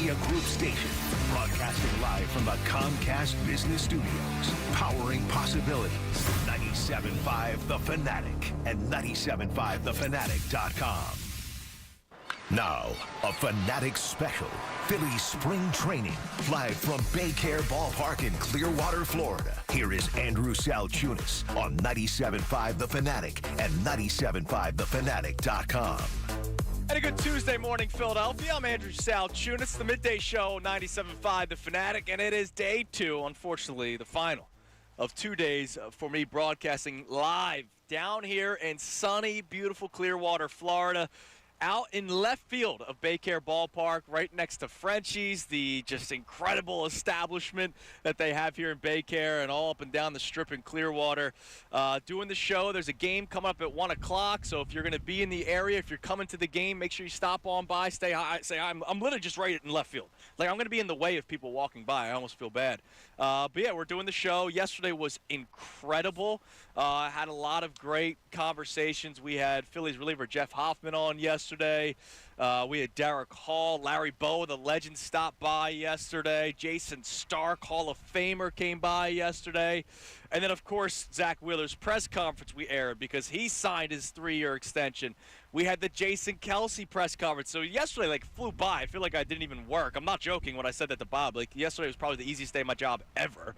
Media Group station, broadcasting live from the Comcast Business Studios, powering possibilities. 97.5 The Fanatic and 97.5thefanatic.com. Now, a Fanatic special. Phillies spring training, live from Baycare Ballpark in Clearwater, Florida. Here is Andrew Salchunas on 97.5 The Fanatic and 97.5thefanatic.com. And a good Tuesday morning, Philadelphia. I'm Andrew Salchunas, the midday show, 97.5 The Fanatic, and it is day 2, unfortunately, the final of 2 days for me broadcasting live down here in sunny, beautiful Clearwater, Florida. Out in left field of Baycare Ballpark, right next to Frenchie's, the just incredible establishment that they have here in Baycare and all up and down the strip in Clearwater. Doing the show, there's a game coming up at 1 o'clock, so if you're going to be in the area, if you're coming to the game, make sure you stop on by, say hi. I'm literally just right in left field. Like, I'm going to be in the way of people walking by. I almost feel bad. But, yeah, we're doing the show. Yesterday was incredible. Had a lot of great conversations. We had Phillies reliever Jeff Hoffman on yesterday. We had Derek Hall, Larry Bowa, the legend, stopped by yesterday. Jason Stark, Hall of Famer, came by yesterday. And then, of course, Zach Wheeler's press conference we aired because he signed his 3-year extension. We had the Jason Kelsey press conference. So yesterday, flew by. I feel like I didn't even work. I'm not joking when I said that to Bob. Yesterday was probably the easiest day of my job ever.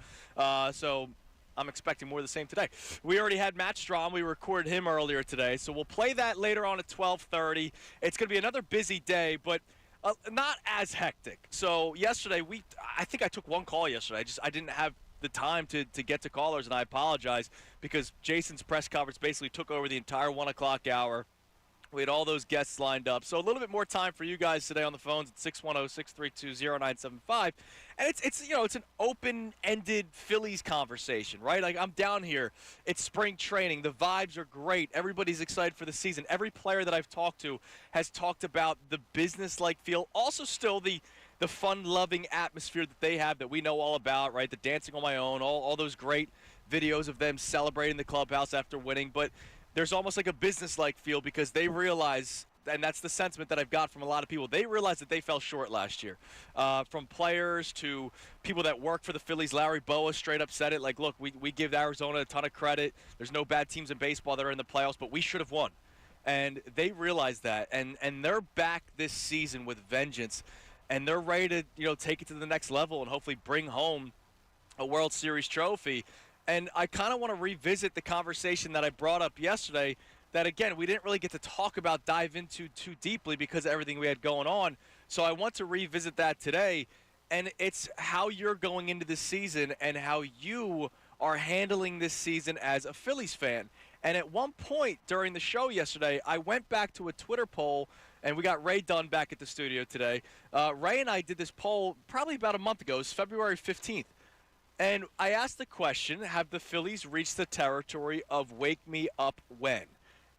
So I'm expecting more of the same today. We already had Matt Strahm. We recorded him earlier today. So we'll play that later on at 12:30. It's going to be another busy day, but not as hectic. So yesterday, I think I took one call yesterday. I didn't have the time to get to callers, and I apologize because Jason's press conference basically took over the entire 1 o'clock hour. We had all those guests lined up. So a little bit more time for you guys today on the phones at 610-632-0975. And it's an open-ended Phillies conversation, right? I'm down here. It's spring training. The vibes are great. Everybody's excited for the season. Every player that I've talked to has talked about the business-like feel. Also still the fun-loving atmosphere that they have that we know all about, right? The dancing on my own, all those great videos of them celebrating the clubhouse after winning. But there's almost like a business-like feel because they realize, and that's the sentiment that I've got from a lot of people, they realize that they fell short last year. From players to people that work for the Phillies, Larry Bowa straight up said it, look, we give Arizona a ton of credit. There's no bad teams in baseball that are in the playoffs, but we should have won. And they realize that, and they're back this season with vengeance, and they're ready to take it to the next level and hopefully bring home a World Series trophy. And I kind of want to revisit the conversation that I brought up yesterday that, again, we didn't really get to dive into too deeply because of everything we had going on. So I want to revisit that today, and it's how you're going into this season and how you are handling this season as a Phillies fan. And at one point during the show yesterday, I went back to a Twitter poll, and we got Ray Dunn back at the studio today. Ray and I did this poll probably about a month ago. It was February 15th. And I asked the question, have the Phillies reached the territory of wake me up when?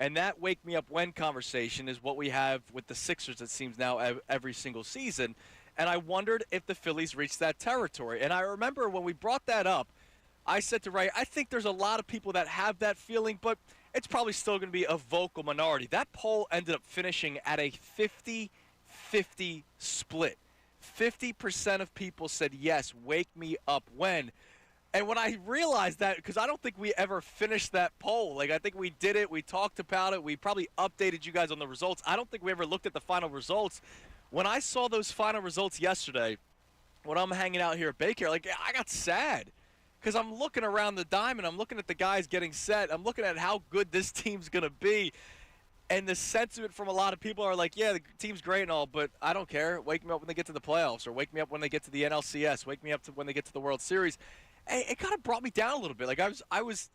And that wake me up when conversation is what we have with the Sixers, it seems now, every single season. And I wondered if the Phillies reached that territory. And I remember when we brought that up, I said to Ray, I think there's a lot of people that have that feeling, but it's probably still going to be a vocal minority. That poll ended up finishing at a 50-50 split. 50% of people said, yes, wake me up when. And when I realized that, because I don't think we ever finished that poll. I think we did it. We talked about it. We probably updated you guys on the results. I don't think we ever looked at the final results. When I saw those final results yesterday, when I'm hanging out here at Baycare, I got sad. Because I'm looking around the diamond. I'm looking at the guys getting set. I'm looking at how good this team's going to be. And the sentiment from a lot of people are like, yeah, the team's great and all, but I don't care. Wake me up when they get to the playoffs, or wake me up when they get to the NLCS. Wake me up when they get to the World Series. And it kind of brought me down a little bit. I was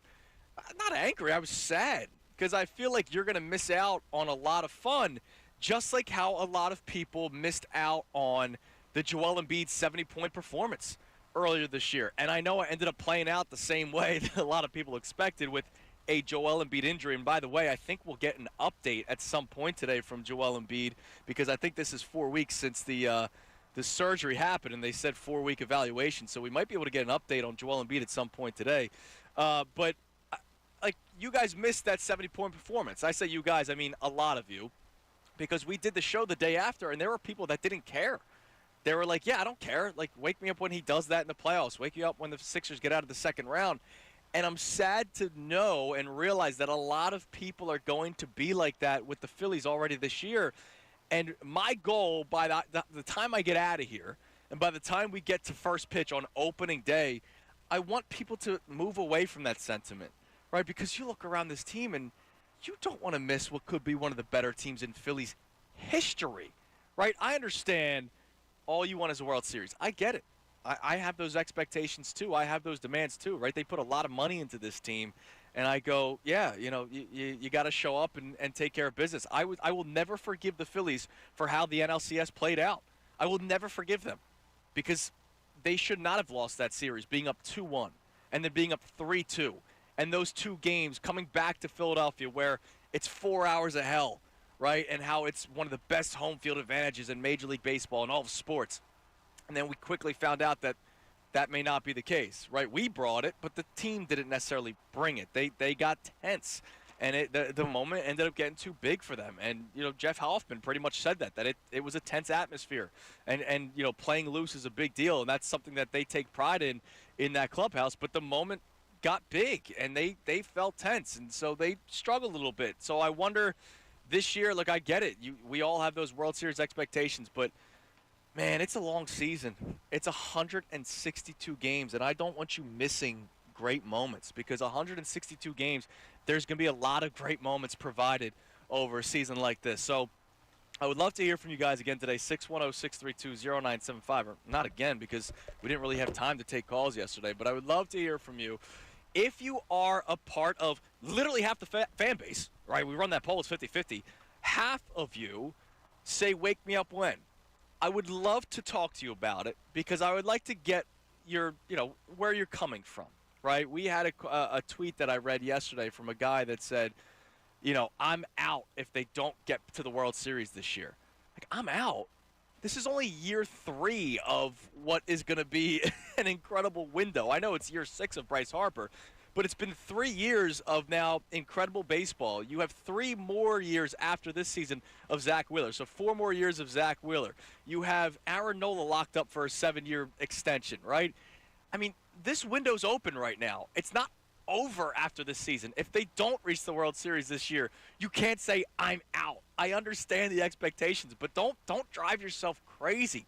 not angry. I was sad because I feel like you're going to miss out on a lot of fun, just like how a lot of people missed out on the Joel Embiid 70-point performance earlier this year. And I know I ended up playing out the same way that a lot of people expected with a Joel Embiid injury. And by the way, I think we'll get an update at some point today from Joel Embiid because I think this is 4 weeks since the surgery happened, and they said 4-week evaluation. So we might be able to get an update on Joel Embiid at some point today. But you guys missed that 70-point performance. I say you guys, I mean a lot of you, because we did the show the day after, and there were people that didn't care. they were like, yeah, I don't care. Like, wake me up when he does that in the playoffs. Wake you up when the Sixers get out of the second round. And I'm sad to know and realize that a lot of people are going to be like that with the Phillies already this year. And my goal by the time I get out of here and by the time we get to first pitch on opening day, I want people to move away from that sentiment, right? Because you look around this team and you don't want to miss what could be one of the better teams in Phillies history, right? I understand all you want is a World Series. I get it. I have those expectations too. I have those demands too, right? They put a lot of money into this team. And I go, yeah, you got to show up and take care of business. I will never forgive the Phillies for how the NLCS played out. I will never forgive them because they should not have lost that series, being up 2-1 and then being up 3-2. And those two games coming back to Philadelphia where it's 4 hours of hell, right? And how it's one of the best home field advantages in Major League Baseball and all of sports. And then we quickly found out that may not be the case, right? We brought it, but the team didn't necessarily bring it. They got tense, and the moment ended up getting too big for them. And, Jeff Hoffman pretty much said that it was a tense atmosphere. And playing loose is a big deal, and that's something that they take pride in that clubhouse. But the moment got big, and they felt tense, and so they struggled a little bit. So I wonder this year, look, I get it. We all have those World Series expectations, but man, it's a long season. It's 162 games, and I don't want you missing great moments because 162 games, there's going to be a lot of great moments provided over a season like this. So I would love to hear from you guys again today, 610-632-0975. Or not again because we didn't really have time to take calls yesterday, but I would love to hear from you. If you are a part of literally half the fan base, right, we run that poll, it's 50-50, half of you say, wake me up when? I would love to talk to you about it because I would like to get your, where you're coming from, right? We had a tweet that I read yesterday from a guy that said, I'm out if they don't get to the World Series this year. Like, I'm out? This is only year 3 of what is going to be an incredible window. I know it's year 6 of Bryce Harper, but it's been 3 years of now incredible baseball. You have 3 more years after this season of Zach Wheeler, so 4 more years of Zach Wheeler. You have Aaron Nola locked up for a 7-year extension, right? I mean, this window's open right now. It's not over after this season. If they don't reach the World Series this year, you can't say, I'm out. I understand the expectations, but don't drive yourself crazy.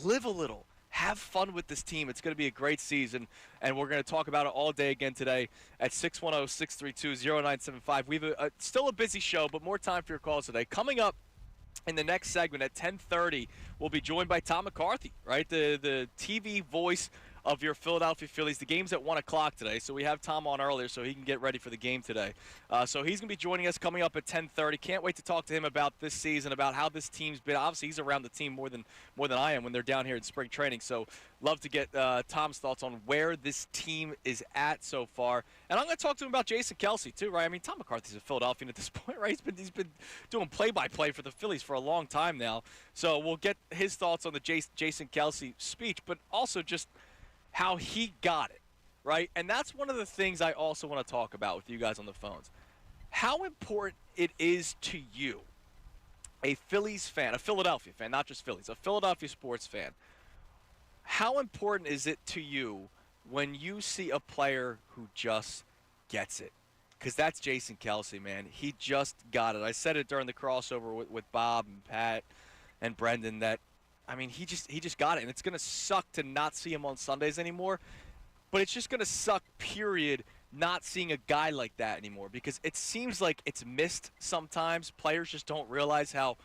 Live a little. Have fun with this team. It's going to be a great season, and we're going to talk about it all day again today at 610-632-0975. We have still a busy show, but more time for your calls today. Coming up in the next segment at 10:30, we'll be joined by Tom McCarthy, right, the TV voice of your Philadelphia Phillies. The game's at 1 o'clock today, so we have Tom on earlier so he can get ready for the game today. So he's going to be joining us coming up at 10:30. Can't wait to talk to him about this season, about how this team's been. Obviously, he's around the team more than I am when they're down here in spring training. So love to get Tom's thoughts on where this team is at so far. And I'm going to talk to him about Jason Kelce too, right? I mean, Tom McCarthy's a Philadelphian at this point, right? He's been doing play-by-play for the Phillies for a long time now. So we'll get his thoughts on the Jason Kelce speech, but also just how he got it, right? And that's one of the things I also want to talk about with you guys on the phones. How important it is to you, a Phillies fan, a Philadelphia fan, not just Phillies, a Philadelphia sports fan. How important is it to you when you see a player who just gets it? Because that's Jason Kelce, man. He just got it. I said it during the crossover with Bob and Pat and Brendan that, I mean, he just got it, and it's going to suck to not see him on Sundays anymore, but it's just going to suck, period, not seeing a guy like that anymore because it seems like it's missed sometimes. Players just don't realize how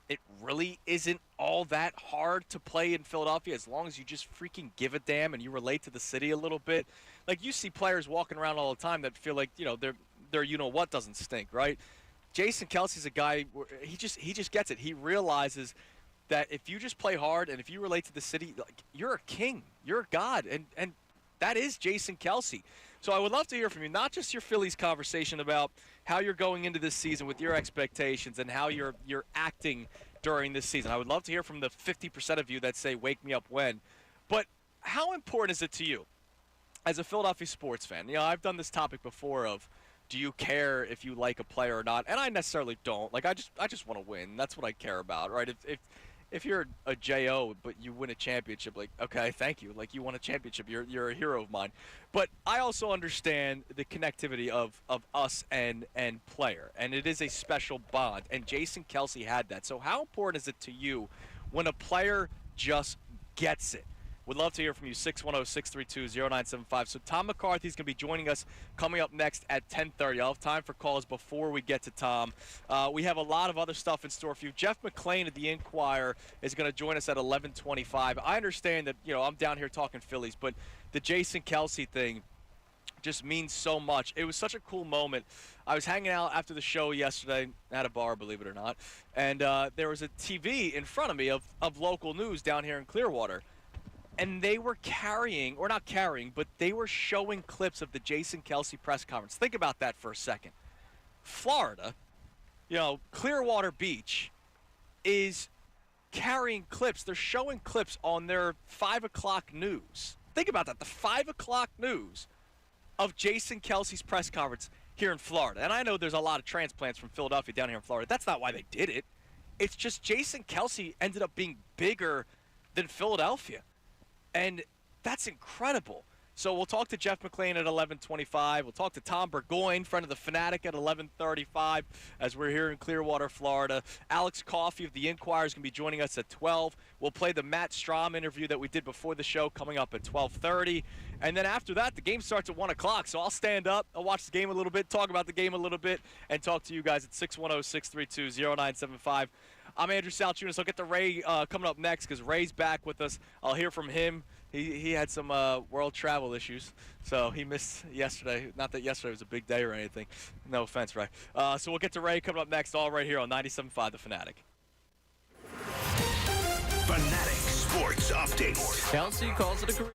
it really isn't all that hard to play in Philadelphia as long as you just freaking give a damn and you relate to the city a little bit. Like, you see players walking around all the time that feel like, their you-know-what doesn't stink, right? Jason Kelce's a guy, he just gets it. He realizes that if you just play hard and if you relate to the city, like, you're a king, you're a god, and that is Jason Kelce. So I would love to hear from you, not just your Phillies conversation about how you're going into this season with your expectations and how you're acting during this season. I would love to hear from the 50% of you that say, wake me up when. But how important is it to you as a Philadelphia sports fan? I've done this topic before of, do you care if you like a player or not? And I necessarily don't. Like, I just want to win. That's what I care about, right? if you're a JO but you win a championship, like, okay, thank you. Like, you won a championship. You're a hero of mine. But I also understand the connectivity of us and player, and it is a special bond. And Jason Kelsey had that. So how important is it to you when a player just gets it? Would love to hear from you, 610-632-0975. So Tom McCarthy is going to be joining us coming up next at 10:30. I'll have time for calls before we get to Tom. We have a lot of other stuff in store for you. Jeff McLane at the Inquirer is going to join us at 11:25. I understand that, I'm down here talking Phillies, but the Jason Kelsey thing just means so much. It was such a cool moment. I was hanging out after the show yesterday at a bar, believe it or not, and there was a TV in front of me of local news down here in Clearwater. And they were but they were showing clips of the Jason Kelsey press conference. Think about that for a second. Florida, Clearwater Beach is carrying clips. They're showing clips on their 5 o'clock news. Think about that, the 5 o'clock news of Jason Kelsey's press conference here in Florida. And I know there's a lot of transplants from Philadelphia down here in Florida. That's not why they did it. It's just Jason Kelsey ended up being bigger than Philadelphia. And that's incredible. So we'll talk to Jeff McLane at 11:25. We'll talk to Tom Burgoyne, friend of the Fanatic, at 11:35 as we're here in Clearwater, Florida. Alex Coffey of the Inquirer is going to be joining us at 12. We'll play the Matt Strahm interview that we did before the show coming up at 12:30. And then after that, the game starts at 1 o'clock. So I'll stand up, I'll watch the game a little bit, talk about the game a little bit, and talk to you guys at 610-632-0975. I'm Andrew Salchunas. I'll get to Ray coming up next because Ray's back with us. I'll hear from him. He had some world travel issues, so he missed yesterday. Not that yesterday was a big day or anything. No offense, Ray. So we'll get to Ray coming up next, all right here on 97.5 The Fanatic. Fanatic Sports Update. Kelsey calls it a career.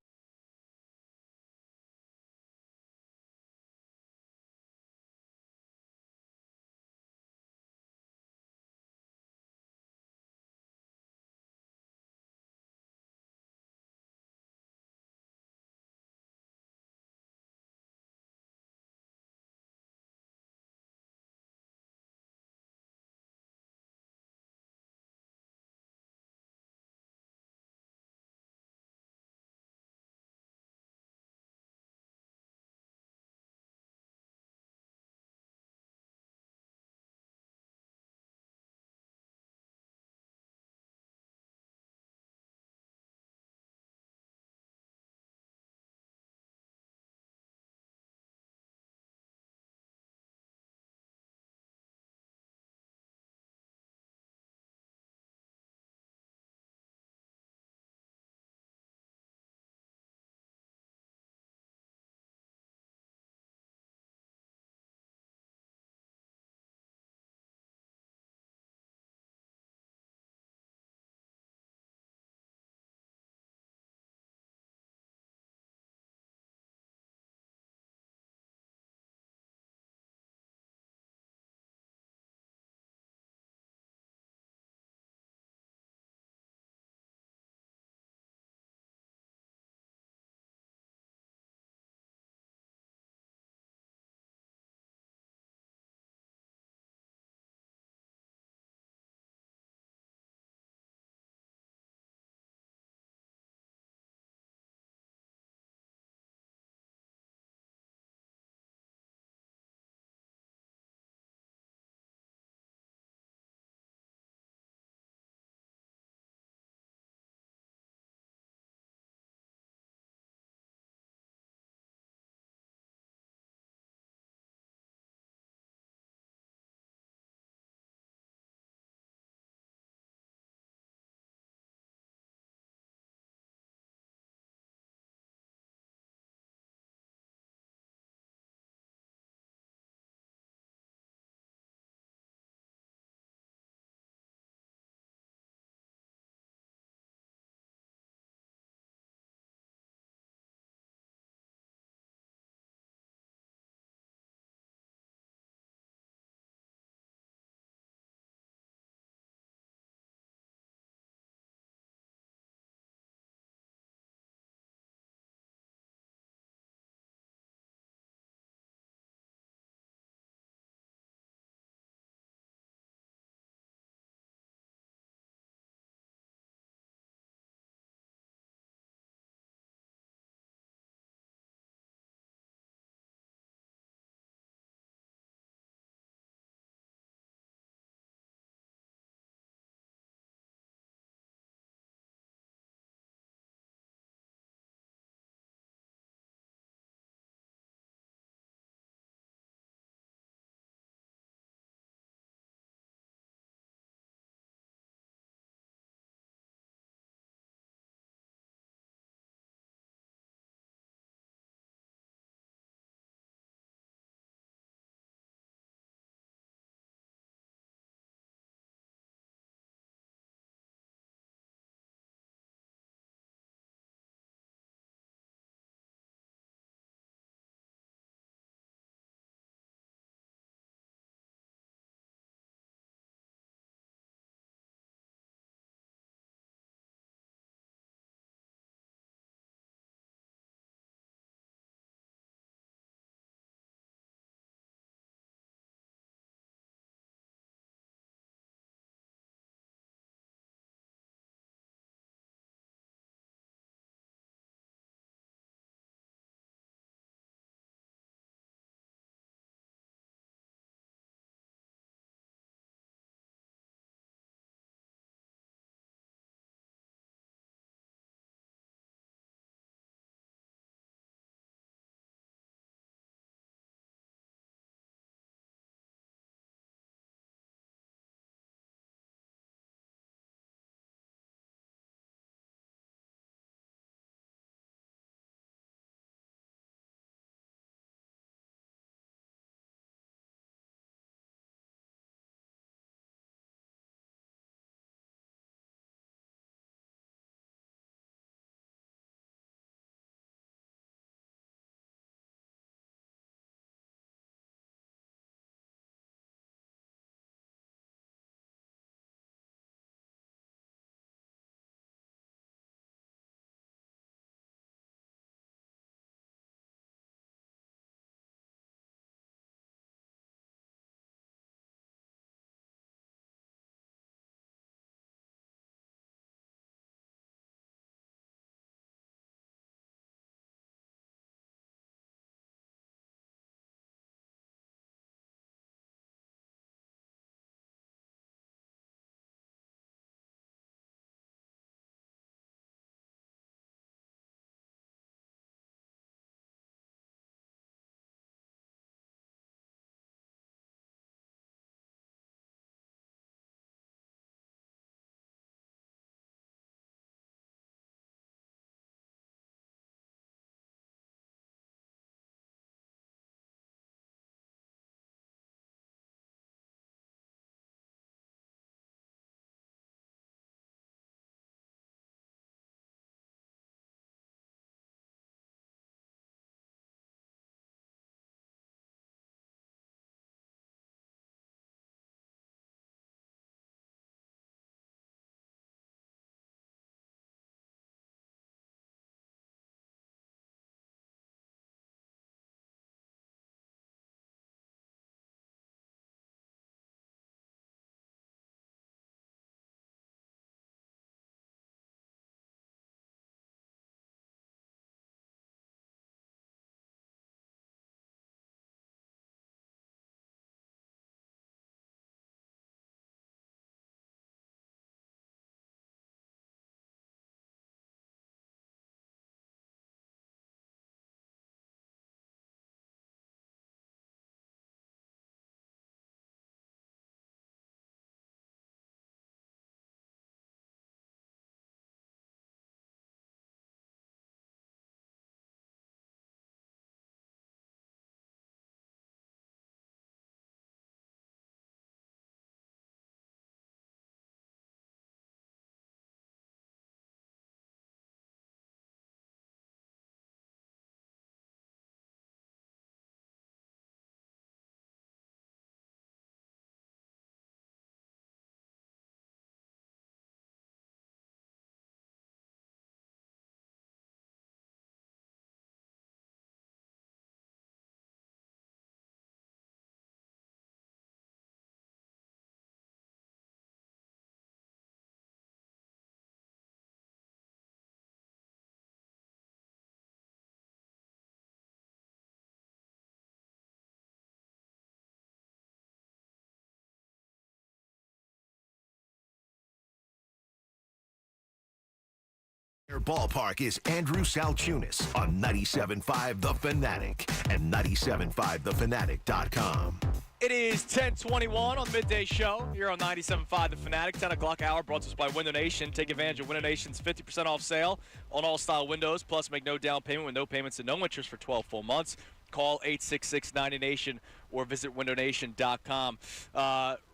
ballpark is Andrew Salchunas on 97.5 The Fanatic and 97.5thefanatic.com. It is 10:21 on the midday show here on 97.5 The Fanatic. 10 o'clock hour brought to us by Window Nation. Take advantage of Window Nation's 50% off sale on all style windows. Plus, make no down payment with no payments and no interest for 12 full months. Call 866-90Nation or visit windownation.com.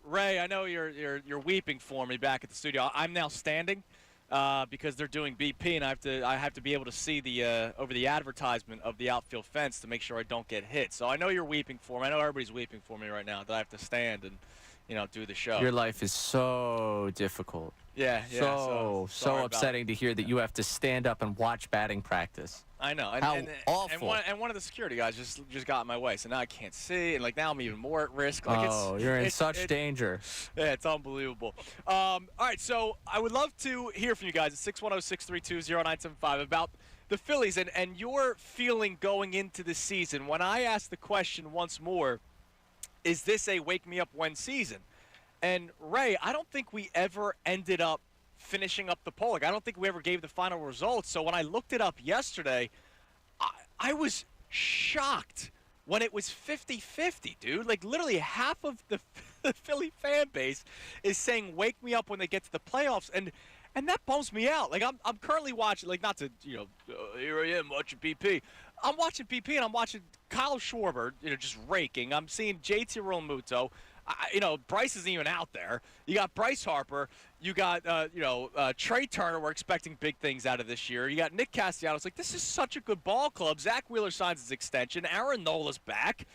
Ray, I know you're weeping for me back at the studio. I'm now standing because they're doing BP, and I have to be able to see the over the advertisement of the outfield fence to make sure I don't get hit. So I know you're weeping for me. I know everybody's weeping for me right now that I have to stand and do the show. Your life is so difficult. Yeah. So upsetting to hear that you have to stand up and watch batting practice. I know. How awful. And one of the security guys just got in my way, so now I can't see, and now I'm even more at risk. You're in such danger. Yeah, it's unbelievable. All right, so I would love to hear from you guys at 610-632-0975 about the Phillies and your feeling going into the season. When I ask the question once more, is this a wake-me-up-when season? And, Ray, I don't think we ever ended up finishing up the poll. I don't think we ever gave the final results. So when I looked it up yesterday, I was shocked when it was 50-50, dude. Literally half of the Philly fan base is saying wake me up when they get to the playoffs. And that bums me out. I'm currently watching, not to, here I am watching BP. I'm watching BP and I'm watching Kyle Schwarber, just raking. I'm seeing JT Realmuto. Bryce isn't even out there. You got Bryce Harper. You got, Trey Turner. We're expecting big things out of this year. You got Nick Castellanos. This is such a good ball club. Zach Wheeler signs his extension. Aaron Nola's back.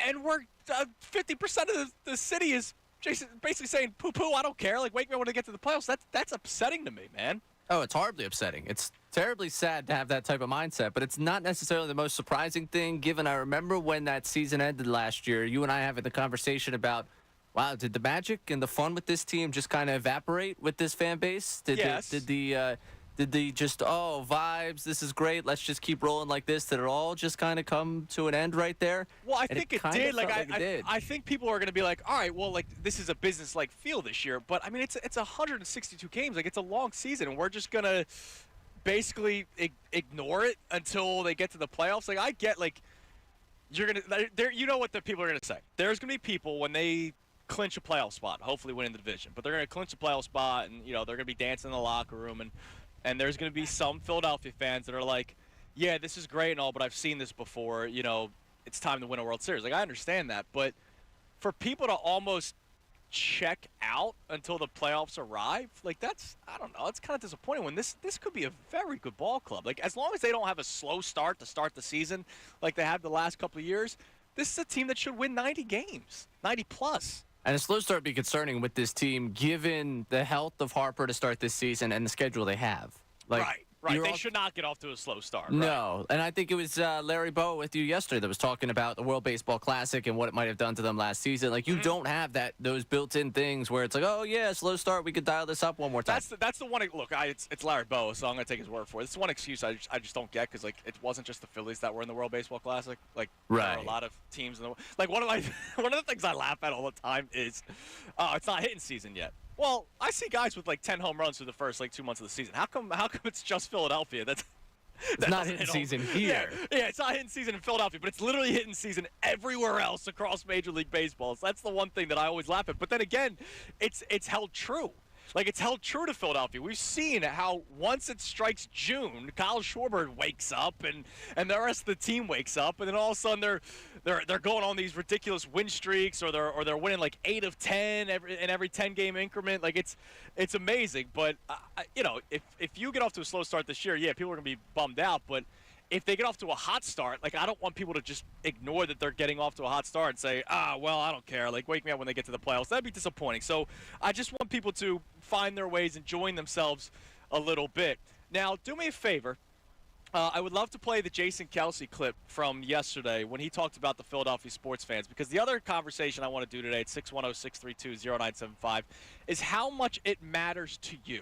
And we're 50% of the city is basically saying, poo-poo, I don't care. Wake me up when I get to the playoffs. That's upsetting to me, man. Oh, it's horribly upsetting. It's terribly sad to have that type of mindset, but it's not necessarily the most surprising thing, given I remember when that season ended last year, you and I having the conversation about, wow, did the magic and the fun with this team just kind of evaporate with this fan base? Yes. Did the just, vibes, this is great, let's just keep rolling like this, did it all just kind of come to an end right there? Well, I think it did. It did. I think people are going to be like, all right, well, this is a business-like feel this year. But, it's 162 games. It's a long season, and we're just going to basically ignore it until they get to the playoffs. I get, you're going to – you know what the people are going to say. There's going to be people when they clinch a playoff spot, hopefully winning the division. But they're going to clinch a playoff spot, and, they're going to be dancing in the locker room, and there's going to be some Philadelphia fans that are like, yeah, this is great and all, but I've seen this before. It's time to win a World Series. I understand that. But for people to almost check out until the playoffs arrive, that's, I don't know, it's kind of disappointing when this could be a very good ball club. As long as they don't have a slow start to start the season like they have the last couple of years, this is a team that should win 90 games, 90-plus. And a slow start would be concerning with this team, given the health of Harper to start this season and the schedule they have. Right. They should not get off to a slow start. No, right? And I think it was Larry Bowa with you yesterday that was talking about the World Baseball Classic and what it might have done to them last season. You don't have those built-in things where it's oh, yeah, slow start, we could dial this up one more time. That's the one. Look, it's Larry Bowa, so I'm going to take his word for it. It's one excuse I just don't get because, it wasn't just the Phillies that were in the World Baseball Classic. There are a lot of teams in the one of the things I laugh at all the time is, it's not hitting season yet. Well, I see guys with 10 home runs through the first 2 months of the season. How come it's just Philadelphia? That's not hitting season here. Yeah, it's not hitting season in Philadelphia, but it's literally hitting season everywhere else across Major League Baseball. So that's the one thing that I always laugh at. But then again, it's held true. It's held true to Philadelphia. We've seen how once it strikes June, Kyle Schwarber wakes up and the rest of the team wakes up, and then all of a sudden they're going on these ridiculous win streaks, or they're winning 8 of 10 in every 10-game increment. It's amazing. But if you get off to a slow start this year, yeah, people are gonna be bummed out. But if they get off to a hot start, I don't want people to just ignore that they're getting off to a hot start and say, well, I don't care. Wake me up when they get to the playoffs. That'd be disappointing. So I just want people to find their ways, enjoying themselves a little bit. Now, do me a favor. I would love to play the Jason Kelce clip from yesterday when he talked about the Philadelphia sports fans, because the other conversation I want to do today at 610-632-0975 is how much it matters to you.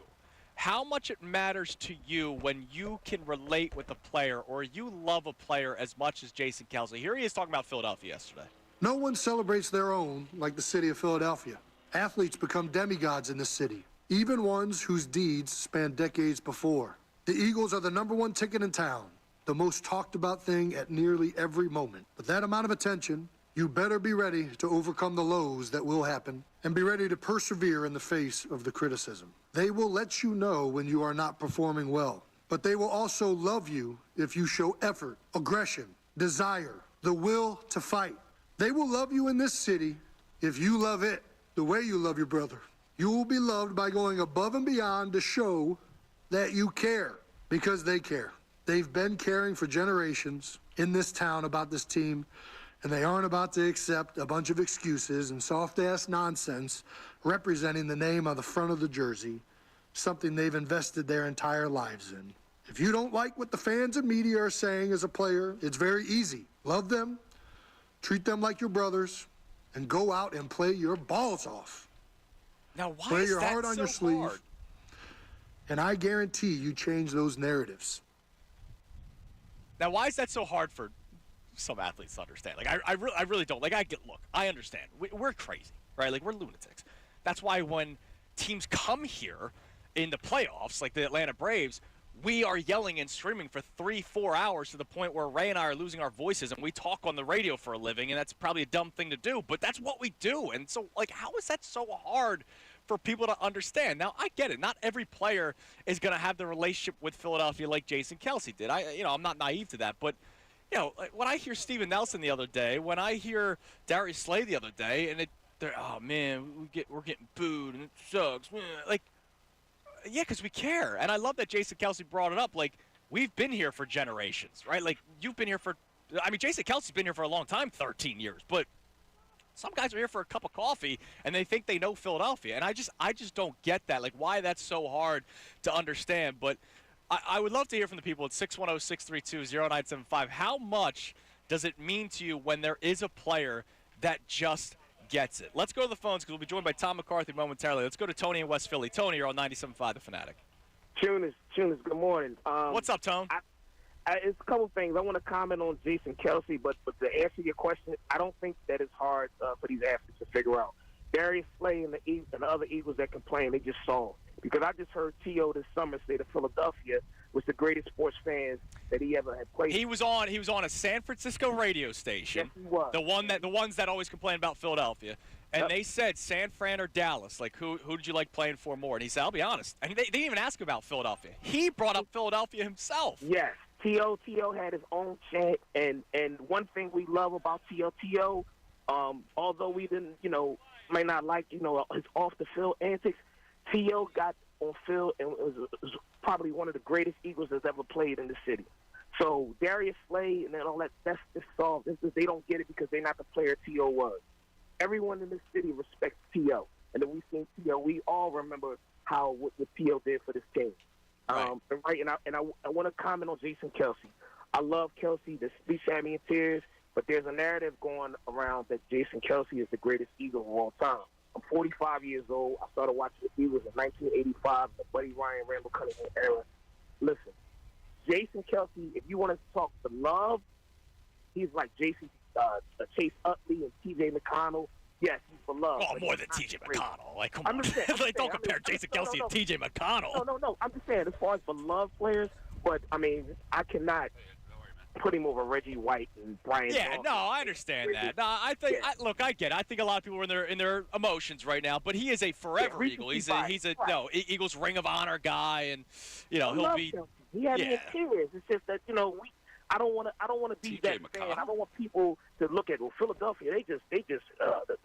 How much it matters to you when you can relate with a player or you love a player as much as Jason Kelce. Here he is talking about Philadelphia yesterday. No one celebrates their own like the city of Philadelphia. Athletes become demigods in this city, even ones whose deeds span decades before. The Eagles are the #1 ticket in town, the most talked about thing at nearly every moment. With that amount of attention, you better be ready to overcome the lows that will happen and be ready to persevere in the face of the criticism. They will let you know when you are not performing well, but they will also love you if you show effort, aggression, desire, the will to fight. They will love you in this city if you love it the way you love your brother. You will be loved by going above and beyond to show that you care, because they care. They've been caring for generations in this town about this team, and they aren't about to accept a bunch of excuses and soft-ass nonsense representing the name on the front of the jersey, something they've invested their entire lives in. If you don't like what the fans and media are saying as a player, it's very easy. Love them, treat them like your brothers, and go out and play your balls off. Now, why Play is your that heart on so your sleeve, hard? and I guarantee you change those narratives. Now, why is that so hard for some athletes to understand? Like, I really don't. Like, look, I understand. We're crazy, right? Like, we're lunatics. That's why when teams come here in the playoffs, like the Atlanta Braves, we are yelling and screaming for 3-4 hours to the point where Ray and I are losing our voices, and we talk on the radio for a living, and that's probably a dumb thing to do, but that's what we do. And so, like, how is that so hard for people to understand? Now, I get it. Not every player is going to have the relationship with Philadelphia like Jason Kelce did. I'm not naive to that, but like when I hear Steven Nelson the other day, when I hear Darius Slay the other day, and they're, oh man, we're getting booed and it sucks, man. Like, yeah, because we care. And I love that Jason Kelce brought it up. Like, we've been here for generations, right? Like, you've been here Jason Kelce's been here for a long time, 13 years. But some guys are here for a cup of coffee, and they think they know Philadelphia. And I just don't get that, like, why that's so hard to understand. But I would love to hear from the people at 610-632-0975. How much does it mean to you when there is a player that just gets it? Let's go to the phones because we'll be joined by Tom McCarthy momentarily. Let's go to Tony in West Philly. Tony, you're on 97.5 The Fanatic. Tunis, good morning. What's up, Tone? It's a couple things. I want to comment on Jason Kelce, but to answer your question, I don't think that it's hard for these athletes to figure out. Darius Slay and the other Eagles that complain, they just saw him. Because I just heard T.O. this summer say that Philadelphia was the greatest sports fans that he ever had played. He was on a San Francisco radio station. Yes, he was. The ones that always complain about Philadelphia. And they said San Fran or Dallas. Like, who did you like playing for more? And he said, I'll be honest. And they didn't even ask about Philadelphia. He brought up Philadelphia himself. Yes. T.O. had his own chant. And one thing we love about T.O., although we didn't, may not like, his off-the-field antics, T.O. got on field and was probably one of the greatest Eagles that's ever played in the city. So Darius Slay and then all that's just solved. They don't get it because they're not the player T.O. was. Everyone in this city respects T.O. And then we've seen T.O. We all remember what T.O. did for this team. Right. And I want to comment on Jason Kelce. I love Kelce. The speech had me in tears, but there's a narrative going around that Jason Kelce is the greatest Eagle of all time. I'm 45 years old. I started watching the Eagles in 1985, the Buddy Ryan, Randall Cunningham era. Listen, Jason Kelce, if you want to talk to love, he's like Chase Utley and T.J. McConnell. Yes, he's for love. Oh, more than T.J. McConnell. Like, come on. Don't compare Jason Kelce and T.J. McConnell. No. I'm just saying, as far as beloved players, but, I mean, I cannot put him over Reggie White and Brian. Yeah, no, I understand that. No, I think, look, I get it. I think a lot of people are in their emotions right now, but he is a forever Eagle. He's a Eagles Ring of Honor guy, and he'll be. Him. He had me in tears. It's just that I don't want to be that fan. I don't want people to look at Philadelphia. They just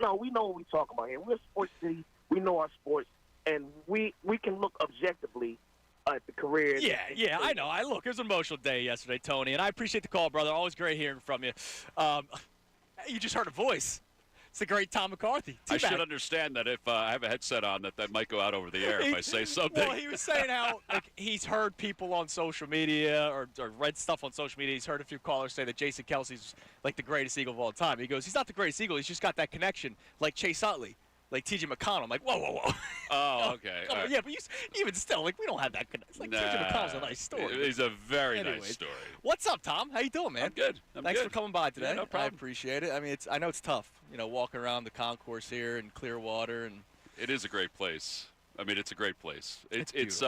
no. We know what we're talking about here. We're a sports city. We know our sports, and we can look objectively at the career. Yeah, I know. It was an emotional day yesterday, Tony, and I appreciate the call, brother. Always great hearing from you. You just heard a voice. It's the great Tom McCarthy. I should understand that if I have a headset on, that might go out over the air if I say something. Well, he was saying how he's heard people on social media or read stuff on social media. He's heard a few callers say that Jason Kelce's like the greatest Eagle of all time. He goes, he's not the greatest Eagle. He's just got that connection like Chase Utley. Like T.J. McConnell. I'm like, whoa. Oh, okay. Right. Yeah, but even still, we don't have that connection. Like, T.J. McConnell's a nice story. He's a very nice story. What's up, Tom? How you doing, man? I'm good. Thanks for coming by today. Yeah, no problem. I appreciate it. I mean, I know it's tough, walking around the concourse here in Clearwater. And it is a great place. I mean, it's a great place. It's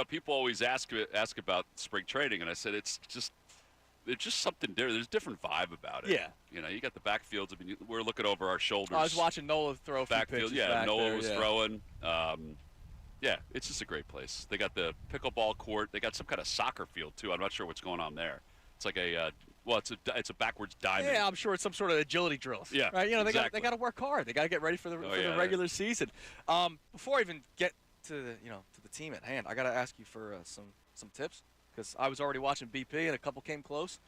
people always ask about spring training, and I said it's just something different. There's a different vibe about it. Yeah. You got the backfields. I mean, we're looking over our shoulders. I was watching Nola throw a few backfield. pitches Yeah, back Nola there, was throwing. Yeah, it's just a great place. They got the pickleball court. They got some kind of soccer field too. I'm not sure what's going on there. It's like it's a backwards diamond. Yeah, I'm sure it's some sort of agility drills. Yeah, right. exactly. They got to work hard. They got to get ready for the regular season. Before I even get to the team at hand, I got to ask you for some tips because I was already watching BP and a couple came close.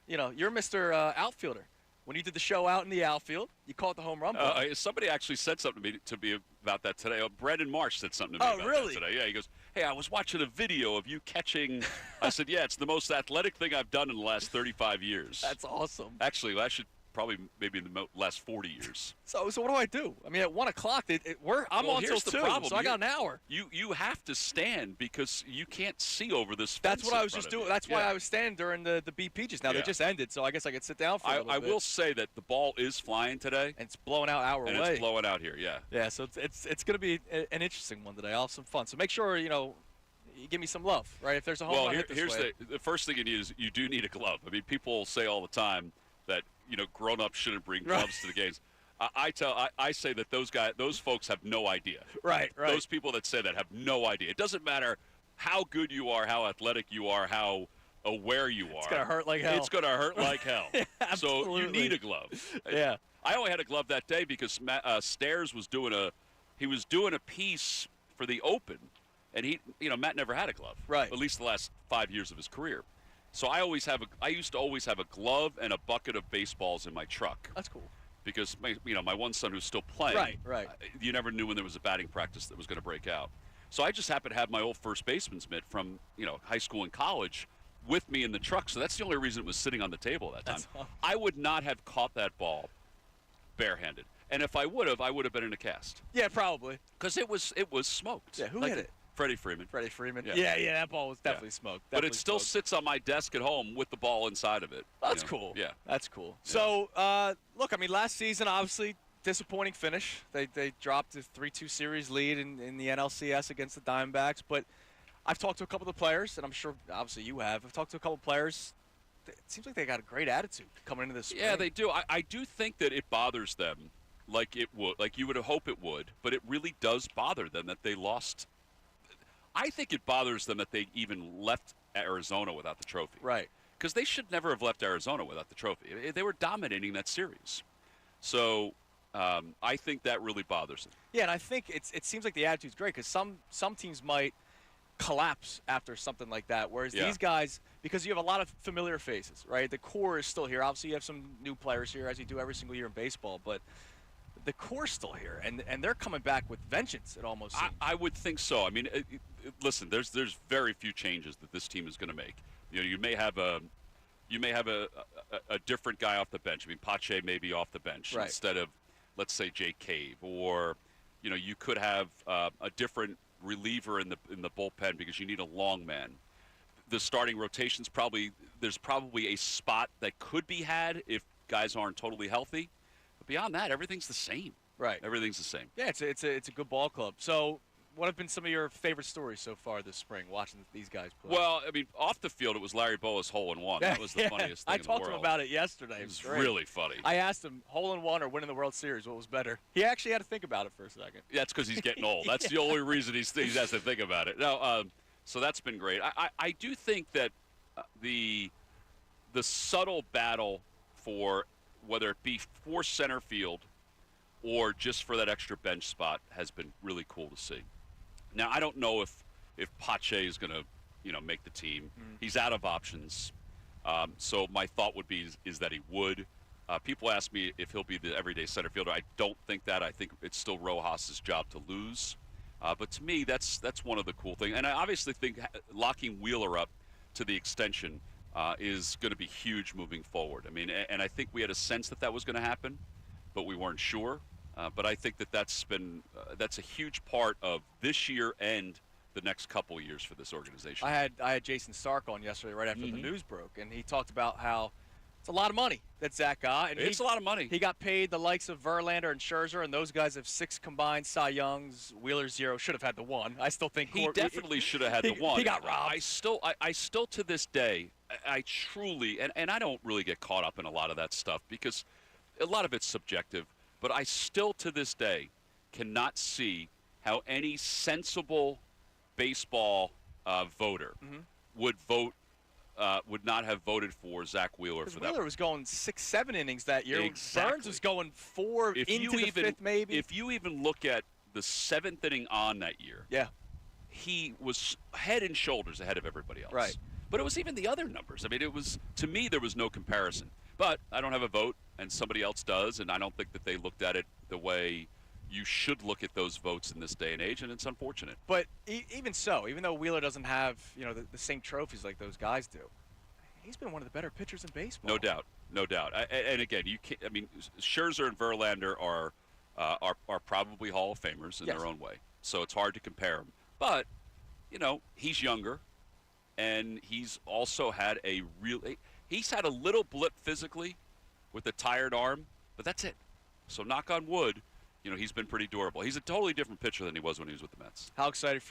You're Mr. Outfielder. When you did the show out in the outfield, you caught the home run ball. Somebody actually said something to me about that today. Brandon Marsh said something to me about really? that today. Yeah, he goes, "Hey, I was watching a video of you catching." I said, "Yeah, it's the most athletic thing I've done in the last 35 years." That's awesome. Actually, I should probably maybe in the last 40 years. So what do I do? I mean, at 1 o'clock, I'm on till 2, so I got an hour. You have to stand because you can't see over this fence. That's what I was just doing. That's why I was standing during the BP just now. They just ended, so I guess I could sit down for a little bit. I will say that the ball is flying today. And it's blowing out our way. And it's blowing out here, yeah. Yeah, so it's going to be an interesting one today. I'll have some fun. So make sure, you give me some love, right? If there's a home run hit this way. The first thing you need is you do need a glove. I mean, people say all the time that grown-ups shouldn't bring gloves to the games. I say that those folks have no idea. Right. Those people that say that have no idea. It doesn't matter how good you are, how athletic you are, how aware you are. It's gonna hurt like hell. It's gonna hurt like hell. Yeah, so you need a glove. Yeah. I only had a glove that day because Stairs was doing a piece for the Open, and Matt never had a glove. Right. At least the last 5 years of his career. So I used to always have a glove and a bucket of baseballs in my truck. That's cool. Because my one son who's still playing, right. You never knew when there was a batting practice that was going to break out. So I just happened to have my old first baseman's mitt from high school and college with me in the truck. So that's the only reason it was sitting on the table at that time. Awesome. I would not have caught that ball barehanded, and if I would have been in a cast. Yeah, probably. Because it was smoked. Yeah, who hit it? Freddie Freeman. Yeah, that ball was definitely smoked. But it still sits on my desk at home with the ball inside of it. That's cool. Yeah. That's cool. Yeah. So, look, I mean, last season, obviously, disappointing finish. They dropped a 3-2 series lead in the NLCS against the Diamondbacks. But I've talked to a couple of the players, and I'm sure, obviously, you have. I've talked to a couple of players. It seems like they got a great attitude coming into this spring. Yeah, they do. I do think that it bothers them like it would. Like you would hope it would. But it really does bother them that they lost. I think it bothers them that they even left Arizona without the trophy. Right. Because they should never have left Arizona without the trophy. They were dominating that series. So I think that really bothers them. Yeah, and I think it seems like the attitude's great because some teams might collapse after something like that, whereas these guys, because you have a lot of familiar faces, right? The core is still here. Obviously, you have some new players here, as you do every single year in baseball, but the core's still here, and they're coming back with vengeance, it almost seems. I would think so. I mean, listen, there's very few changes that this team is going to make. You may have a different guy off the bench. I mean, Pache may be off the bench instead of, let's say, Jake Cave, or you could have a different reliever in the bullpen because you need a long man. The starting rotations there's probably a spot that could be had if guys aren't totally healthy. Beyond that, everything's the same. Right. Everything's the same. Yeah, it's a good ball club. So what have been some of your favorite stories so far this spring, watching these guys play? Well, I mean, off the field, it was Larry Bowa's hole-in-one. That was the funniest thing in the world. I talked to him about it yesterday. It was really funny. I asked him, hole-in-one or winning the World Series, what was better? He actually had to think about it for a second. Yeah, that's because he's getting old. That's the only reason he has to think about it. No, so that's been great. I do think that the subtle battle for whether it be for center field or just for that extra bench spot has been really cool to see. Now, I don't know if Pache is going to make the team. He's out of options. So my thought would be is that he would. People ask me if he'll be the everyday center fielder. I don't think that. I think it's still Rojas's job to lose. But to me, that's one of the cool things. And I obviously think locking Wheeler up to the extension is going to be huge moving forward. I mean, and I think we had a sense that was going to happen, but we weren't sure. But I think that's a huge part of this year and the next couple of years for this organization. I had Jason Stark on yesterday right after the news broke, and he talked about how It's a lot of money that Zach got. And It's a lot of money. He got paid the likes of Verlander and Scherzer, and those guys have 6 combined Cy Youngs. Wheeler 0 should have had the 1. I still think he definitely should have had the 1. He got robbed. I still to this day, I truly, and I don't really get caught up in a lot of that stuff because a lot of it's subjective, but I still to this day cannot see how any sensible baseball voter would not have voted for Zach Wheeler for that. Wheeler was going 6-7 innings that year. Exactly. Burns was going 4 into the 5th maybe. If you even look at the 7th inning on that year, he was head and shoulders ahead of everybody else. Right. But it was even the other numbers. I mean, it was, to me, there was no comparison. But I don't have a vote, and somebody else does, and I don't think that they looked at it the way you should look at those votes in this day and age, and it's unfortunate. But even so, even though Wheeler doesn't have the same trophies like those guys do, he's been one of the better pitchers in baseball. No doubt, no doubt. And again, you can't. I mean, Scherzer and Verlander are probably Hall of Famers in their own way, so it's hard to compare them. But he's younger, and he's also had he's had a little blip physically with a tired arm, but that's it. So knock on wood. He's been pretty durable. He's a totally different pitcher than he was when he was with the Mets. How excited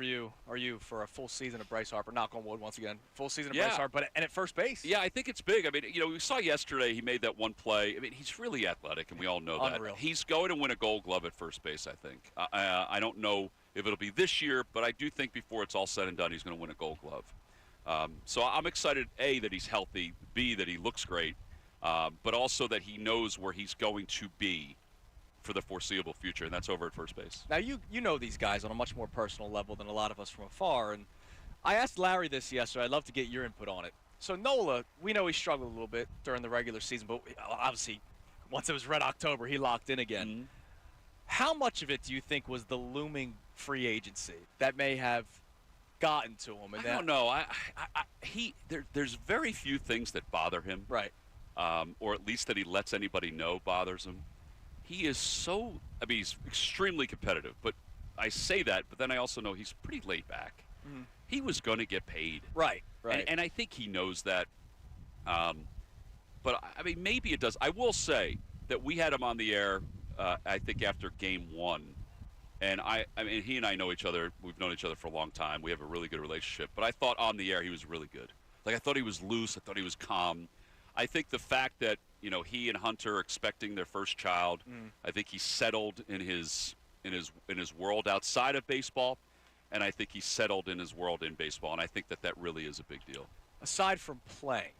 are you for a full season of Bryce Harper? Knock on wood once again. Full season of Bryce Harper, and at first base. Yeah, I think it's big. I mean, we saw yesterday he made that one play. I mean, he's really athletic, and we all know that. Unreal. He's going to win a Gold Glove at first base, I think. I don't know if it'll be this year, but I do think before it's all said and done, he's going to win a Gold Glove. So I'm excited, A, that he's healthy, B, that he looks great, but also that he knows where he's going to be for the foreseeable future, and that's over at first base. Now, you know these guys on a much more personal level than a lot of us from afar, and I asked Larry this yesterday. I'd love to get your input on it. So Nola, we know he struggled a little bit during the regular season, but obviously once it was Red October, he locked in again. Mm-hmm. How much of it do you think was the looming free agency that may have gotten to him? And I don't know. There's very few things that bother him. Right. Or at least that he lets anybody know bothers him. He is he's extremely competitive, but I say that, but then I also know he's pretty laid back. Mm-hmm. He was going to get paid. Right. And I think he knows that. But, I mean, maybe it does. I will say that we had him on the air, I think, after Game 1. And I mean, he and I know each other. We've known each other for a long time. We have a really good relationship. But I thought on the air he was really good. Like, I thought he was loose. I thought he was calm. I think the fact that, he and Hunter are expecting their first child, I think he settled in his world outside of baseball, and I think he settled in his world in baseball, and I think that really is a big deal. Aside from playing,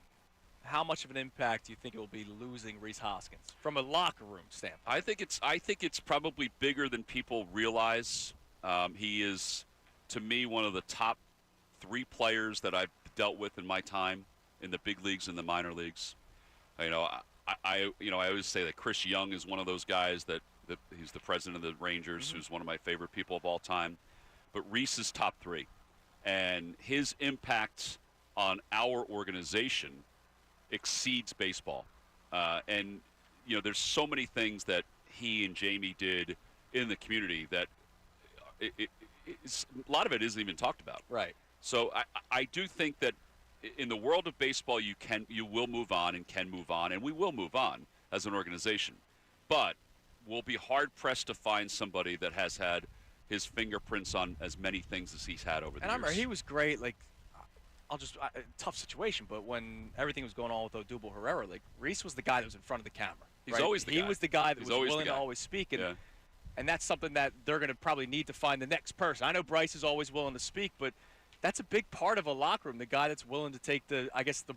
how much of an impact do you think it will be losing Rhys Hoskins from a locker room standpoint? I think it's probably bigger than people realize. He is, to me, one of the top 3 players that I've dealt with in my time in the big leagues and the minor leagues. I always say that Chris Young is one of those guys that he's the president of the Rangers, who's one of my favorite people of all time. But Rhys is top 3, and his impact on our organization exceeds baseball. And there's so many things that he and Jamie did in the community that a lot of it isn't even talked about. Right. So I do think that in the world of baseball, you will move on, and we will move on as an organization. But we'll be hard-pressed to find somebody that has had his fingerprints on as many things as he's had over the years. And I remember he was great, tough situation, but when everything was going on with Odubel Herrera, Rhys was the guy that was in front of the camera. He's always the guy. He was the guy that was willing to always speak. And that's something that they're going to probably need to find the next person. I know Bryce is always willing to speak, but that's a big part of a locker room, the guy that's willing to take the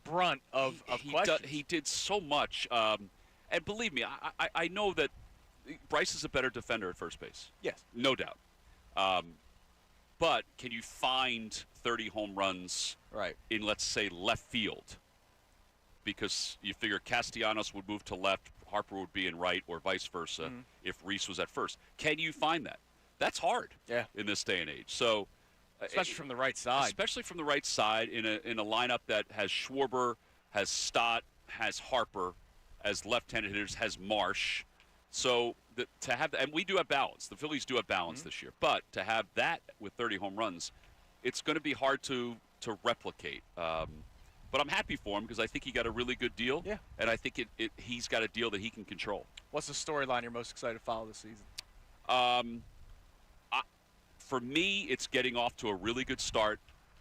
brunt of questions. He did so much. And believe me, I know that Bryce is a better defender at first base. Yes. No doubt. But can you find 30 home runs in, let's say, left field? Because you figure Castellanos would move to left, Harper would be in right, or vice versa if Rhys was at first. Can you find that? That's hard in this day and age. So, especially from the right side. Especially from the right side in a lineup that has Schwarber, has Stott, has Harper, as left-handed hitters, has Marsh. So to have and we do have balance. The Phillies do have balance this year. But to have that with 30 home runs, it's going to be hard to replicate. But I'm happy for him because I think he got a really good deal. Yeah. And I think he's got a deal that he can control. What's the storyline you're most excited to follow this season? For me, it's getting off to a really good start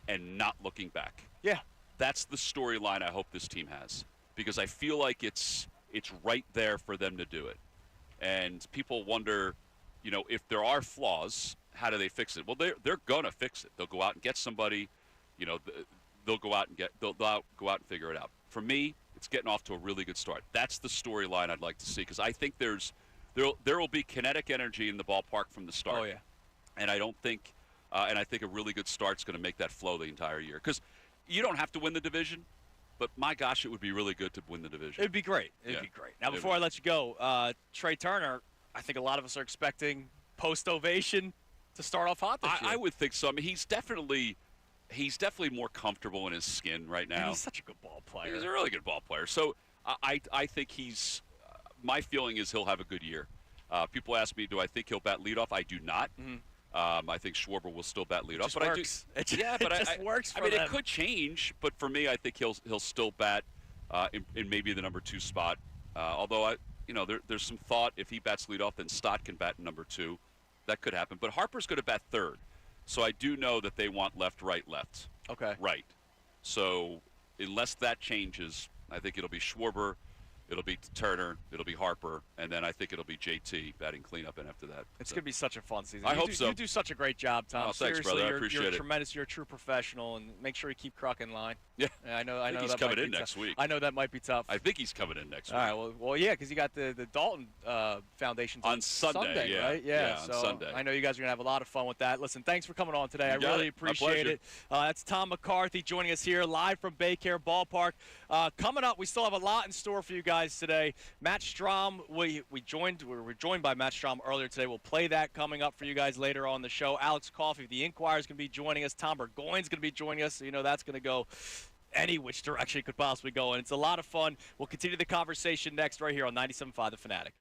and not looking back. Yeah. That's the storyline I hope this team has, because I feel like it's right there for them to do it. And people wonder, if there are flaws, how do they fix it? Well, they're gonna fix it. They'll go out and get somebody. They'll go out and go out and figure it out. For me, it's getting off to a really good start. That's the storyline I'd like to see, because I think there will be kinetic energy in the ballpark from the start. Oh yeah. And I don't think, and I think a really good start's going to make that flow the entire year. Because you don't have to win the division, but my gosh, it would be really good to win the division. It'd be great. It'd be great. Now, before I let you go, Trey Turner, I think a lot of us are expecting post-ovation to start off hot this year. I would think so. I mean, he's definitely more comfortable in his skin right now. And he's such a good ball player. He's a really good ball player. So I think my feeling is he'll have a good year. People ask me, do I think he'll bat leadoff? I do not. Mm-hmm. I think Schwarber will still bat leadoff. But works. It just works for them. them. It could change, but for me, I think he'll still bat in maybe the number 2 spot. Although there's some thought if he bats leadoff, then Stott can bat number 2. That could happen. But Harper's going to bat 3rd, so I do know that they want left, right, left. Okay. Right. So unless that changes, I think it'll be Schwarber. It'll be Turner, it'll be Harper, and then I think it'll be JT batting cleanup. And after that, it's going to be such a fun season. I hope so. You do such a great job, Tom. Oh, thanks, Seriously, brother. I appreciate you're it. Tremendous. You're a true professional, and make sure you keep Kruk in line. Yeah, I know he's that coming might in be next tough. week. I know that might be tough. I think he's coming in next week. All right. Well, yeah, because you got the Dalton Foundation on Sunday, yeah. right? Yeah, on so Sunday. I know you guys are gonna have a lot of fun with that. Listen, thanks for coming on today. I You got really it. My appreciate pleasure. it. That's Tom McCarthy joining us here live from Baycare Ballpark. Coming up, we still have a lot in store for you guys today. Matt Strahm, we were joined by Matt Strahm earlier today. We'll play that coming up for you guys later on the show. Alex Coffey of the Inquirer is going to be joining us. Tom Burgoyne is going to be joining us. So that's going to go any which direction it could possibly go. And it's a lot of fun. We'll continue the conversation next right here on 97.5 The Fanatic.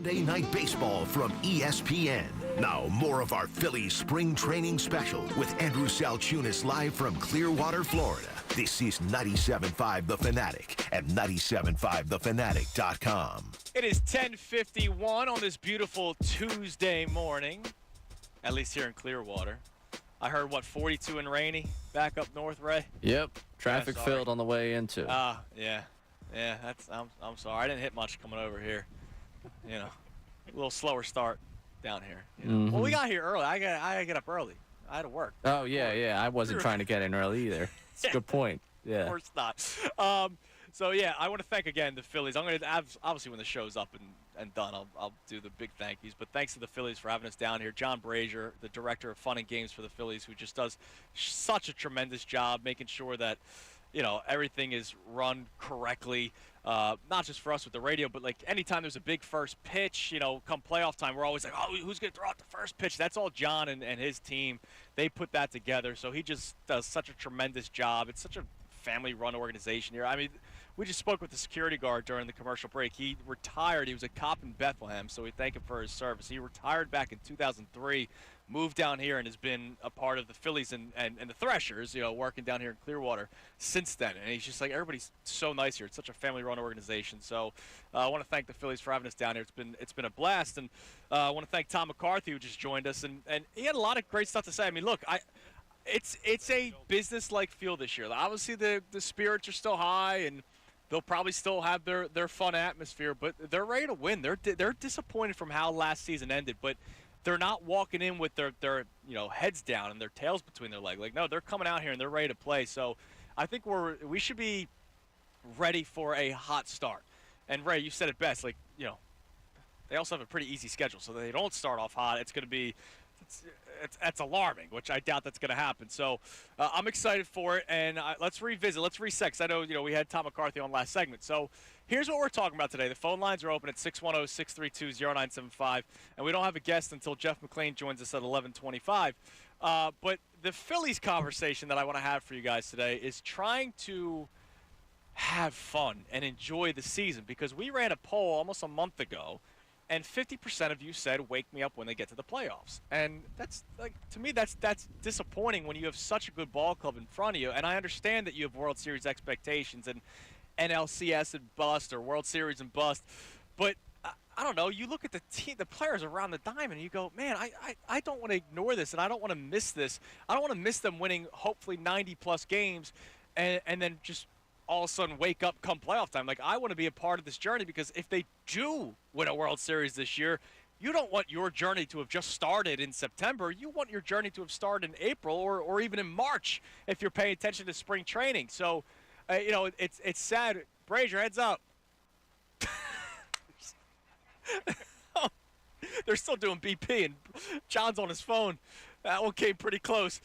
Monday Night Baseball from ESPN. Now, more of our Phillies spring training special with Andrew Salchunas live from Clearwater, Florida. This is 97.5 The Fanatic at 97.5thefanatic.com. It is 10:51 on this beautiful Tuesday morning, at least here in Clearwater. I heard, 42 and rainy back up north, Ray? Yep. Traffic filled on the way into. Yeah. Yeah, I'm sorry. I didn't hit much coming over here. You know, a little slower start down here. You know? Well, we got here early. I got to get up early. I had to work. Oh, yeah. I wasn't trying to get in early either. It's a good point. Yeah. Of course not. So, yeah, I want to thank, again, the Phillies. I'm going to, obviously, when the show's up and done, I'll do the big thank yous. But thanks to the Phillies for having us down here. John Brazier, the director of fun and games for the Phillies, who just does such a tremendous job making sure that, you know, everything is run correctly, not just for us with the radio, but, like, anytime there's a big first pitch, you know, come playoff time, we're always like, oh, who's going to throw out the first pitch? That's all John and his team. They put that together. So he just does such a tremendous job. It's such a family-run organization here. I mean, we just spoke with the security guard during the commercial break. He retired. He was a cop in Bethlehem, so we thank him for his service. He retired back in 2003, moved down here, and has been a part of the Phillies and the Threshers, you know, working down here in Clearwater since then. And he's just like, everybody's so nice here. It's such a family-run organization. So I want to thank the Phillies for having us down here. It's been a blast. And I want to thank Tom McCarthy, who just joined us. And he had a lot of great stuff to say. I mean, look, it's a business-like feel this year. Obviously, the spirits are still high, and they'll probably still have their fun atmosphere, but they're ready to win. They're disappointed from how last season ended, but they're not walking in with their you know, heads down and their tails between their legs. Like, no, they're coming out here and they're ready to play. So I think we should be ready for a hot start. And Ray, you said it best. Like, you know, they also have a pretty easy schedule, so they don't start off hot. It's going to be that's alarming, which I doubt that's going to happen. So I'm excited for it, and let's revisit, let's reset, 'cause I know, you know, we had Tom McCarthy on last segment. So here's what we're talking about today. The phone lines are open at 610-632-0975, and we don't have a guest until Jeff McLane joins us at 11:25. But the Phillies conversation that I want to have for you guys today is trying to have fun and enjoy the season, because we ran a poll almost a month ago, and 50% of you said, wake me up when they get to the playoffs. And that's, like, to me, that's disappointing when you have such a good ball club in front of you. And I understand that you have World Series expectations and NLCS and bust, or World Series and bust. But I don't know, you look at the team, the players around the diamond, and you go, man, I don't want to ignore this, and I don't want to miss this. I don't want to miss them winning hopefully 90-plus games and then just all of a sudden wake up come playoff time. Like, I want to be a part of this journey, because if they do win a World Series this year, you don't want your journey to have just started in September. You want your journey to have started in April or even in March if you're paying attention to spring training. So, you know, it's sad. Brazier, heads up. They're still doing BP, and John's on his phone. That one came pretty close.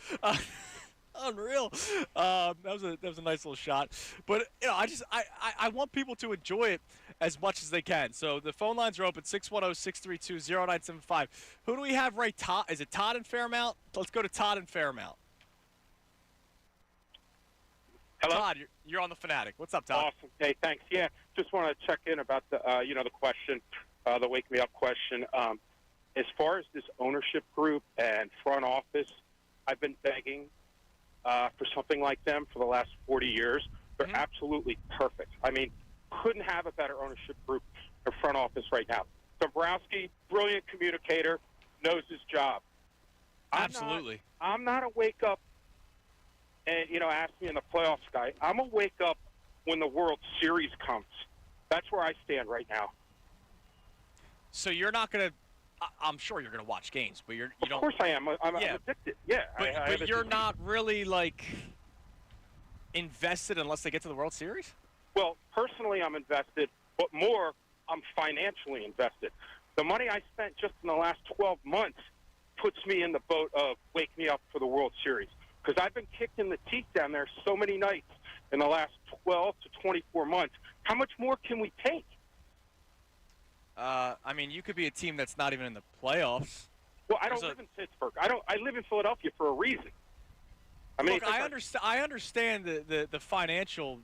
Unreal. That was a nice little shot. But, you know, I want people to enjoy it as much as they can. So the phone lines are open, 610-632-0975. Who do we have, Ray? Todd? Is it Todd in Fairmount? Let's go to Todd in Fairmount. Hello? Todd, you're on the Fanatic. What's up, Todd? Awesome. Hey, thanks. Yeah, just want to check in about the, the question, the wake me up question. As far as this ownership group and front office, I've been begging for something like them for the last 40 years. They're absolutely perfect. I mean, couldn't have a better ownership group or front office right now. Dombrowski, brilliant communicator, knows his job. Absolutely. I'm not a wake up and, you know, ask me in the playoffs guy. I'm a wake up when the World Series comes. That's where I stand right now. So you're not going to – I'm sure you're going to watch games, but you don't – Of course I am. I'm addicted. Yeah. But you're not really, like, invested unless they get to the World Series? Well, personally I'm invested, but more I'm financially invested. The money I spent just in the last 12 months puts me in the boat of wake me up for the World Series, because I've been kicked in the teeth down there so many nights in the last 12 to 24 months. How much more can we take? I mean, you could be a team that's not even in the playoffs. Well, I don't live in Pittsburgh. I live in Philadelphia for a reason. I mean, look, I understand the financial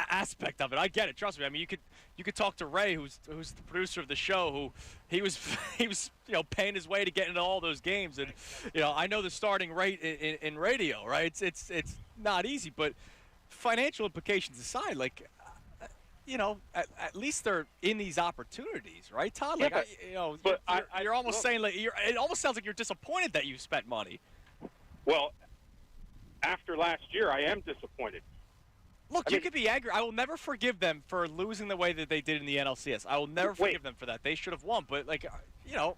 aspect of it. I get it. Trust me. I mean, you could talk to Ray, who's the producer of the show, who he was paying his way to get into all those games, and I know the starting rate in radio, right? It's not easy, but financial implications aside, like. At least they're in these opportunities, right, Todd? Like, you're almost saying like it almost sounds like you're disappointed that you spent money. Well, after last year, I am disappointed. Look, you could be angry. I will never forgive them for losing the way that they did in the NLCS. I will never forgive them for that. They should have won, but what are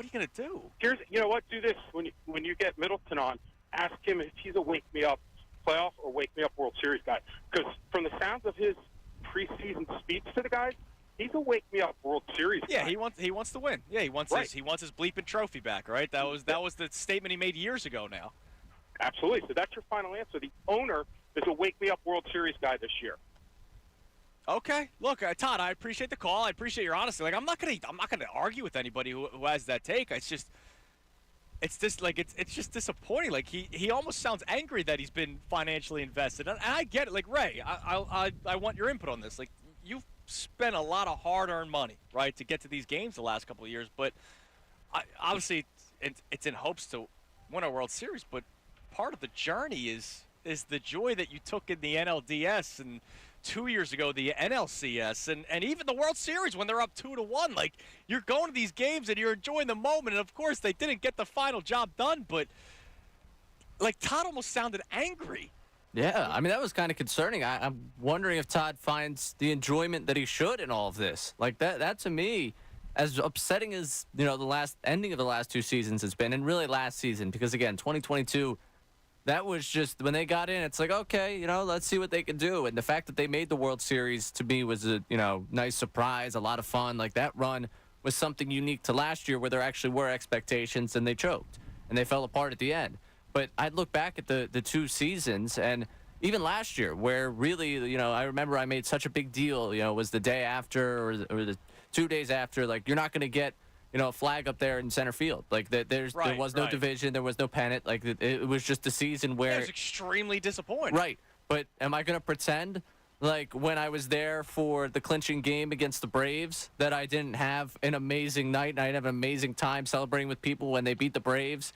you gonna do? Here's, you know what? Do this when you get Middleton on. Ask him if he's a wake me up playoff or wake me up World Series guy. Because from the sounds of his preseason speech to the guys, he's a wake me up World Series guy. Yeah, he wants to win. Yeah, he wants his bleeping trophy back, right? That was the statement he made years ago now. Absolutely. So that's your final answer. The owner is a wake me up World Series guy this year. Okay. Look, Todd, I appreciate the call. I appreciate your honesty. Like I'm not gonna argue with anybody who has that take. It's just disappointing. Like he almost sounds angry that he's been financially invested, and I get it. Like Ray, I want your input on this. Like you've spent a lot of hard-earned money, right, to get to these games the last couple of years, but obviously it's in hopes to win a World Series. But part of the journey is the joy that you took in the NLDS and 2 years ago the NLCS and even the World Series when they're up 2-1. Like you're going to these games and you're enjoying the moment. And of course they didn't get the final job done, but like Todd almost sounded angry. Yeah, I mean that was kind of concerning. I'm wondering if Todd finds the enjoyment that he should in all of this. Like that to me, as upsetting as the last ending of the last two seasons has been, and really last season, because again 2022. That was just when they got in. It's like, okay, let's see what they can do. And the fact that they made the World Series to me was a nice surprise, a lot of fun. Like that run was something unique to last year, where there actually were expectations and they choked and they fell apart at the end. But I'd look back at the two seasons and even last year, where really, I remember I made such a big deal. It was the day after or the 2 days after. Like you're not going to get. A flag up there in center field. Like there was no division, there was no pennant. Like it was just a season where it was extremely disappointing. Right, but am I going to pretend like when I was there for the clinching game against the Braves that I didn't have an amazing night and I didn't have an amazing time celebrating with people when they beat the Braves?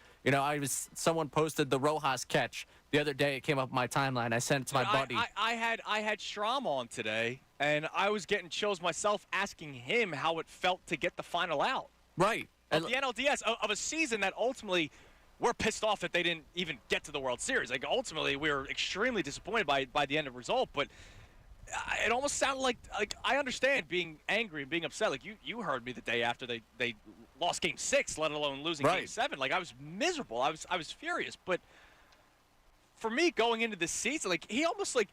Someone posted the Rojas catch the other day. It came up on my timeline. I sent it to my buddy. I had Strahm on today, and I was getting chills myself asking him how it felt to get the final out. Right. Of the NLDS, of a season that ultimately we're pissed off that they didn't even get to the World Series. Like, ultimately, we were extremely disappointed by the end of the result, but it almost sounded like I understand being angry and being upset. Like, you heard me the day after they lost Game 6, let alone losing Game 7. Like, I was miserable. I was furious. But for me, going into this season, like, he almost, like,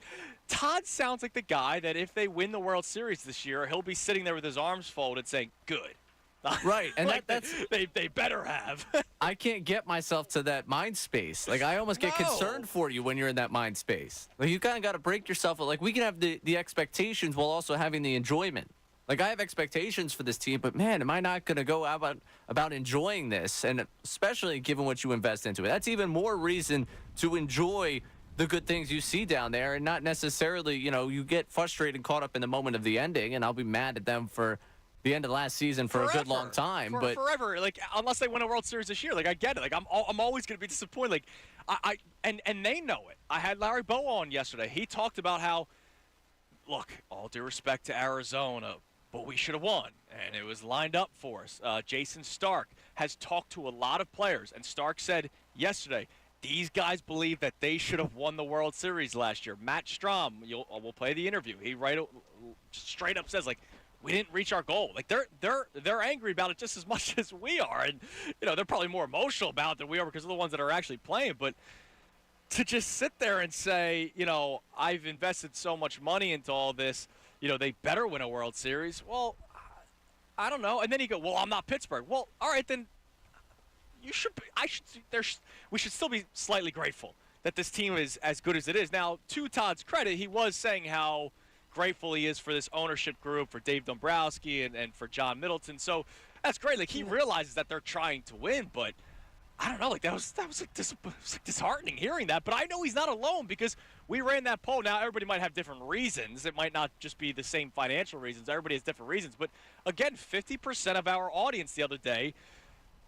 Todd sounds like the guy that if they win the World Series this year, he'll be sitting there with his arms folded saying, good. Right, and like that's they better have. I can't get myself to that mind space. Like I almost get concerned for you when you're in that mind space. Like you kind of got to break yourself. Like we can have the expectations while also having the enjoyment. Like I have expectations for this team, but man, am I not going to go about enjoying this? And especially given what you invest into it, that's even more reason to enjoy the good things you see down there, and not necessarily you get frustrated and caught up in the moment of the ending. And I'll be mad at them for the end of last season for a good long time, but forever. Like unless they win a World Series this year, like I get it. Like I'm always going to be disappointed. Like and they know it. I had Larry Bow on yesterday. He talked about how, look, all due respect to Arizona, but we should have won, and it was lined up for us. Jason Stark has talked to a lot of players, and Stark said yesterday these guys believe that they should have won the World Series last year. Matt Strahm, we'll play the interview. He straight up says, like, we didn't reach our goal. Like they're angry about it just as much as we are, and they're probably more emotional about it than we are because they're the ones that are actually playing. But to just sit there and say, I've invested so much money into all this, they better win a World Series. Well, I don't know. And then you go, well, I'm not Pittsburgh. Well, all right, then you should. We should still be slightly grateful that this team is as good as it is. Now, to Todd's credit, he was saying how grateful he is for this ownership group, for Dave Dombrowski and for John Middleton. So that's great. Like he realizes that they're trying to win, but I don't know, like that was like disheartening hearing that. But I know he's not alone because we ran that poll. Now everybody might have different reasons. It might not just be the same financial reasons. Everybody has different reasons. But again, 50% of our audience the other day,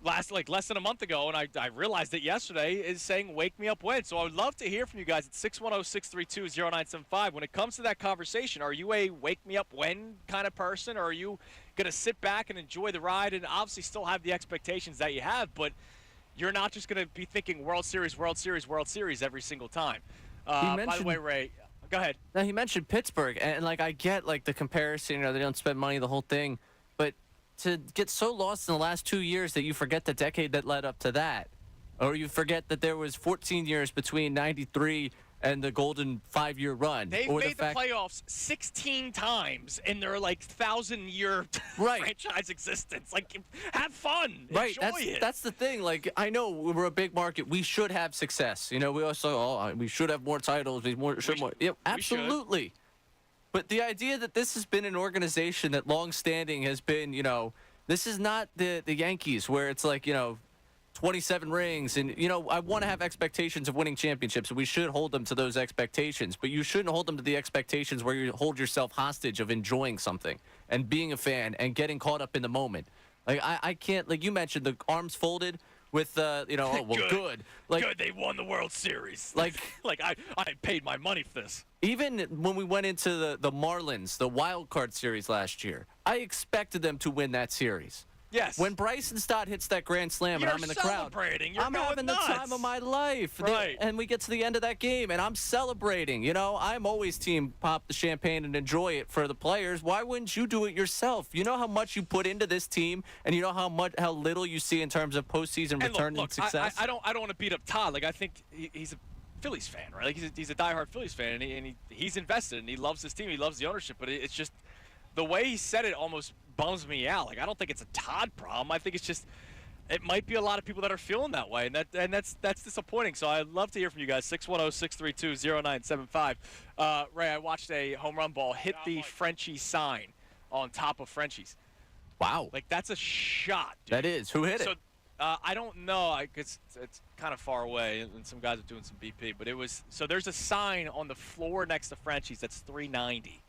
less than a month ago, and I realized it yesterday, is saying "Wake me up when." So I would love to hear from you guys at 610-632-0975. When it comes to that conversation, are you a "wake me up when" kind of person, or are you going to sit back and enjoy the ride and obviously still have the expectations that you have, but you're not just going to be thinking World Series, World Series, World Series every single time? By the way, Ray, go ahead. Now, he mentioned Pittsburgh, and like I get like the comparison, they don't spend money, the whole thing, but to get so lost in the last 2 years that you forget the decade that led up to that, or you forget that there was 14 years between 93 and the golden 5-year run. They've made the playoffs 16 times in their 1,000-year franchise existence. Like, have fun. Right. Enjoy it. That's the thing. Like, I know we're a big market. We should have success. We also, we should have more titles. Yeah, absolutely. But the idea that this has been an organization that long-standing has been, this is not the Yankees where it's 27 rings, and I want to have expectations of winning championships, and we should hold them to those expectations, but you shouldn't hold them to the expectations where you hold yourself hostage of enjoying something and being a fan and getting caught up in the moment. Like I can't, like you mentioned, the arms folded with good. Like, good, they won the World Series. Like I paid my money for this. Even when we went into the Marlins, the wild card series last year, I expected them to win that series. Yes. When Bryson Stott hits that grand slam and I'm in the crowd, I'm having the time of my life. Right. And we get to the end of that game, and I'm celebrating. I'm always team pop the champagne and enjoy it for the players. Why wouldn't you do it yourself? You know how much you put into this team, and you know how little you see in terms of postseason return and success. I don't want to beat up Todd. Like, I think he's a Phillies fan, right? Like, he's a diehard Phillies fan, and he's invested, and he loves his team. He loves the ownership, but it's just the way he said it almost bums me out. Like, I don't think it's a Todd problem. I think it's just it might be a lot of people that are feeling that way, and that's disappointing. So I'd love to hear from you guys. 610-632-0975. Ray, I watched a home run ball hit the Frenchie sign on top of Frenchie's. Wow. Like, that's a shot, dude. That is. Who hit it? So I don't know. It's kind of far away, and some guys are doing some BP. But it was – so there's a sign on the floor next to Frenchie's that's 390.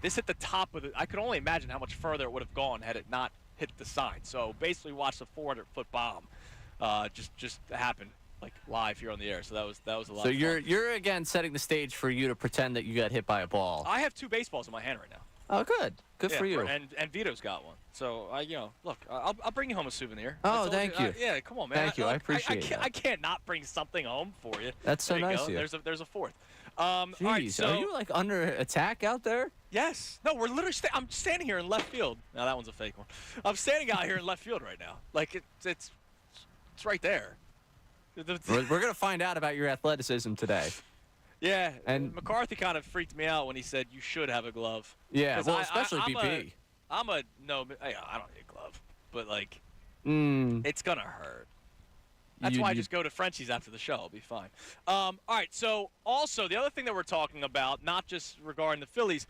This hit the top of it. I could only imagine how much further it would have gone had it not hit the sign. So basically watched a 400-foot bomb just happen, like, live here on the air. So that was a lot of fun. So you're again setting the stage for you to pretend that you got hit by a ball. I have 2 baseballs in my hand right now. Oh, good. Good for you. And Vito's got one. So, look, I'll bring you home a souvenir. Oh, thank you. Yeah, come on, man. Thank you. I appreciate it. I can't not bring something home for you. That's so nice of you. There's a 4th. Jeez, all right, so, are you under attack out there? Yes. No, we're literally I'm standing here in left field. Now that one's a fake one. I'm standing out here in left field right now. Like, it's right there. We're gonna find out about your athleticism today. Yeah, and McCarthy kind of freaked me out when he said you should have a glove. Yeah, well, especially BP. I don't need a glove, but it's gonna hurt. That's why I just go to Frenchie's after the show. I'll be fine. All right, so also the other thing that we're talking about, not just regarding the Phillies,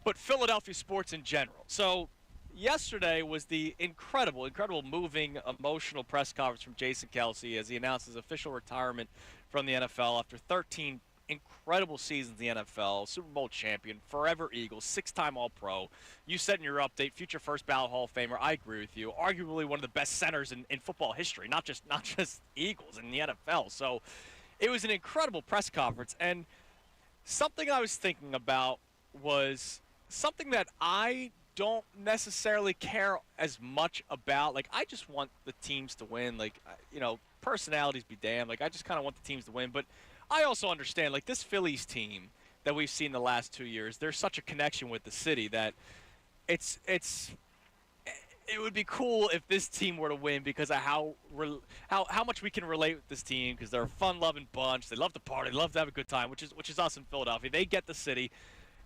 but Philadelphia sports in general. So yesterday was the incredible, moving, emotional press conference from Jason Kelce as he announced his official retirement from the NFL after 13 incredible seasons in the NFL, Super Bowl champion, forever Eagles, 6-time All-Pro. You said in your update, future first ballot Hall of Famer. I agree with you. Arguably one of the best centers in football history, not just Eagles in the NFL. So it was an incredible press conference. And something I was thinking about was something that I don't necessarily care as much about. Like, I just want the teams to win. Like, personalities be damned. Like, I just kind of want the teams to win. But I also understand, like, this Phillies team that we've seen the last 2 years, there's such a connection with the city that it would be cool if this team were to win because of how much we can relate with this team, because they're a fun-loving bunch. They love to party. They love to have a good time, which is us in Philadelphia. They get the city.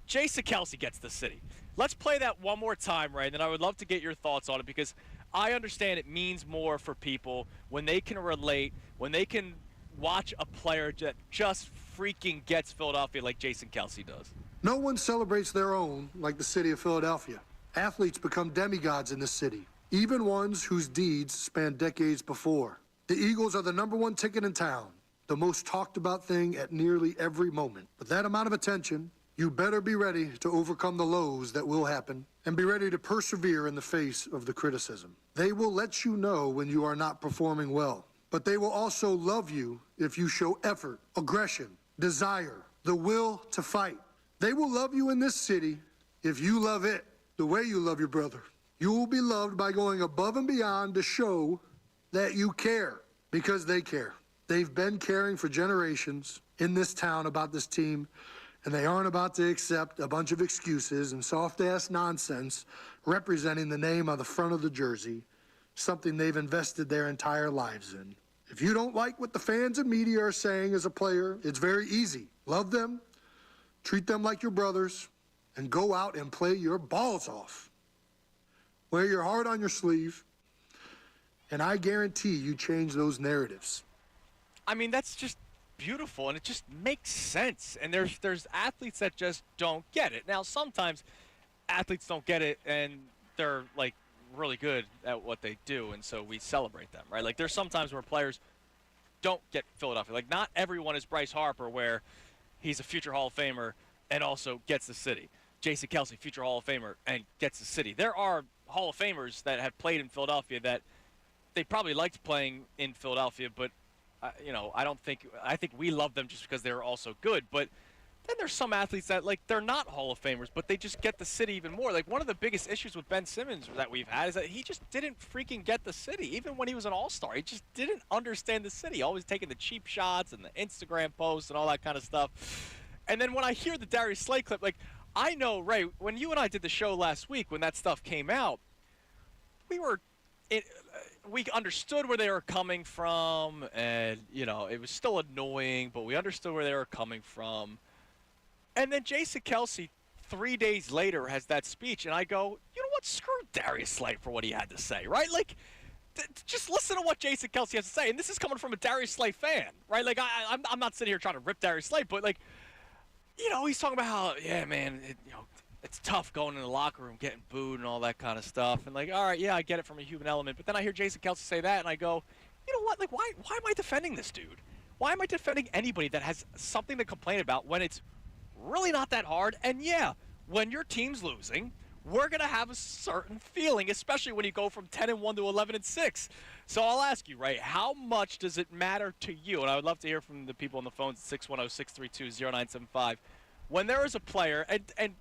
Jason Kelce gets the city. Let's play that one more time, Ray, and then I would love to get your thoughts on it, because I understand it means more for people when they can relate, when they can watch a player that just freaking gets Philadelphia like Jason Kelce does. No one celebrates their own like the city of Philadelphia. Athletes become demigods in this city, even ones whose deeds span decades before. The Eagles are the #1 ticket in town, the most talked about thing at nearly every moment. With that amount of attention, you better be ready to overcome the lows that will happen and be ready to persevere in the face of the criticism. They will let you know when you are not performing well, but they will also love you if you show effort, aggression, desire, the will to fight. They will love you in this city if you love it the way you love your brother. You will be loved by going above and beyond to show that you care, because they care. They've been caring for generations in this town about this team, and they aren't about to accept a bunch of excuses and soft-ass nonsense representing the name on the front of the jersey, something they've invested their entire lives in. If you don't like what the fans and media are saying as a player, it's very easy. Love them, treat them like your brothers, and go out and play your balls off. Wear your heart on your sleeve, and I guarantee you change those narratives. I mean, that's just beautiful, and it just makes sense. And there's athletes that just don't get it. Now, sometimes athletes don't get it, and they're, like, really good at what they do, and so we celebrate them, right? Like, there's sometimes where players don't get Philadelphia. Like, not everyone is Bryce Harper, where he's a future Hall of Famer and also gets the city. Jason Kelce, future Hall of Famer, and gets the city. There are Hall of Famers that have played in Philadelphia that they probably liked playing in Philadelphia, but I think we love them just because they're also good. But then there's some athletes that, like, they're not Hall of Famers, but they just get the city even more. Like, one of the biggest issues with Ben Simmons that we've had is that he just didn't freaking get the city. Even when he was an all-star, he just didn't understand the city. Always taking the cheap shots and the Instagram posts and all that kind of stuff. And then when I hear the Darius Slay clip, like, I know, Ray, when you and I did the show last week, when that stuff came out, we understood where they were coming from, and, it was still annoying, but we understood where they were coming from. And then Jason Kelce, 3 days later, has that speech, and I go, you know what, screw Darius Slay for what he had to say, right? Like, just listen to what Jason Kelce has to say, and this is coming from a Darius Slay fan, right? Like, I'm not sitting here trying to rip Darius Slay, but, like, he's talking about how, yeah, man, it's tough going in the locker room, getting booed and all that kind of stuff. And, like, all right, yeah, I get it from a human element. But then I hear Jason Kelce say that, and I go, you know what? Like, why am I defending this dude? Why am I defending anybody that has something to complain about when it's really not that hard? And, yeah, when your team's losing, we're going to have a certain feeling, especially when you go from 10-1 to 11-6. So I'll ask you, Ray, how much does it matter to you? And I would love to hear from the people on the phones at 610-632-0975. When there is a player, and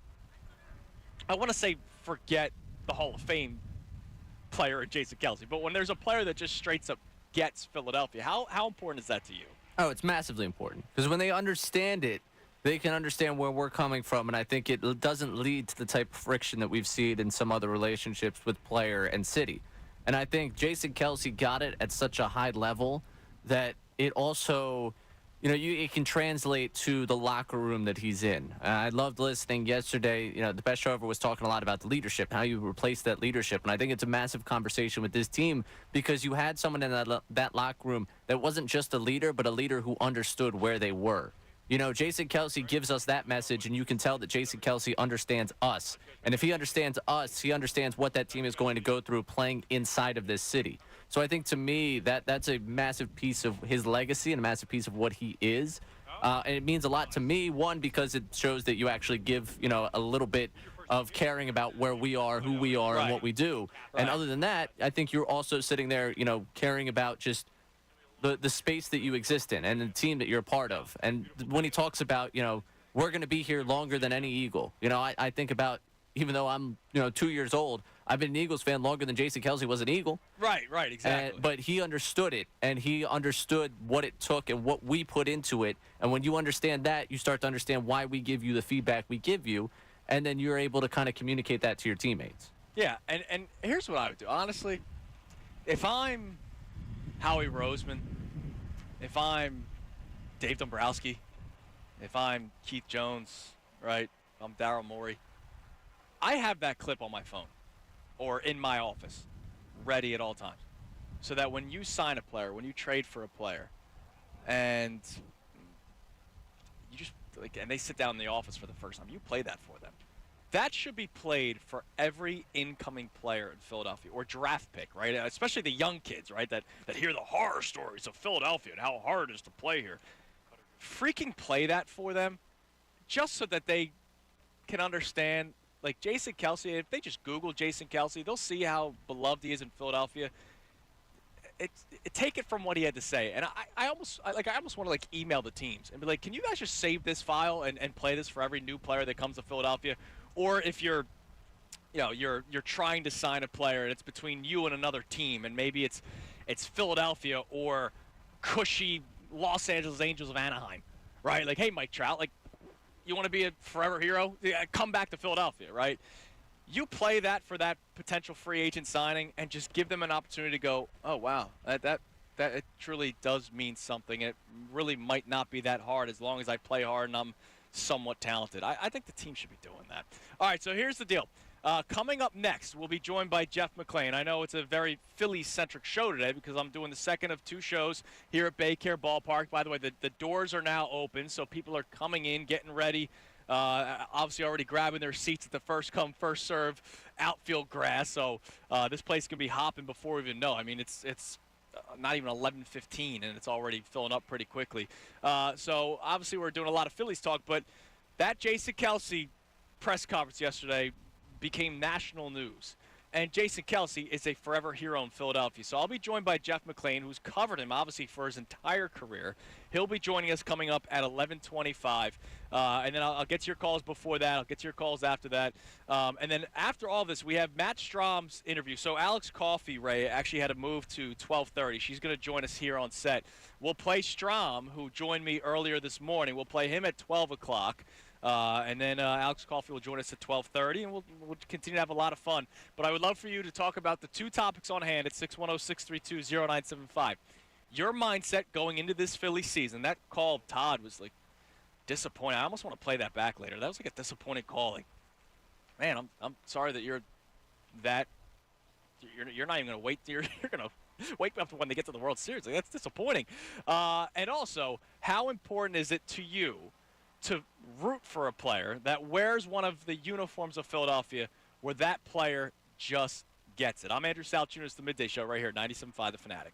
I want to say forget the Hall of Fame player in Jason Kelce, but when there's a player that just straight up gets Philadelphia, how important is that to you? Oh, it's massively important, because when they understand it, they can understand where we're coming from, and I think it doesn't lead to the type of friction that we've seen in some other relationships with player and city. And I think Jason Kelce got it at such a high level that it also, it can translate to the locker room that he's in. I loved listening yesterday. The best show ever was talking a lot about the leadership, how you replace that leadership. And I think it's a massive conversation with this team, because you had someone in that locker room that wasn't just a leader, but a leader who understood where they were. Jason Kelce gives us that message, and you can tell that Jason Kelce understands us. And if he understands us, he understands what that team is going to go through playing inside of this city. So I think, to me, that's a massive piece of his legacy and a massive piece of what he is. And it means a lot to me, one, because it shows that you actually give, a little bit of caring about where we are, who we are, and what we do. Right. And other than that, I think you're also sitting there, caring about just the space that you exist in and the team that you're a part of. And when he talks about, we're going to be here longer than any Eagle, I think about, even though I'm, 2 years old, I've been an Eagles fan longer than Jason Kelce was an Eagle. Right, exactly. But he understood it, and he understood what it took and what we put into it. And when you understand that, you start to understand why we give you the feedback we give you, and then you're able to kind of communicate that to your teammates. Yeah, and here's what I would do. Honestly, if I'm Howie Roseman, if I'm Dave Dombrowski, if I'm Keith Jones, right, if I'm Daryl Morey, I have that clip on my phone or in my office ready at all times, so that when you sign a player, when you trade for a player, and you just, and they sit down in the office for the first time, you play that for them. That should be played for every incoming player in Philadelphia or draft pick, right? Especially the young kids, right? That hear the horror stories of Philadelphia and how hard it is to play here. Freaking play that for them just so that they can understand. Like Jason Kelsey, if they just Google Jason Kelsey, they'll see how beloved he is in Philadelphia. Take it from what he had to say, and I almost want to like email the teams and be like, can you guys just save this file and play this for every new player that comes to Philadelphia? Or if you're trying to sign a player and it's between you and another team, and maybe it's Philadelphia or cushy Los Angeles Angels of Anaheim, right? Like, hey, Mike Trout, like, you want to be a forever hero? Yeah, come back to Philadelphia, right? You play that for that potential free agent signing and just give them an opportunity to go, oh, wow, that it truly does mean something. It really might not be that hard as long as I play hard and I'm somewhat talented. I think the team should be doing that. All right, so here's the deal. Coming up next, we'll be joined by Jeff McLane. I know it's a very Philly-centric show today because I'm doing the second of 2 shows here at Baycare Ballpark. By the way, the doors are now open, so people are coming in, getting ready. Obviously already grabbing their seats at the first come, first serve outfield grass. So this place can be hopping before we even know. I mean, it's not even 11:15 and it's already filling up pretty quickly. So obviously we're doing a lot of Phillies talk, but that Jason Kelsey press conference yesterday became national news. And Jason Kelsey is a forever hero in Philadelphia. So I'll be joined by Jeff McLane, who's covered him, obviously, for his entire career. He'll be joining us coming up at 11:25. And then I'll get to your calls before that. I'll get to your calls after that. And then after all this, we have Matt Strahm's interview. So Alex Coffey, Ray, actually had to move to 12:30. She's going to join us here on set. We'll play Strahm, who joined me earlier this morning. We'll play him at 12 o'clock. And then Alex Coffey will join us at 12:30, and we'll continue to have a lot of fun. But I would love for you to talk about the 2 topics on hand at 610-632-0975. Your mindset going into this Philly season. That call of Todd was, like, disappointing. I almost want to play that back later. That was like a disappointing call. Like, man, I'm sorry that you're not even going to wait. You're going to wake up when they get to the World Series. Like, that's disappointing. And also, how important is it to you to root for a player that wears one of the uniforms of Philadelphia where that player just gets it? I'm Andrew Salchunas, the Midday Show right here at 97.5 The Fanatic.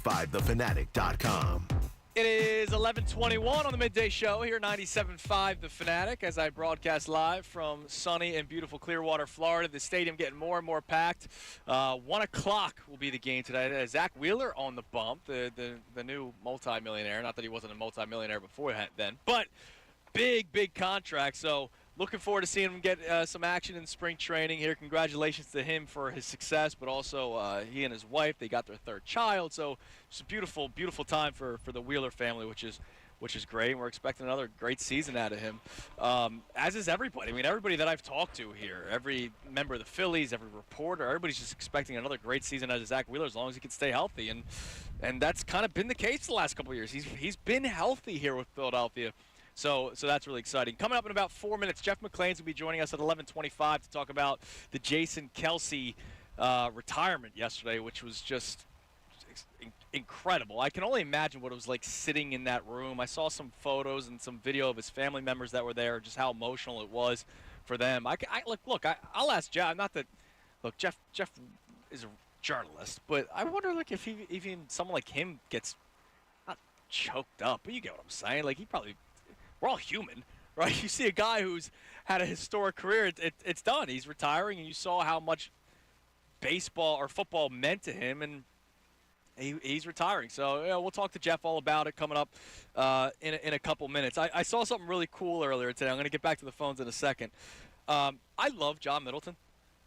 97.5thefanatic.com. It is 11:21 on the Midday Show here, 97.5 The Fanatic, as I broadcast live from sunny and beautiful Clearwater, Florida. The stadium getting more and more packed. 1 o'clock will be the game today. Zach Wheeler on the bump, the new multimillionaire. Not that he wasn't a multimillionaire before then, but big contract. So looking forward to seeing him get some action in spring training here. Congratulations to him for his success, but also he and his wife, they got their third child. So it's a beautiful time for the Wheeler family, which is great. And we're expecting another great season out of him, as is everybody. I mean, everybody that I've talked to here, every member of the Phillies, every reporter, everybody's just expecting another great season out of Zach Wheeler as long as he can stay healthy. And that's kind of been the case the last couple of years. He's been healthy here with Philadelphia. So that's really exciting. Coming up in about 4 minutes, Jeff McLane's going to be joining us at 11:25 to talk about the Jason Kelce retirement yesterday, which was just incredible. I can only imagine what it was like sitting in that room. I saw some photos and some video of his family members that were there, just how emotional it was for them. I'll ask Jeff. Jeff is a journalist, but I wonder if even someone like him gets not choked up, but you get what I'm saying. Like we're all human, right? You see a guy who's had a historic career, it's done. He's retiring, and you saw how much baseball or football meant to him, and he's retiring. So we'll talk to Jeff all about it coming up in a couple minutes. I saw something really cool earlier today. I'm going to get back to the phones in a second. I love John Middleton.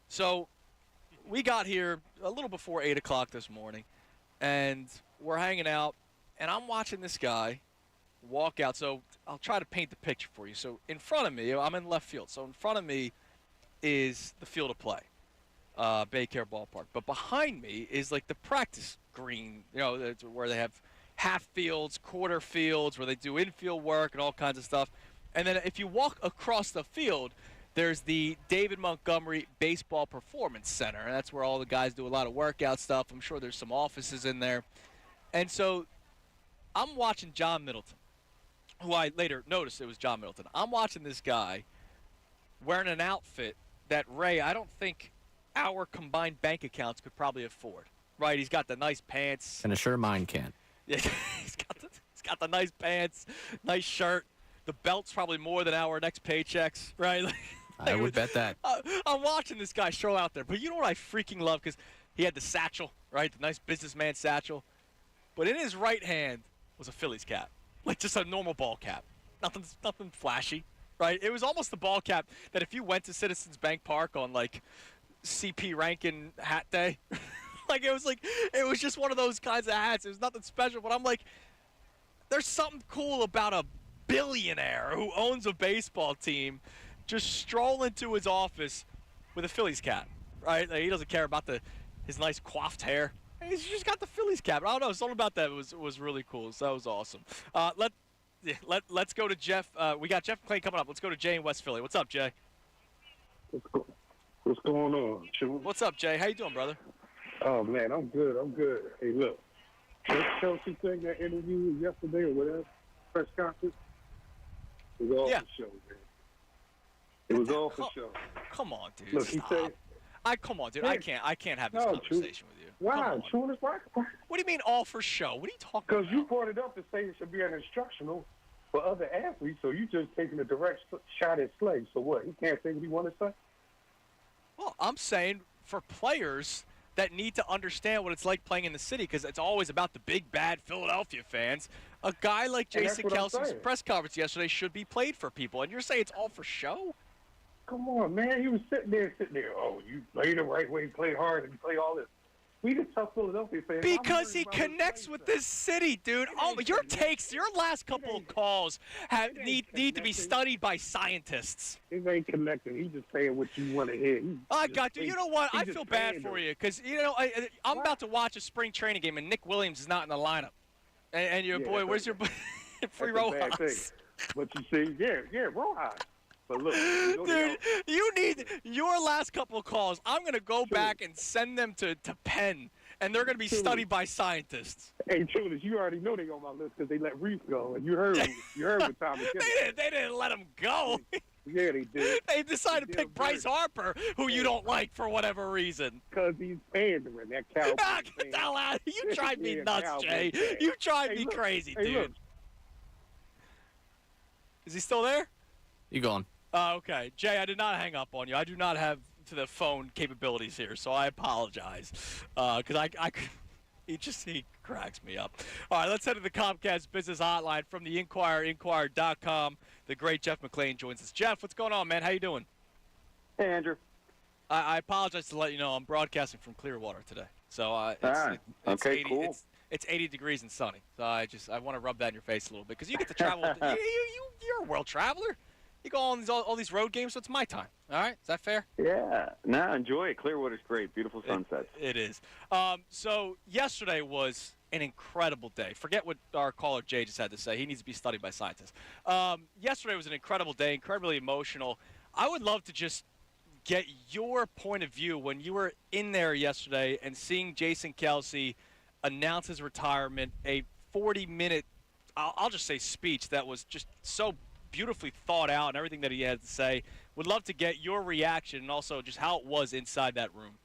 So we got here a little before 8 o'clock this morning, and we're hanging out, and I'm watching this guy walk out. So I'll try to paint the picture for you. So in front of me, I'm in left field. So in front of me is the field of play, Baycare Ballpark. But behind me is like the practice green, where they have half fields, quarter fields, where they do infield work and all kinds of stuff. And then if you walk across the field, there's the David Montgomery Baseball Performance Center. And that's where all the guys do a lot of workout stuff. I'm sure there's some offices in there. And so I'm watching John Middleton, who I later noticed it was John Middleton. I'm watching this guy wearing an outfit that, Ray, I don't think our combined bank accounts could probably afford. Right? He's got the nice pants. And sure mine can't. Yeah, he's got the nice pants, nice shirt. The belt's probably more than our next paychecks, right? I would bet that. I'm watching this guy show out there. But you know what I freaking love? Because he had the satchel, right? The nice businessman satchel. But in his right hand was a Phillies cap. Like just a normal ball cap. Nothing flashy, right? It was almost the ball cap that if you went to Citizens Bank Park on like CP Rankin hat day, it was just one of those kinds of hats. It was nothing special, but I'm like, there's something cool about a billionaire who owns a baseball team just stroll into his office with a Phillies cap, right? Like, he doesn't care about his nice coiffed hair. He's just got the Phillies cap. I don't know. Something about that was really cool. So that was awesome. Let's go to Jeff. We got Jeff McLane coming up. Let's go to Jay in West Philly. What's up, Jay? What's going on, Sean? What's up, Jay? How you doing, brother? Oh, man, I'm good. Hey, look, this Chelsea thing, that interview yesterday or whatever, press conference, it was all for show, man. It was all for show. Come on, dude. Look, stop. he said, come on, dude. I can't have this conversation with you. Why? True, What do you mean all for show? What are you talking about? Because you brought it up to say it should be an instructional for other athletes, so you just taking a direct shot at Slade. So what? He can't say what he want to say? Well, I'm saying for players that need to understand what it's like playing in the city, because it's always about the big, bad Philadelphia fans. A guy like Jason Kelce's press conference yesterday should be played for people, and you're saying it's all for show? Come on, man. He was sitting there. Oh, you play the right way, play hard, and play all this. We just tell Philadelphia fans. Because he connects with this city, dude. Oh, your last couple of calls need to be studied by scientists. He ain't connecting. He's just saying what you want to hear. I got you. You know what? I feel bad for you because I'm about to watch a spring training game and Nick Williams is not in the lineup. And your boy, where's your free Rojas? But you see, yeah, Rojas. But look, dude, you need your last couple of calls. I'm going to go back and send them to Penn And they're going to be studied by scientists. Hey, Chulis, you already know they on my list because they let Reese go, and you heard what Tom McCarthy. They didn't let him go. Yeah, they did. They decided to pick Bryce Harper, who you don't like for whatever reason. Because he's pandering, that Cowboy Get the hell out. You drive me nuts, Jay. You drive me crazy, dude. Look. Is he still there? You going? Okay. Jay, I did not hang up on you. I do not have the phone capabilities here, so I apologize. Because he cracks me up. All right, let's head to the Comcast Business Hotline from the Inquirer, Inquirer.com. The great Jeff McLane joins us. Jeff, what's going on, man? How you doing? Hey, Andrew. I apologize to let you know I'm broadcasting from Clearwater today. So it's 80, cool. It's 80 degrees and sunny. So I want to rub that in your face a little bit because you get to travel. You're a world traveler. You go on all these road games, so it's my time. All right? Is that fair? Yeah. No, enjoy it. Clearwater's great. Beautiful sunsets. It is. So yesterday was an incredible day. Forget what our caller Jay just had to say. He needs to be studied by scientists. Yesterday was an incredible day, incredibly emotional. I would love to just get your point of view when you were in there yesterday and seeing Jason Kelce announce his retirement, a 40-minute, I'll just say speech that was just so beautifully thought out and everything that he had to say. Would love to get your reaction and also just how it was inside that room.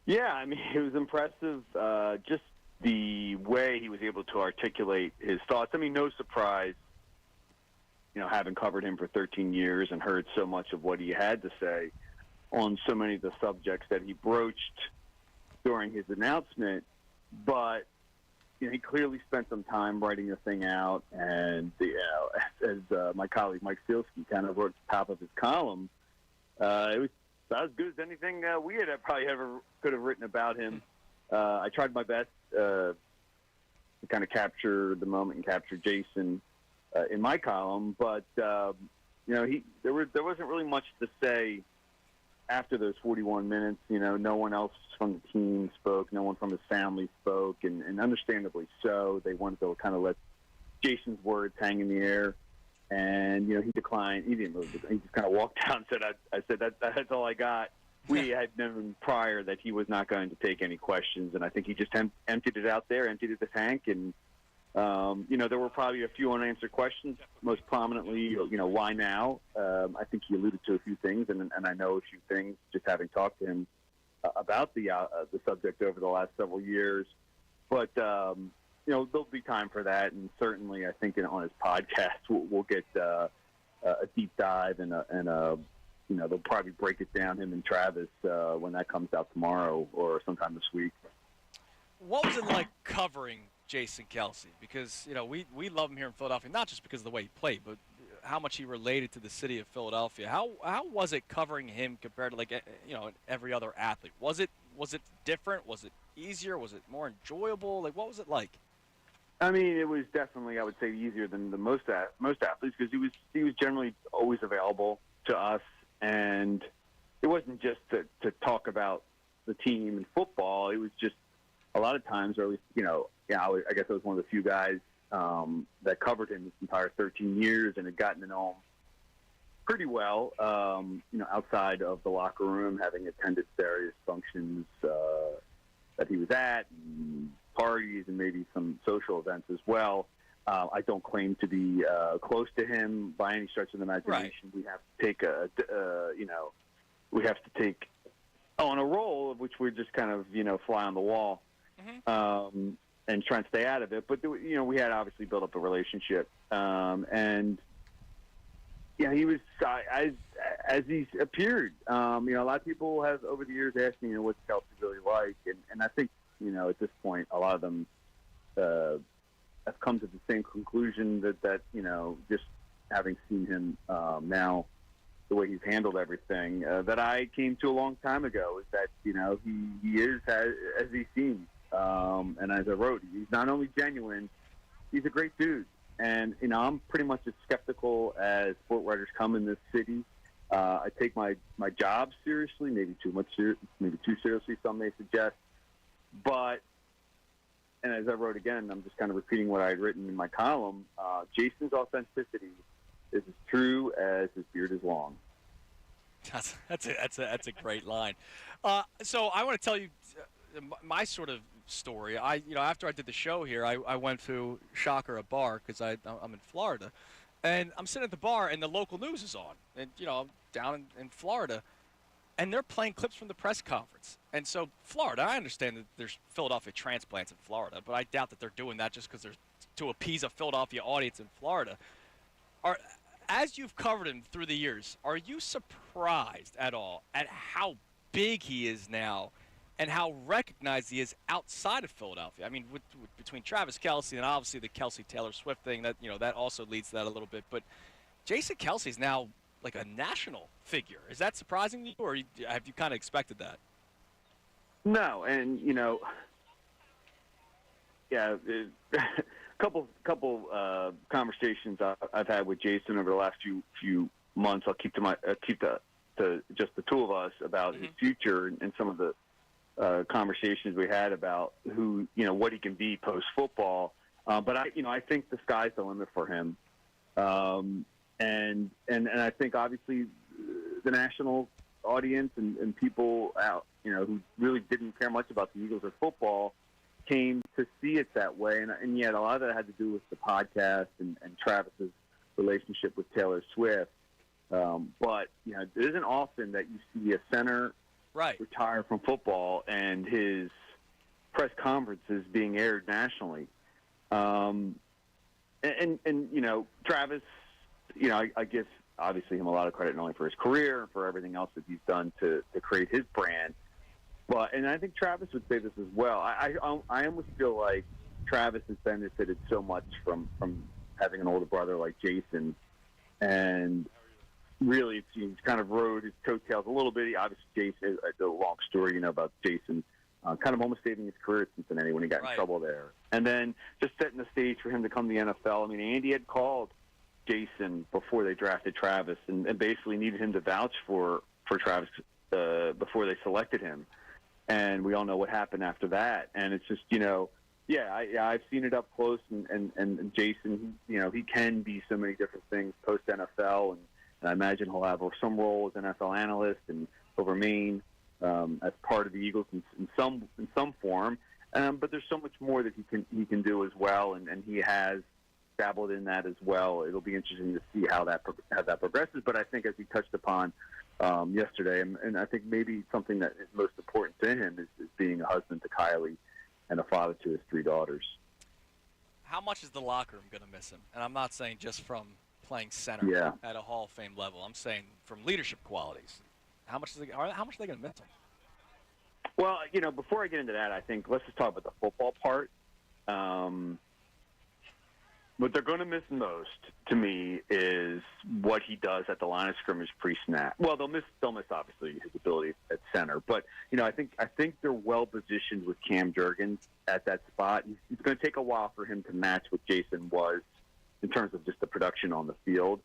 Yeah, I mean, it was impressive, just the way he was able to articulate his thoughts. I mean, no surprise, having covered him for 13 years and heard so much of what he had to say on so many of the subjects that he broached during his announcement. But he clearly spent some time writing the thing out, and as my colleague Mike Silsky kind of wrote at the top of his column, it was about as good as anything we had probably ever could have written about him. I tried my best to kind of capture the moment and capture Jason in my column, but there wasn't really much to say after those 41 minutes. No one else from the team spoke, no one from his family spoke, and understandably so. They wanted to kind of let Jason's words hang in the air, and he declined. He didn't move. He just kind of walked out and said, "I said that's all I got." We had known prior that he was not going to take any questions, and I think he just emptied it out there, emptied the tank, and there were probably a few unanswered questions. Most prominently, why now? I think he alluded to a few things, and I know a few things just having talked to him about the subject over the last several years. But there'll be time for that, and certainly I think on his podcast we'll get a deep dive and they'll probably break it down, him and Travis, when that comes out tomorrow or sometime this week. What was it like covering Jason Kelce? Because we love him here in Philadelphia, not just because of the way he played, but how much he related to the city of Philadelphia. How was it covering him compared to every other athlete? Was it different? Was it easier? Was it more enjoyable? What was it like? I mean, it was definitely, I would say, easier than the most athletes because he was generally always available to us, and it wasn't just to talk about the team and football. It was just a lot of times, or at least I guess I was one of the few guys that covered him his entire 13 years and had gotten to know him pretty well, outside of the locker room, having attended various functions that he was at, and parties, and maybe some social events as well. I don't claim to be close to him by any stretch of the imagination. Right. We have to take we have to take on a role of which we're just kind of fly on the wall. Mm-hmm. And try and stay out of it. But, we had obviously built up a relationship. And, he was, as he's appeared, a lot of people have over the years asked me, what's Kelce really like? And I think, at this point, a lot of them have come to the same conclusion that just having seen him now, the way he's handled everything, that I came to a long time ago, is that, he is as he seems. And as I wrote, he's not only genuine, he's a great dude. And, I'm pretty much as skeptical as sport writers come in this city. I take my job seriously, maybe too seriously, some may suggest. But, and as I wrote again, I'm just kind of repeating what I had written in my column, Jason's authenticity is as true as his beard is long. That's a great line. So I want to tell you my sort of story. After I did the show here, I went to a bar because I'm in Florida, and I'm sitting at the bar and the local news is on, and I'm down in Florida, and they're playing clips from the press conference. And so Florida, I understand that there's Philadelphia transplants in Florida, but I doubt that they're doing that just because they're to appease a Philadelphia audience in Florida. As you've covered him through the years, are you surprised at all at how big he is now and how recognized he is outside of Philadelphia? I mean, between Travis Kelce and obviously the Kelce-Taylor Swift thing, that that also leads to that a little bit. But Jason Kelce's now like a national figure. Is that surprising to you, or have you kind of expected that? No, and yeah, couple conversations I've had with Jason over the last few months. I'll keep to just the two of us about his future and some of the conversations we had about what he can be post football. But I think the sky's the limit for him. And I think obviously the national audience and people out who really didn't care much about the Eagles or football came to see it that way, and yet a lot of that had to do with the podcast and Travis's relationship with Taylor Swift. But it isn't often that you see a center retire from football and his press conferences being aired nationally. And Travis, I give obviously him a lot of credit not only for his career and for everything else that he's done to create his brand. And I think Travis would say this as well. I almost feel like Travis has benefited so much from having an older brother like Jason, and really he's kind of rode his coattails a little bit. Obviously, Jason, the long story, about Jason, kind of almost saving his career at Cincinnati when he got in trouble there, and then just setting the stage for him to come to the NFL. I mean, Andy had called Jason before they drafted Travis, and basically needed him to vouch for Travis before they selected him. And we all know what happened after that. And it's just, I've seen it up close. And Jason, he can be so many different things post NFL. And I imagine he'll have some role as NFL analyst and he'll remain as part of the Eagles in some form. But there's so much more that he can do as well. And he has dabbled in that as well. It'll be interesting to see how that progresses. But I think, as he touched upon yesterday, and I think maybe something that is most important to him is being a husband to Kylie and a father to his 3 daughters. How much is the locker room going to miss him? And I'm not saying just from playing center at a Hall of Fame level. I'm saying from leadership qualities. How much are they going to miss him? Well, before I get into that, I think let's just talk about the football part. What they're going to miss most, to me, is what he does at the line of scrimmage pre-snap. Well, they'll miss obviously his ability at center, but I think they're well positioned with Cam Jurgens at that spot. It's going to take a while for him to match what Jason was in terms of just the production on the field.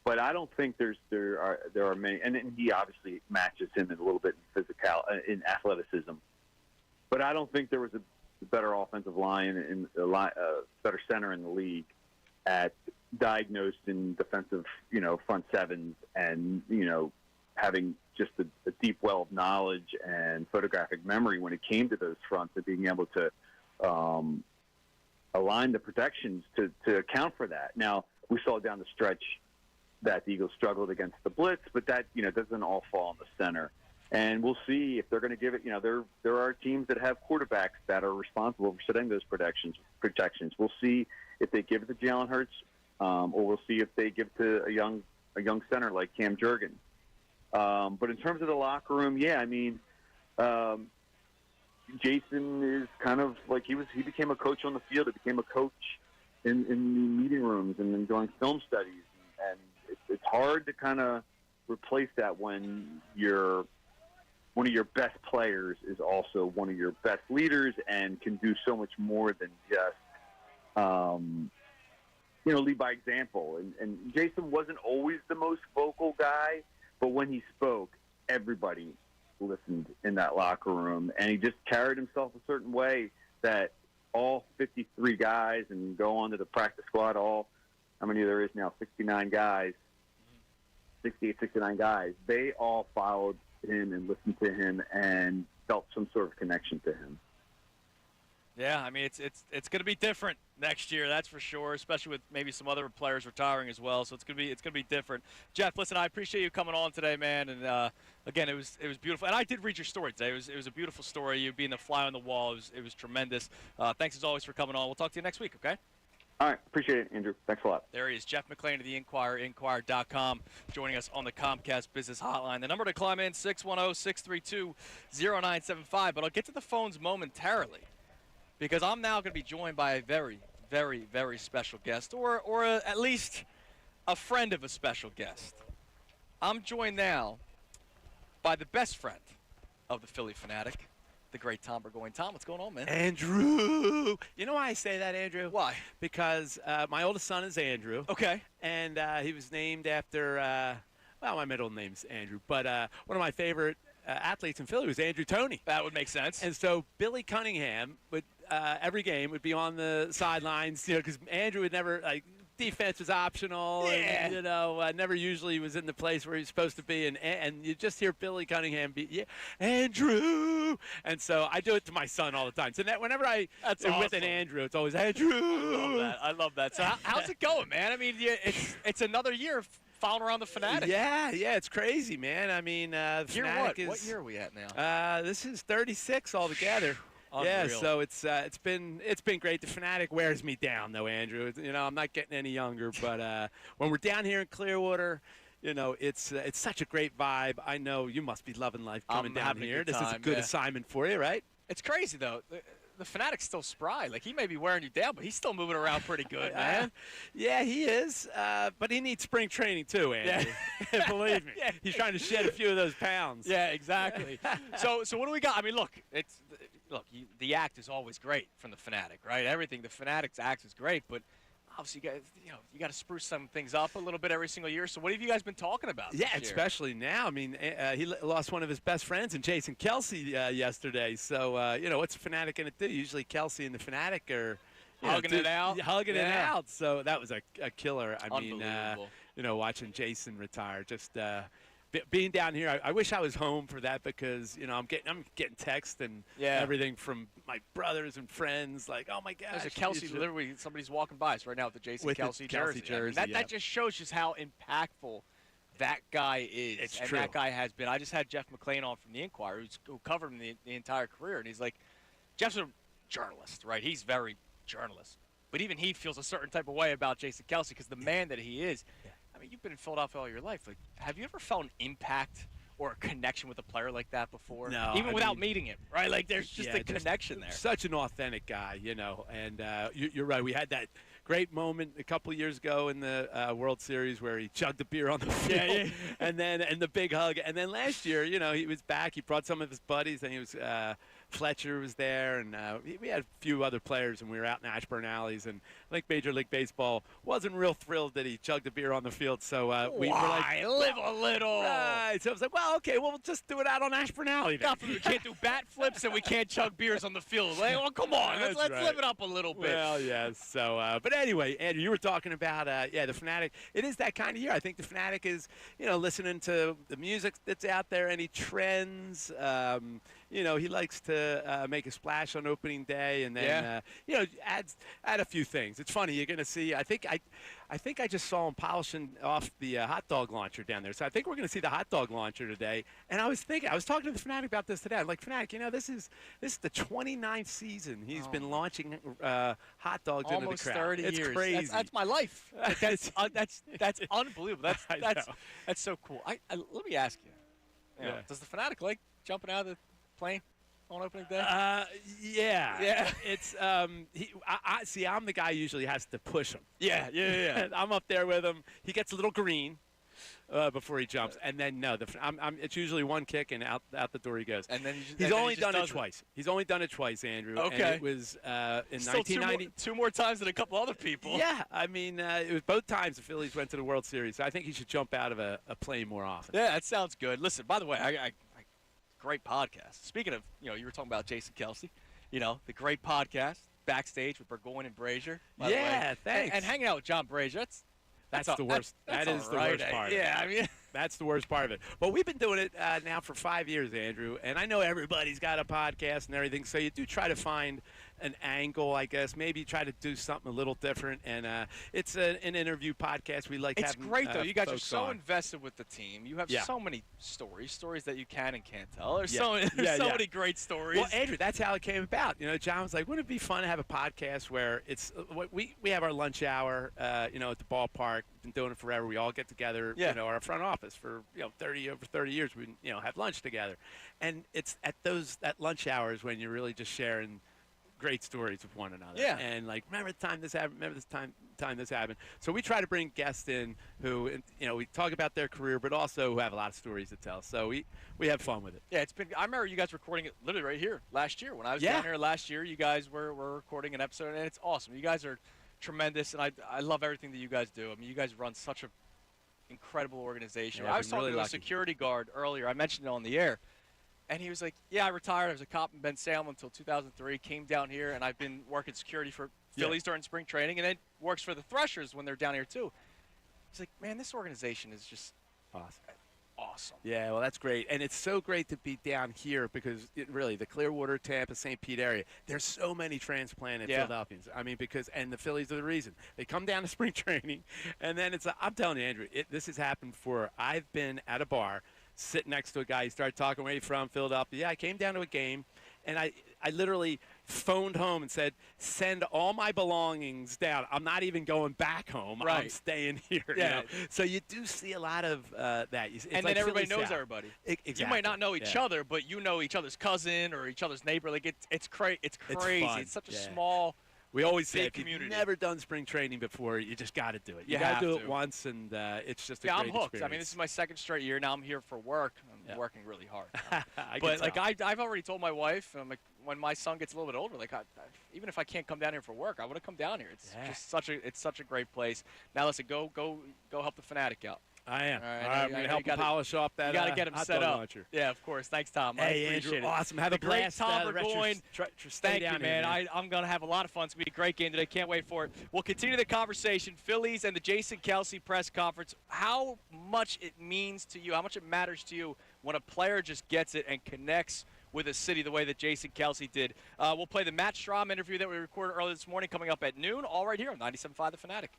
But I don't think there are many, and he obviously matches him in a little bit in athleticism. But I don't think there was a better offensive line and better center in the league at diagnosing defensive, front sevens and, having just a deep well of knowledge and photographic memory when it came to those fronts and being able to align the protections to account for that. Now, we saw down the stretch that the Eagles struggled against the blitz, but that, doesn't all fall on the center. And we'll see if they're going to give it. There are teams that have quarterbacks that are responsible for setting those protections. We'll see if they give it to Jalen Hurts, or we'll see if they give it to a young center like Cam Jurgens. But in terms of the locker room, Jason is kind of like he became a coach on the field. He became a coach in meeting rooms and doing film studies. And it's hard to kind of replace that when one of your best players is also one of your best leaders and can do so much more than just, lead by example. And Jason wasn't always the most vocal guy, but when he spoke, everybody listened in that locker room. And he just carried himself a certain way that all 53 guys and go on to the practice squad, how many there is now, 69 guys, 68, 69 guys, they all followed him and listened to him and felt some sort of connection to him. Yeah, I mean it's going to be different next year, that's for sure. Especially with maybe some other players retiring as well. So it's going to be different. Jeff, listen, I appreciate you coming on today, man. And again, it was beautiful. And I did read your story today. It was a beautiful story. You being the fly on the wall, it was tremendous. Thanks as always for coming on. We'll talk to you next week. Okay. All right, appreciate it, Andrew. Thanks a lot. There he is, Jeff McLane of the Inquirer, Inquirer.com, joining us on the Comcast Business Hotline. The number to climb in, 610-632-0975. But I'll get to the phones momentarily because I'm now going to be joined by a very, very, very special guest, or at least a friend of a special guest. I'm joined now by the best friend of the Philly Fanatic, the great Tom Burgoyne. Tom, what's going on, man? Andrew. You know why I say that, Andrew? Why? Because my oldest son is Andrew. Okay. And he was named after, well, my middle name's Andrew, but one of my favorite athletes in Philly was Andrew Toney. That would make sense. And so Billy Cunningham would every game would be on the sidelines, because Andrew would never, defense was optional. Yeah. And, never usually was in the place where he was supposed to be. And you just hear Billy Cunningham be, yeah, Andrew. And so I do it to my son all the time. So whenever I'm with an Andrew, it's always Andrew. I love that. So how's it going, man? I mean, it's another year following around the Fanatic. Yeah, it's crazy, man. I mean, the Fanatic what year are we at now? This is 36 altogether. Unreal. Yeah, so it's been great. The Fanatic wears me down, though, Andrew. I'm not getting any younger, but when we're down here in Clearwater, it's such a great vibe. I know you must be loving life coming down here. This is a good assignment for you, right? It's crazy though. The Fanatic's still spry. Like, he may be wearing you down, but he's still moving around pretty good, man. Yeah, he is. But he needs spring training too, Andrew. Yeah. Believe me. Yeah. He's trying to shed a few of those pounds. Yeah, exactly. So what do we got? I mean, look, the act is always great from the Fanatic, right? Everything, the Fanatic's act is great, but obviously, you got to spruce some things up a little bit every single year. So what have you guys been talking about this year? Especially now. I mean, he lost one of his best friends in Jason Kelsey yesterday. So, what's the Fanatic going to do? Usually Kelsey and the Fanatic are hugging it out. Hugging it out. So that was a killer. I mean, watching Jason retire, just being down here, I wish I was home for that because I'm getting texts and everything from my brothers and friends like, oh my gosh, there's a Kelsey literally somebody's walking by us right now with the Jason Kelsey jersey. That just shows just how impactful that guy is. It's and true. That guy has been. I just had Jeff McLane on from the Inquirer, who covered him the entire career, and he's like, Jeff's a journalist, right? He's very journalist, but even he feels a certain type of way about Jason Kelsey because the man that he is. I mean, you've been in Philadelphia all your life. Like, have you ever felt an impact or a connection with a player like that before? No. Even without meeting him, right? Like, there's just a connection there. Such an authentic guy, And you're right. We had that great moment a couple years ago in the World Series where he chugged a beer on the field. And the big hug. And then last year, he was back. He brought some of his buddies, and he was Fletcher was there, and we had a few other players, and we were out in Ashburn Alleys, and I think Major League Baseball wasn't real thrilled that he chugged a beer on the field, so we were like, live a little. Right. So I was like, well, okay, we'll just do it out on Ashburn Alley then. We can't do bat flips, and we can't chug beers on the field. Like, well, come on, let's live it up a little bit. Well, yes. So, but anyway, Andrew, you were talking about, the Fanatic. It is that kind of year. I think the Fanatic is, listening to the music that's out there, any trends. He likes to make a splash on opening day, and then add a few things. It's funny. You're going to see. I think I just saw him polishing off the hot dog launcher down there. So I think we're going to see the hot dog launcher today. And I was talking to the Fanatic about this today. I'm like, Fanatic, this is the 29th season he's been launching hot dogs into the crowd. Almost 30 years. It's crazy. That's my life. That's unbelievable. That's so cool. Let me ask you. Does the Fanatic like jumping out of the plane on opening day? Yeah. It's I see. I'm the guy who usually has to push him. Yeah. I'm up there with him. He gets a little green before he jumps, and then it's usually one kick and out the door he goes. And then he's only done it twice. He's only done it twice, Andrew. Okay. And it was in 1990. Two more times than a couple other people. Yeah, I mean, it was both times the Phillies went to the World Series. So I think he should jump out of a plane more often. Yeah, that sounds good. Listen, by the way, I great podcast. Speaking of, you were talking about Jason Kelsey, the great podcast, Backstage with Burgoyne and Brazier. Yeah, thanks. And hanging out with John Brazier, that's the worst. That is the worst part. Yeah, I mean, That's the worst part of it. But we've been doing it now for 5 years, Andrew, and I know everybody's got a podcast and everything, so you do try to find an angle, I guess. Maybe try to do something a little different, and it's an interview podcast. We like it's having great, though. You guys are so on. invested with the team. You have so many stories that you can and can't tell. There's Yeah. so many great stories. Well, Andrew, that's how it came about. John was like, wouldn't it be fun to have a podcast where it's we have our lunch hour, at the ballpark. Been doing it forever. We all get together, our front office for over 30 years. We have lunch together, and it's at lunch hours when you're really just sharing great stories with one another. Yeah. And like, remember the time this happened? Remember this time this happened? So we try to bring guests in who, we talk about their career, but also who have a lot of stories to tell. So we have fun with it. Yeah, I remember you guys recording it literally right here last year. When I was down here last year, you guys were recording an episode, and it's awesome. You guys are tremendous, and I love everything that you guys do. I mean, you guys run such an incredible organization. Yeah, I was talking really to a lucky. security guard earlier. I mentioned it on the air. And he was like, yeah, I retired. I was a cop in Ben Salem until 2003. Came down here, and I've been working security for Phillies during spring training, and then works for the Threshers when they're down here, too. He's like, man, this organization is just awesome. Yeah, well, that's great. And it's so great to be down here because, really, the Clearwater, Tampa, St. Pete area, there's so many transplanted Philadelphians. I mean, and the Phillies are the reason. They come down to spring training, and then I'm telling you, Andrew, this has happened before. I've been at a bar, sitting next to a guy. He started talking, where are you from? Philadelphia. Yeah, I came down to a game, and I literally phoned home and said, send all my belongings down. I'm not even going back home. Right. I'm staying here. Yeah. So you do see a lot of that. It's And like then everybody Philly knows South. everybody. Exactly. You might not know each other, but you know each other's cousin or each other's neighbor. Like it's crazy. It's fun. It's such a small. We always say, big if you've community. never done spring training before, you just got to do it. You You got have to do to. it once, and it's just a Yeah, great I'm hooked. experience. I mean, this is my second straight year. Now I'm here for work. I'm working really hard. I But can like tell. I've already told my wife, I'm like, when my son gets a little bit older, like even if I can't come down here for work, I want to come down here. It's just such a great place. Now listen, go help the Fanatic out. I am. All right, All right, I'm going to help him polish off that. You got to get him hot set dog up. launcher. Yeah, of course. Thanks, Tom. I Hey, appreciate Andrew, it. awesome. Have the a great blast. Tom Burgoyne. Thank you, man. I'm going to have a lot of fun. It's going to be a great game today. Can't wait for it. We'll continue the conversation. Phillies and the Jason Kelce press conference. How much it means to you, how much it matters to you when a player just gets it and connects with a city the way that Jason Kelce did. We'll play the Matt Strahm interview that we recorded earlier this morning coming up at noon, all right here on 97.5 The Fanatic.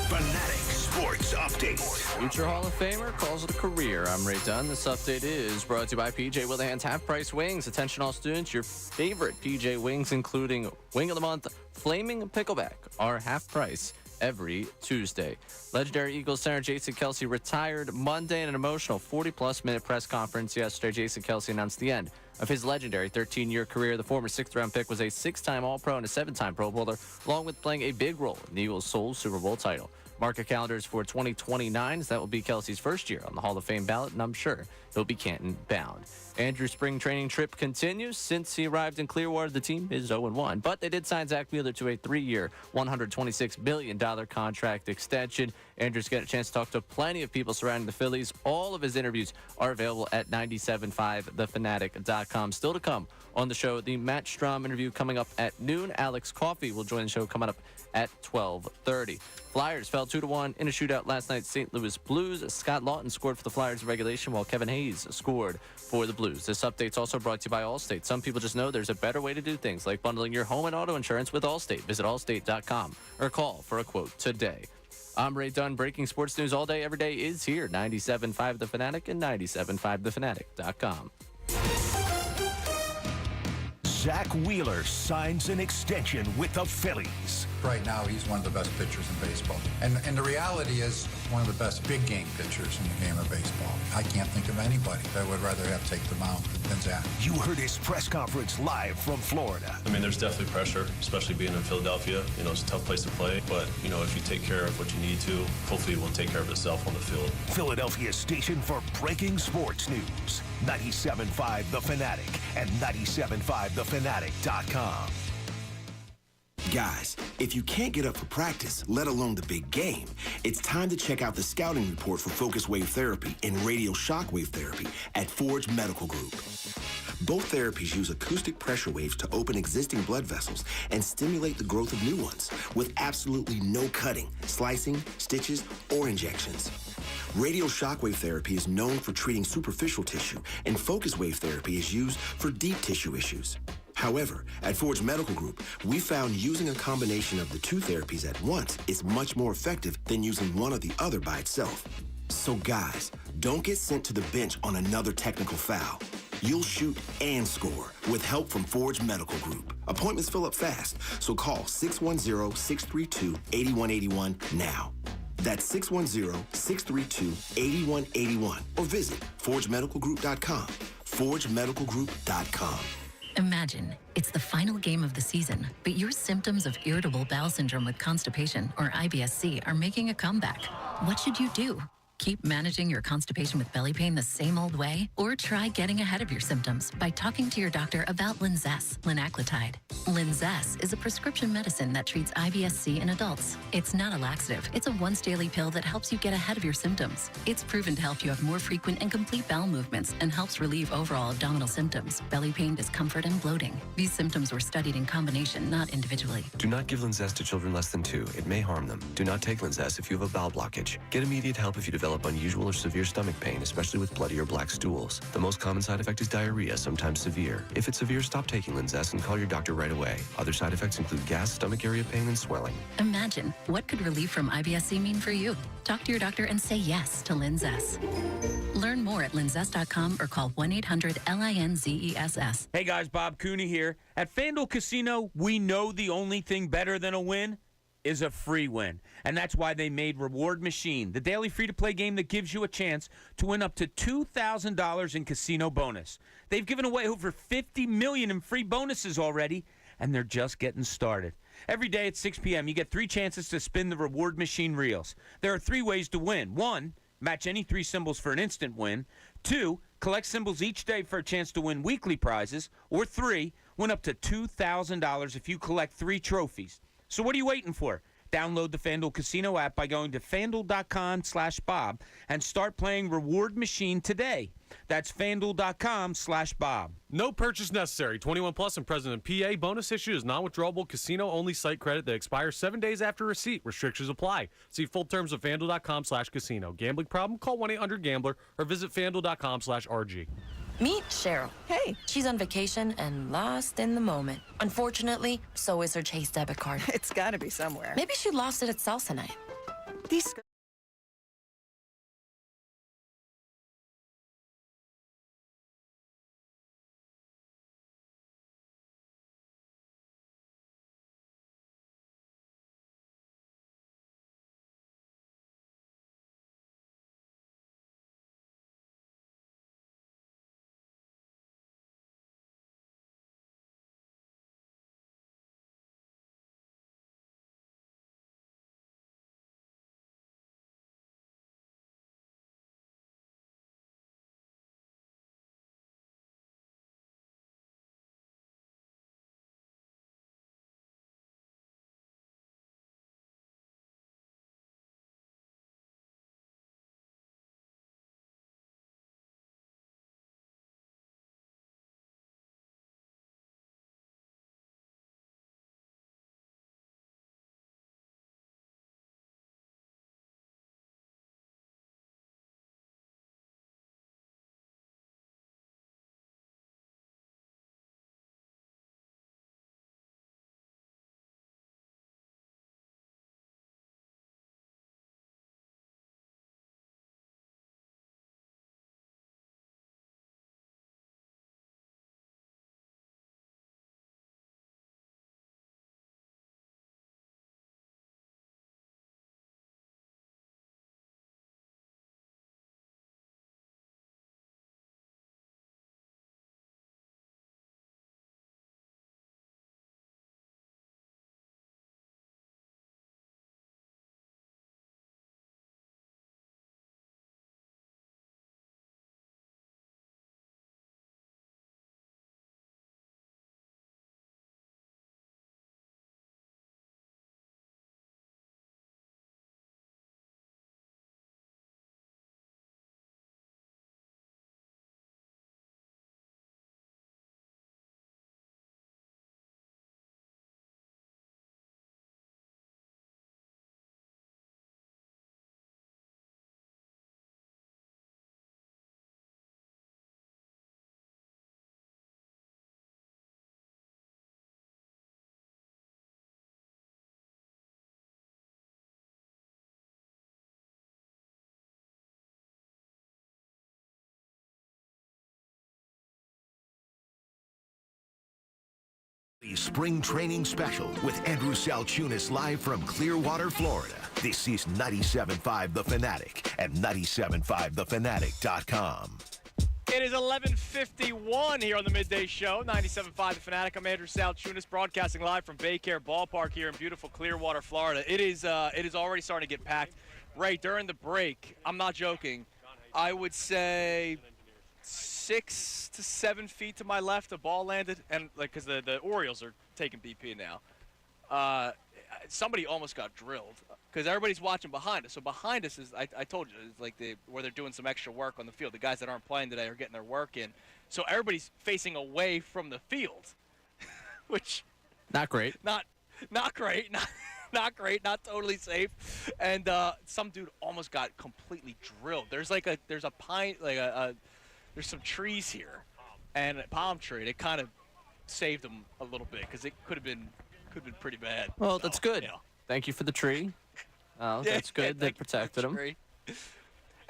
Fanatic Sports Update. Future Hall of Famer calls it a career. I'm Ray Dunn. This update is brought to you by PJ Willihan's Half Price Wings. Attention all students, your favorite PJ wings, including Wing of the Month, Flaming Pickleback, are half price every Tuesday. Legendary Eagles center Jason Kelce retired Monday in an emotional 40-plus minute press conference yesterday. Jason Kelce announced the end of his legendary 13-year career. The former sixth-round pick was a six-time All-Pro and a seven-time Pro Bowler, along with playing a big role in the Eagles' sole Super Bowl title. Mark your calendars for 2029, as that will be Kelce's first year on the Hall of Fame ballot, and I'm sure he'll be Canton-bound. Andrew's spring training trip continues. Since he arrived in Clearwater, the team is 0-1, but they did sign Zach Wheeler to a 3-year, $126 million contract extension. Andrew's got a chance to talk to plenty of people surrounding the Phillies. All of his interviews are available at 975thefanatic.com. Still to come on the show, the Matt Strahm interview coming up at noon. Alex Coffey will join the show coming up at 12:30. Flyers fell 2-1 in a shootout last night. St. Louis Blues. Scott Lawton scored for the Flyers in regulation, while Kevin Hayes scored for the Blues. This update's also brought to you by Allstate. Some people just know there's a better way to do things, like bundling your home and auto insurance with Allstate. Visit allstate.com or call for a quote today. I'm Ray Dunn. Breaking sports news all day, every day is here. 97.5 The Fanatic and 97.5thefanatic.com. Zach Wheeler signs an extension with the Phillies. Right now, he's one of the best pitchers in baseball. And the reality is, one of the best big game pitchers in the game of baseball. I can't think of anybody that would rather have take the mound than Zach. You heard his press conference live from Florida. I mean, there's definitely pressure, especially being in Philadelphia. You know, it's a tough place to play. But, you know, if you take care of what you need to, hopefully it will take care of itself on the field. Philadelphia's station for breaking sports news. 97.5 The Fanatic and 97.5thefanatic.com. Guys, if you can't get up for practice, let alone the big game, it's time to check out the scouting report for focused wave therapy and radio shockwave therapy at Forge Medical Group. Both therapies use acoustic pressure waves to open existing blood vessels and stimulate the growth of new ones with absolutely no cutting, slicing, stitches, or injections. Radial shockwave therapy is known for treating superficial tissue, and focus wave therapy is used for deep tissue issues. However, at Forge Medical Group, we found using a combination of the two therapies at once is much more effective than using one or the other by itself. So guys, don't get sent to the bench on another technical foul. You'll shoot and score with help from Forge Medical Group. Appointments fill up fast, so call 610-632-8181 now. That's 610-632-8181 or visit forgemedicalgroup.com. forgemedicalgroup.com. Imagine it's the final game of the season, but your symptoms of irritable bowel syndrome with constipation, or IBS-C, are making a comeback. What should you do? Keep managing your constipation with belly pain the same old way? Or try getting ahead of your symptoms by talking to your doctor about Linzess, linaclotide. Linzess is a prescription medicine that treats IBS-C in adults. It's not a laxative. It's a once-daily pill that helps you get ahead of your symptoms. It's proven to help you have more frequent and complete bowel movements and helps relieve overall abdominal symptoms, belly pain, discomfort, and bloating. These symptoms were studied in combination, not individually. Do not give Linzess to children less than 2. It may harm them. Do not take Linzess if you have a bowel blockage. Get immediate help if you develop unusual or severe stomach pain, especially with bloody or black stools. The most common side effect is diarrhea, sometimes severe. If it's severe, stop taking Linzess and call your doctor right away. Other side effects include gas, stomach area pain, and swelling. Imagine, what could relief from IBS-C mean for you? Talk to your doctor and say yes to Linzess. Learn more at linzess.com or call 1-800-LINZESS. Hey guys, Bob Cooney here. At FanDuel Casino, we know the only thing better than a win is a free win. And that's why they made Reward Machine, the daily free-to-play game that gives you a chance to win up to $2,000 in casino bonus. They've given away over $50 million in free bonuses already, and they're just getting started. Every day at 6 p.m., you get 3 chances to spin the Reward Machine reels. There are 3 ways to win. 1, match any 3 symbols for an instant win. 2, collect symbols each day for a chance to win weekly prizes. Or 3, win up to $2,000 if you collect 3 trophies. So what are you waiting for? Download the FanDuel Casino app by going to FanDuel.com/Bob and start playing Reward Machine today. That's FanDuel.com/Bob. No purchase necessary. 21 plus and present in PA. Bonus issue is non-withdrawable casino-only site credit that expires 7 days after receipt. Restrictions apply. See full terms at FanDuel.com/casino. Gambling problem? Call 1-800-GAMBLER or visit FanDuel.com/RG. Meet Cheryl. Hey. She's on vacation and lost in the moment. Unfortunately, so is her Chase debit card. It's gotta be somewhere. Maybe she lost it at salsa night. These Phillies Spring Training Special with Andrew Salchunas live from Clearwater, Florida. This is 97.5 The Fanatic at 97.5thefanatic.com. It is 11:51 here on the Midday Show, 97.5 The Fanatic. I'm Andrew Salchunas, broadcasting live from Baycare Ballpark here in beautiful Clearwater, Florida. It is already starting to get packed. Ray, during the break, I'm not joking, I would say 6 to 7 feet to my left, the ball landed, and because the Orioles are taking BP now. Somebody almost got drilled because everybody's watching behind us. So behind us is, I told you, it's like where they're doing some extra work on the field. The guys that aren't playing today are getting their work in. So everybody's facing away from the field, which not great. Not great. Not great. Not totally safe. And some dude almost got completely drilled. There's a pine, there's some trees here, and a palm tree. It kind of saved him a little bit because it could have been pretty bad. Well, that's good. You know. Thank you for the tree. Oh, that's good. They protected him.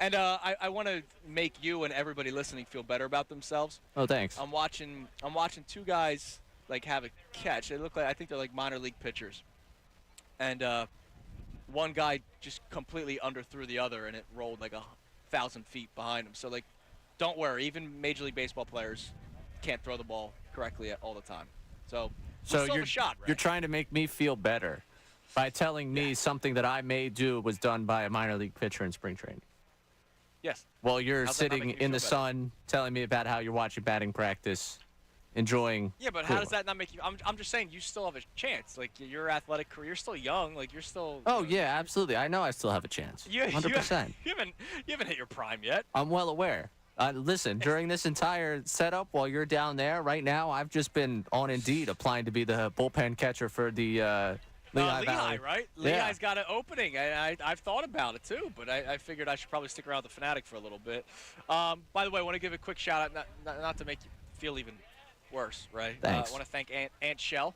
And I want to make you and everybody listening feel better about themselves. Oh, thanks. I'm watching two guys have a catch. They look like, I think they're like minor league pitchers. And one guy just completely underthrew the other, and it rolled like 1,000 feet behind him. So don't worry. Even Major League Baseball players can't throw the ball correctly all the time. So you're you're trying to make me feel better by telling me something that I may do was done by a minor league pitcher in spring training. Yes. While you're How's that not sitting making you in the feel better? sun telling me about how you're watching batting practice, enjoying. Yeah, but how does that not make you? I'm just saying you still have a chance. Like your athletic career, you're still young. Like you're still. Oh yeah, absolutely. I know I still have a chance. 100%. You haven't hit your prime yet. I'm well aware. Listen, during this entire setup, while you're down there right now, I've just been on Indeed applying to be the bullpen catcher for the Lehigh Valley. Right? Yeah. Lehigh's got an opening. I've thought about it too, but I figured I should probably stick around the Fanatic for a little bit. By the way, I want to give a quick shout out, not to make you feel even worse, right? Thanks. I want to thank Aunt Shell.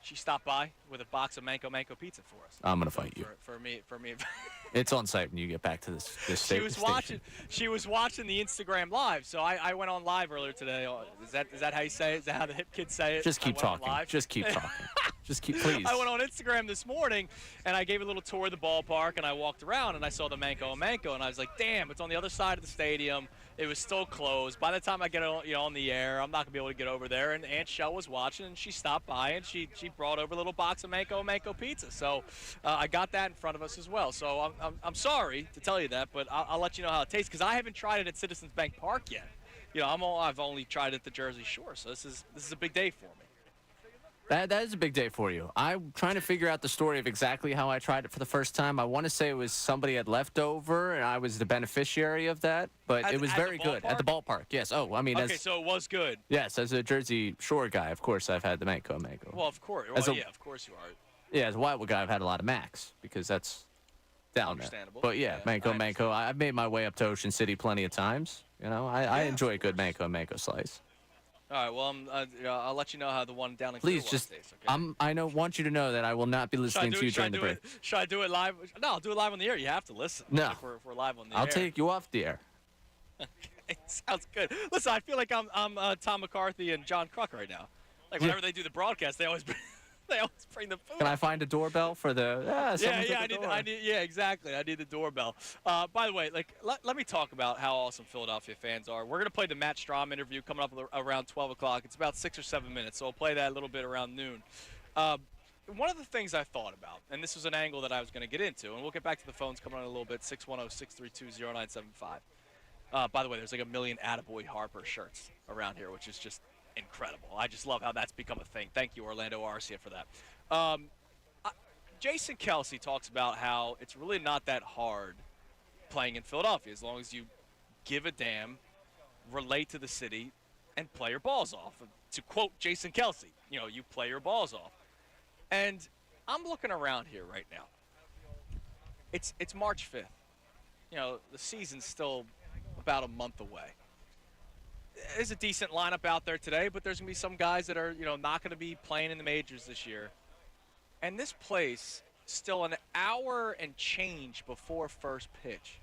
She stopped by with a box of Manco pizza for us. I'm gonna fight you. For me. It's on site when you get back to this station. She was watching the Instagram live, so I went on live earlier today. Is that how you say it? Is that how the hip kids say it? Just keep talking. Just keep talking. Just keep, please. I went on Instagram this morning, and I gave a little tour of the ballpark, and I walked around, and I saw the Manco, and I was like, damn, it's on the other side of the stadium. It was still closed. By the time I get on the air, I'm not going to be able to get over there. And Aunt Shell was watching, and she stopped by, and she brought over a little box of Manco pizza. So I got that in front of us as well. So I'm sorry to tell you that, but I'll let you know how it tastes, because I haven't tried it at Citizens Bank Park yet. I've only tried it at the Jersey Shore, so this is a big day for me. That is a big day for you. I'm trying to figure out the story of exactly how I tried it for the first time. I want to say it was somebody had left over, and I was the beneficiary of that. But it was very good at the ballpark. Yes. Oh, I mean, okay, so it was good. Yes, as a Jersey Shore guy, of course, I've had the Manco. Well, of course. Of course you are. Yeah, as a Wildwood guy, I've had a lot of Macs because that's down there. But yeah, Manco. I've made my way up to Ocean City plenty of times. I enjoy a good Manco slice. All right, well, I'll let you know how the one down in Please, Clearwater just stays, okay? want you to know that I will not be listening to you during the break. Should I do it live? No, I'll do it live on the air. You have to listen. No. If we're live on the air. I'll take you off the air. It sounds good. Listen, I feel like I'm Tom McCarthy and John Kruk right now. Like whenever they do the broadcast, they always bring the food. Can I find a doorbell for the? Yeah, exactly. I need the doorbell. By the way, let me talk about how awesome Philadelphia fans are. We're gonna play the Matt Strahm interview coming up around 12 o'clock. It's about 6 or 7 minutes, so I'll play that a little bit around noon. One of the things I thought about, and this was an angle that I was going to get into, and we'll get back to the phones coming on in a little bit, 610-632-0975. By the way, there's like 1 million Attaboy Harper shirts around here, which is just incredible. I just love how that's become a thing. Thank you, Orlando Arcia, for that. Jason Kelce talks about how it's really not that hard playing in Philadelphia as long as you give a damn, relate to the city, and play your balls off. To quote Jason Kelce, you play your balls off. And I'm looking around here right now. It's March 5th. The season's still about a month away. There's a decent lineup out there today, but there's going to be some guys that are, not going to be playing in the majors this year. And this place, still an hour and change before first pitch,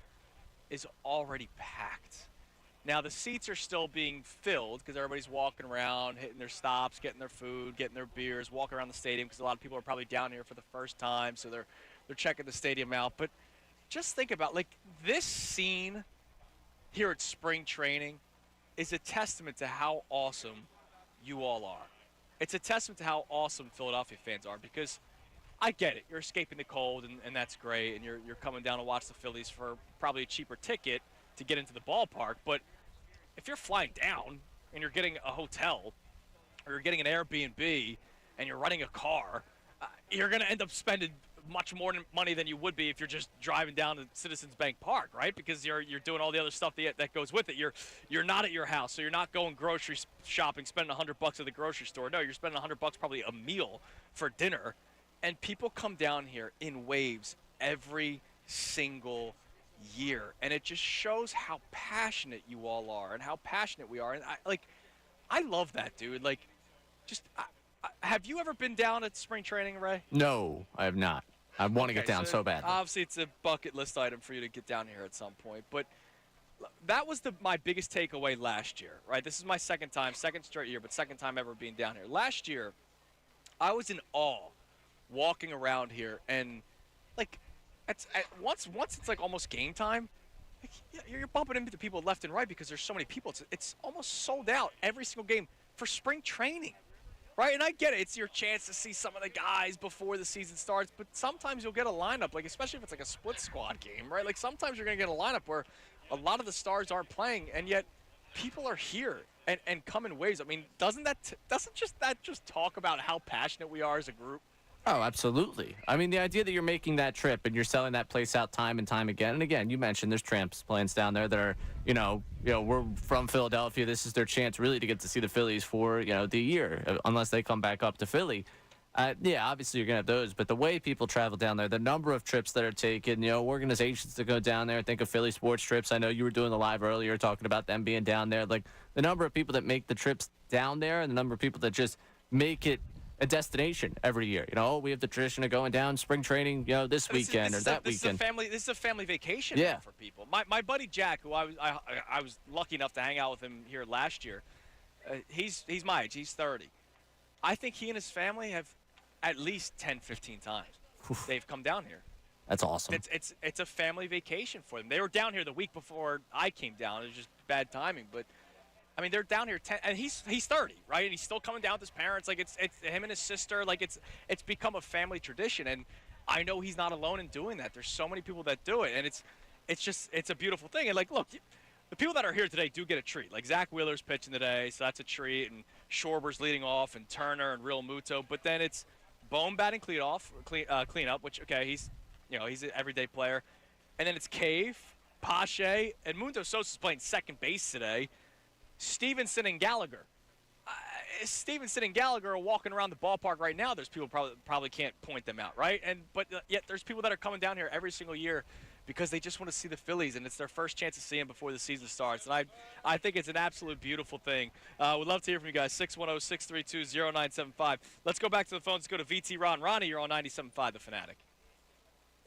is already packed. Now, the seats are still being filled because everybody's walking around, hitting their stops, getting their food, getting their beers, walking around the stadium because a lot of people are probably down here for the first time, so they're checking the stadium out. But just think about, like, this scene here at spring training is a testament to how awesome you all are. It's a testament to how awesome Philadelphia fans are because I get it. You're escaping the cold, and that's great, and you're coming down to watch the Phillies for probably a cheaper ticket to get into the ballpark. But if you're flying down and you're getting a hotel or you're getting an Airbnb and you're renting a car, you're going to end up spending much more money than you would be if you're just driving down to Citizens Bank Park, right? Because you're doing all the other stuff that goes with it. You're not at your house, so you're not going grocery shopping, spending $100 at the grocery store. No, you're spending $100 probably a meal for dinner. And people come down here in waves every single year, and it just shows how passionate you all are and how passionate we are. And I love that, dude. Like, just have you ever been down at spring training, Ray? No, I have not. I want to get down so bad. Obviously, it's a bucket list item for you to get down here at some point. But that was my biggest takeaway last year, right? This is my second straight year, but second time ever being down here. Last year, I was in awe walking around here, and like, once it's like almost game time, like, you're bumping into people left and right because there's so many people. It's almost sold out every single game for spring training, right? And I get it. It's your chance to see some of the guys before the season starts, but sometimes you'll get a lineup, like especially if it's like a split squad game, right? Like sometimes you're going to get a lineup where a lot of the stars aren't playing, and yet people are here and come in waves. I mean, doesn't that just talk about how passionate we are as a group? Oh, absolutely. I mean, the idea that you're making that trip and you're selling that place out time and time again. And again, you mentioned there's transplants down there that are, we're from Philadelphia. This is their chance really to get to see the Phillies for, the year, unless they come back up to Philly. Yeah, obviously you're going to have those. But the way people travel down there, the number of trips that are taken, organizations that go down there, think of Philly sports trips. I know you were doing the live earlier talking about them being down there. Like the number of people that make the trips down there and the number of people that just make it a every year. We have the tradition of going down spring training, this weekend or that weekend. This is a family vacation for people. My buddy Jack, who I was lucky enough to hang out with him here last year, he's my age. He's 30. I think he and his family have at least 10, 15 times they've come down here. That's awesome. It's a family vacation for them. They were down here the week before I came down. It was just bad timing, but I mean, they're down here, and he's 30, right? And he's still coming down with his parents. Like, it's him and his sister. Like, it's become a family tradition, and I know he's not alone in doing that. There's so many people that do it, and it's a beautiful thing. And, like, look, the people that are here today do get a treat. Like, Zach Wheeler's pitching today, so that's a treat, and Schwarber's leading off, and Turner and Real Muto. But then it's Bohm batting cleanup, which, okay, he's an everyday player. And then it's Cave, Pache, and Mundo Sosa's playing second base today. Stevenson and Gallagher. Stevenson and Gallagher are walking around the ballpark right now. There's people probably can't point them out, right? But yet there's people that are coming down here every single year because they just want to see the Phillies, and it's their first chance to see them before the season starts. And I think it's an absolute beautiful thing. We'd love to hear from you guys. 610-632-0975. Let's go back to the phones. Let's go to VT Ron. Ronnie, you're on 97.5 The Fanatic.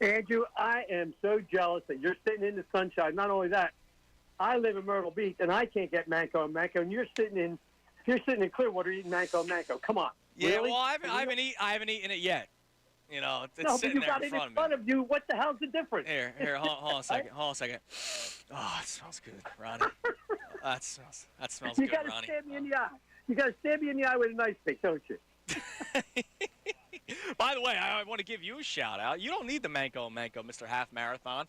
Andrew, I am so jealous that you're sitting in the sunshine. Not only that, I live in Myrtle Beach, and I can't get Manco and Manco, and you're sitting in Clearwater eating Manco and Manco. Come on. Yeah, really? well, I haven't eaten it yet. It's sitting there in front of me. Front of you. What the hell's the difference? Here, hold on a second. Oh, it smells good, Ronnie. That smells You good, gotta Ronnie. stab me in the eye. You got to stab me in the eye with a nice stick, don't you? By the way, I want to give you a shout out. You don't need the Manco and Manco, Mr. Half Marathon.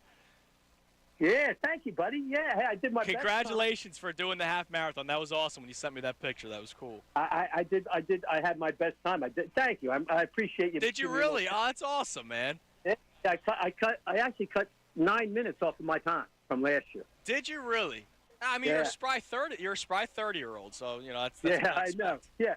Yeah, thank you, buddy. Yeah, hey, I did my Congratulations for doing the half marathon. That was awesome when you sent me that picture. That was cool. I did. I had my best time. I did. Thank you. I appreciate you. Did you really? Oh, that's awesome, man. Yeah, I actually cut 9 minutes off of my time from last year. Did you really? I mean, Yeah. you're a spry 30-year-old, so that's yeah, what I know. Yeah,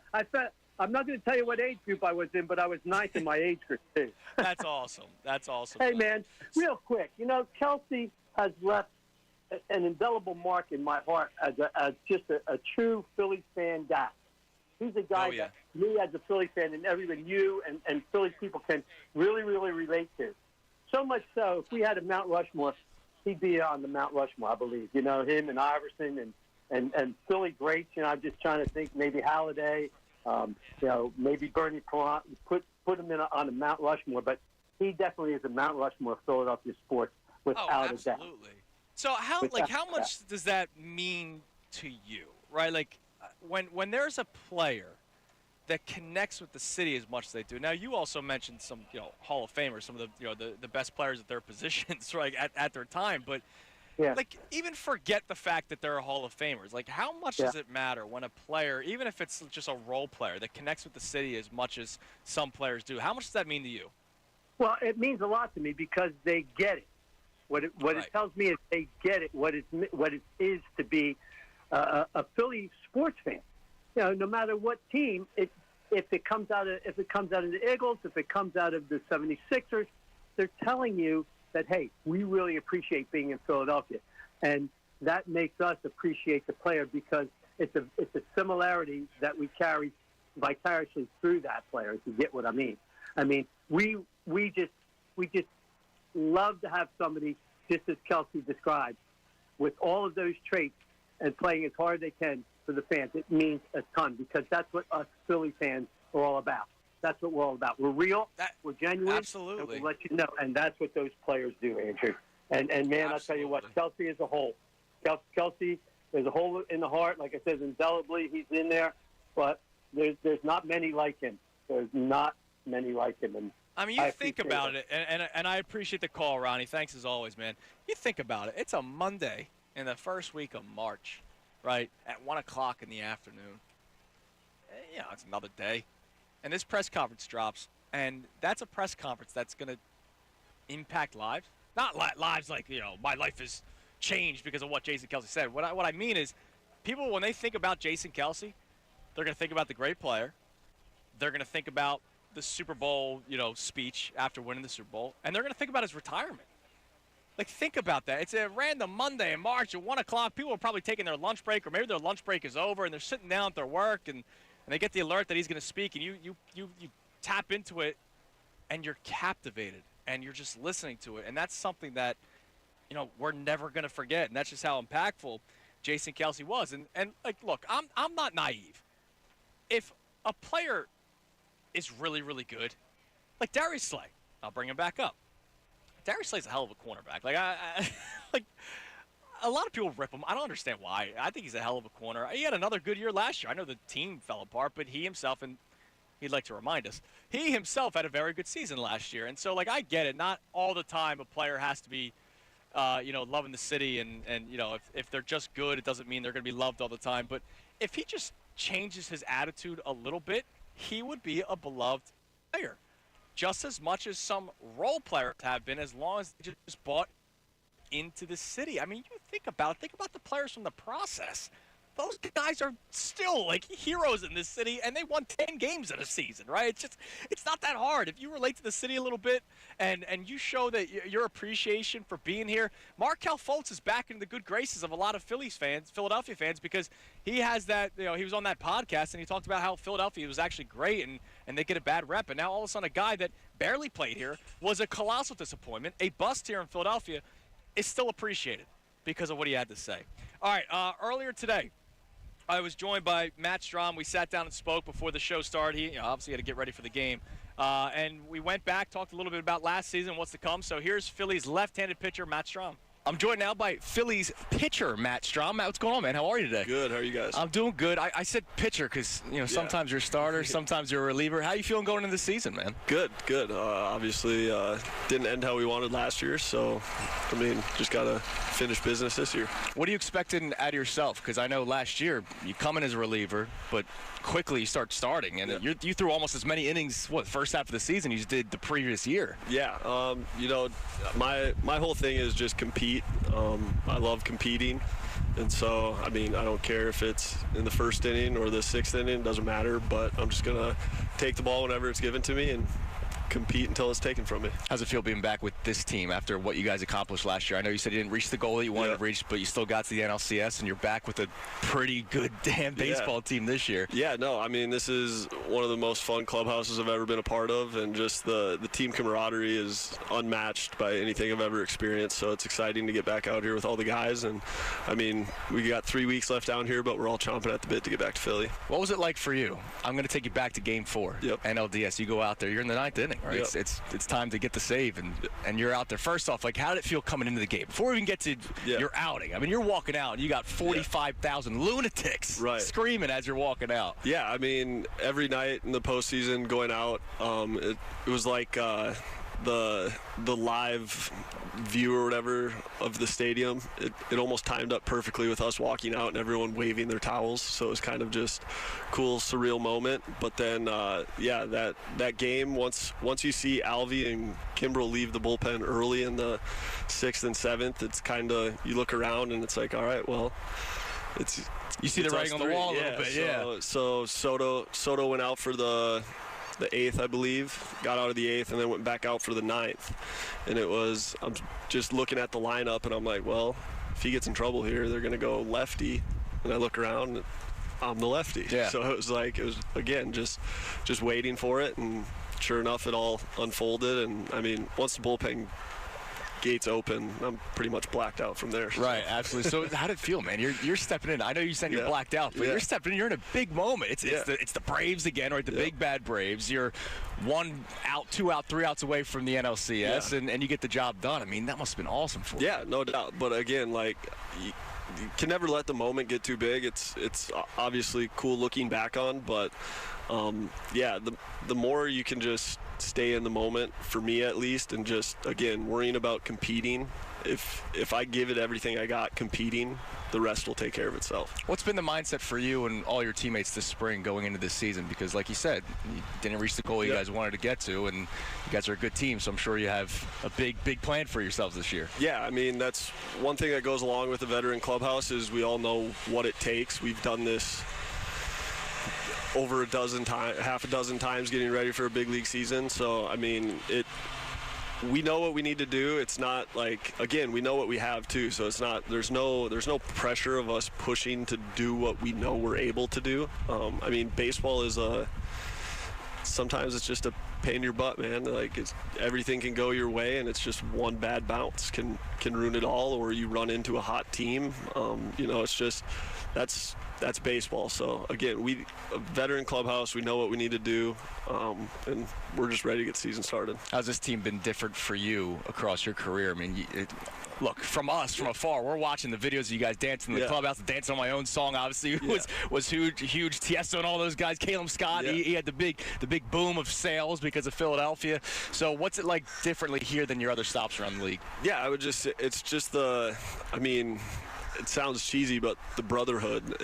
I'm not going to tell you what age group I was in, but I was ninth in my age group too. That's awesome. That's awesome. Hey, man, real quick, Kelsey has left an indelible mark in my heart as just a true Phillies fan guy. He's a guy that me as a Philly fan and everyone you and Philly people can really, really relate to. So much so, if we had a Mount Rushmore, he'd be on the Mount Rushmore, I believe. You know, him and Iverson and Philly greats. You know, I'm just trying to think maybe Halladay, you know, maybe Bernie Perrant. Put him on a Mount Rushmore, but he definitely is a Mount Rushmore of Philadelphia sports without a doubt. Absolutely. So how much does that mean to you, right? Like when there's a player that connects with the city as much as they do. Now, you also mentioned some, you know, Hall of Famers, some of the, the best players at their positions, right, at their time. But, like, even forget the fact that they're Hall of Famers. Like, how much does it matter when a player, even if it's just a role player, that connects with the city as much as some players do? How much does that mean to you? Well, it means a lot to me because they get it. What it tells me is they get it, what it is to be a Philly sports fan. You know, no matter what team, if it comes out of the Eagles, if it comes out of the 76ers, they're telling you that, hey, we really appreciate being in Philadelphia, and that makes us appreciate the player because it's a similarity that we carry vicariously through that player. If you get what I mean. I mean, we just love to have somebody, just as Kelsey described, with all of those traits and playing as hard as they can for the fans. It means a ton because that's what us Philly fans are all about. That's what we're all about. We're real. We're genuine. Absolutely. And we'll let you know. And that's what those players do, Andrew. And man, I'll tell you what, Kelsey is a hole. Kelsey is a hole in the heart. Like I said, indelibly, he's in there. But there's not many like him. There's not many like him. And I mean, you think about it, and I appreciate the call, Ronnie. Thanks as always, man. You think about it. It's a Monday in the first week of March, right, at 1 o'clock in the afternoon. You know, it's another day. And this press conference drops, and that's a press conference that's going to impact lives. Not lives like, you know, my life has changed because of what Jason Kelce said. What I mean is people, when they think about Jason Kelce, they're going to think about the great player. They're going to think about the Super Bowl, you know, speech after winning the Super Bowl, and they're going to think about his retirement. Like, think about that. It's a random Monday in March at 1 o'clock. People are probably taking their lunch break, or maybe their lunch break is over, and they're sitting down at their work, and they get the alert that he's going to speak, and you tap into it, and you're captivated, and you're just listening to it. And that's something that, you know, we're never going to forget, and that's just how impactful Jason Kelce was. And like, look, I'm not naive. If a player is really, really good, like Darius Slay, I'll bring him back up. Darius Slay's a hell of a cornerback. Like, like a lot of people rip him. I don't understand why. I think he's a hell of a corner. He had another good year last year. I know the team fell apart, but he himself, and he'd like to remind us, he himself had a very good season last year. And so, like, I get it. Not all the time a player has to be, you know, loving the city. And you know, if they're just good, it doesn't mean they're going to be loved all the time. But if he just changes his attitude a little bit, he would be a beloved player. Just as much as some role players have been, as long as they just bought into the city. I mean, you think about the players from the process. Those guys are still like heroes in this city, and they won 10 games in a season, right? It's not that hard. If you relate to the city a little bit and you show that your appreciation for being here, Markelle Fultz is back in the good graces of a lot of Philadelphia fans, because he has that, you know, he was on that podcast and he talked about how Philadelphia was actually great and they get a bad rep. And now all of a sudden a guy that barely played here, was a colossal disappointment, a bust here in Philadelphia, is still appreciated because of what he had to say. All right, earlier today, I was joined by Matt Strahm. We sat down and spoke before the show started. He obviously had to get ready for the game. And we went back, talked a little bit about last season, what's to come. So here's Phillies left-handed pitcher, Matt Strahm. I'm joined now by Phillies pitcher, Matt Strahm. Matt, what's going on, man? How are you today? Good. How are you guys? I'm doing good. I said pitcher because, you know, sometimes you're a starter, sometimes you're a reliever. How you feeling going into the season, man? Good. Obviously, didn't end how we wanted last year, so, I mean, just got to finish business this year. What are you expecting out of yourself? Because I know last year you come in as a reliever, but quickly you start starting, and you threw almost as many innings, first half of the season you did the previous year. Yeah. You know, my whole thing is just compete. I love competing, and so, I mean, I don't care if it's in the first inning or the sixth inning, doesn't matter, but I'm just going to take the ball whenever it's given to me and compete until it's taken from me. How's it feel being back with this team after what you guys accomplished last year? I know you said you didn't reach the goal that you wanted to reach, but you still got to the NLCS, and you're back with a pretty good damn baseball team this year. Yeah, no, I mean, this is one of the most fun clubhouses I've ever been a part of, and just the team camaraderie is unmatched by anything I've ever experienced, so it's exciting to get back out here with all the guys. And I mean, we got 3 weeks left down here, but we're all chomping at the bit to get back to Philly. What was it like for you? I'm going to take you back to Game 4, NLDS. You go out there, you're in the 9th inning, right? It's time to get the save, and you're out there. First off, like, how did it feel coming into the game? Before we even get to your outing, I mean, you're walking out, and you got 45,000 lunatics screaming as you're walking out. Yeah, I mean, every night in the postseason going out, it was like the live view or whatever of the stadium. It almost timed up perfectly with us walking out and everyone waving their towels, so it was kind of just cool, surreal moment. But then that game, once you see Alvy and Kimbrel leave the bullpen early in the 6th and 7th, it's kind of, you look around and it's like, all right, well, you see the writing on the wall a little bit. So Soto went out for the 8th, I believe, got out of the 8th, and then went back out for the 9th. And I'm just looking at the lineup, and I'm like, well, if he gets in trouble here, they're going to go lefty. And I look around, and I'm the lefty. Yeah. So it was again, just waiting for it, and sure enough, it all unfolded. And, I mean, once the bullpen gates open, I'm pretty much blacked out from there. Right, absolutely. So how did it feel, man? You're stepping in. I know you said you're blacked out, but you're stepping in. You're in a big moment. It's the Braves again, right? The big bad Braves. You're 1 out, 2 out, 3 outs away from the NLCS, and you get the job done. I mean, that must have been awesome for you. Yeah, no doubt. But again, like, you can never let the moment get too big. It's obviously cool looking back on, but the more you can just stay in the moment, for me at least, and just, again, worrying about competing. If I give it everything I got competing, the rest will take care of itself. What's been the mindset for you and all your teammates this spring going into this season? Because like you said, you didn't reach the goal you guys wanted to get to, and you guys are a good team, so I'm sure you have a big plan for yourselves this year. Yeah, I mean, that's one thing that goes along with the veteran clubhouse is we all know what it takes. We've done this over half a dozen times getting ready for a big league season. So, I mean, we know what we need to do. It's not like, again, we know what we have too. So it's not, there's no pressure of us pushing to do what we know we're able to do. I mean, baseball is sometimes it's just a pain in your butt, man. Like, everything can go your way, and it's just one bad bounce can ruin it all, or you run into a hot team. It's just, that's baseball. So again, a veteran clubhouse, we know what we need to do, and we're just ready to get the season started. How's this team been different for you across your career? I mean, look, from afar, we're watching the videos of you guys dancing in the clubhouse, dancing on my own song, obviously, was huge. Tiesto and all those guys, Caleb Scott, he had the big boom of sales because of Philadelphia. So what's it like differently here than your other stops around the league? Yeah, I would just, it's just it sounds cheesy, but the brotherhood.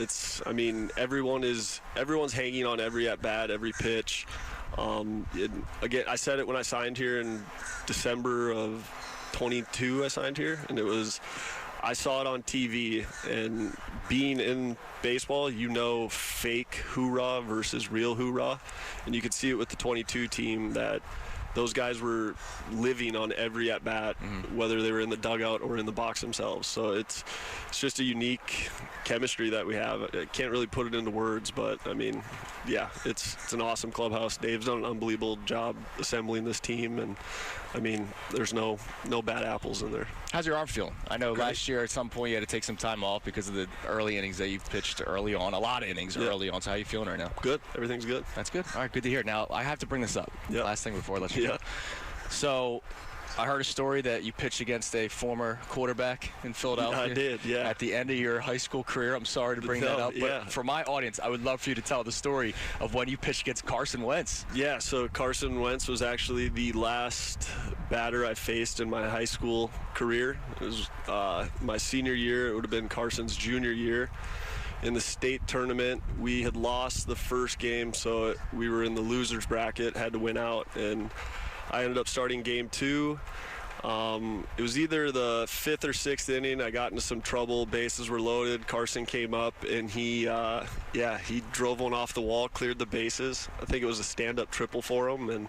Everyone's hanging on every at-bat, every pitch. Again, I said it when I signed here in December of 22, I signed here, and I saw it on TV, and being in baseball, fake hoorah versus real hoorah, and you could see it with the 22 team that those guys were living on every at-bat, whether they were in the dugout or in the box themselves. So it's just a unique chemistry that we have. I can't really put it into words, but, I mean, yeah, it's an awesome clubhouse. Dave's done an unbelievable job assembling this team, and, I mean, there's no bad apples in there. How's your arm feeling? I know last year at some point you had to take some time off because of the early innings that you've pitched early on, a lot of innings early on. So how are you feeling right now? Good. Everything's good. That's good. All right, good to hear. Now, I have to bring this up. Last thing before I let you go. Yeah. So I heard a story that you pitched against a former quarterback in Philadelphia. I did, yeah. At the end of your high school career. I'm sorry to bring that up, but for my audience, I would love for you to tell the story of when you pitched against Carson Wentz. Yeah, so Carson Wentz was actually the last batter I faced in my high school career. It was my senior year. It would have been Carson's junior year. In the state tournament, we had lost the first game, so we were in the loser's bracket, had to win out, and I ended up starting game 2. It was either the 5th or 6th inning. I got into some trouble. Bases were loaded. Carson came up, and he drove one off the wall, cleared the bases. I think it was a stand-up triple for him, and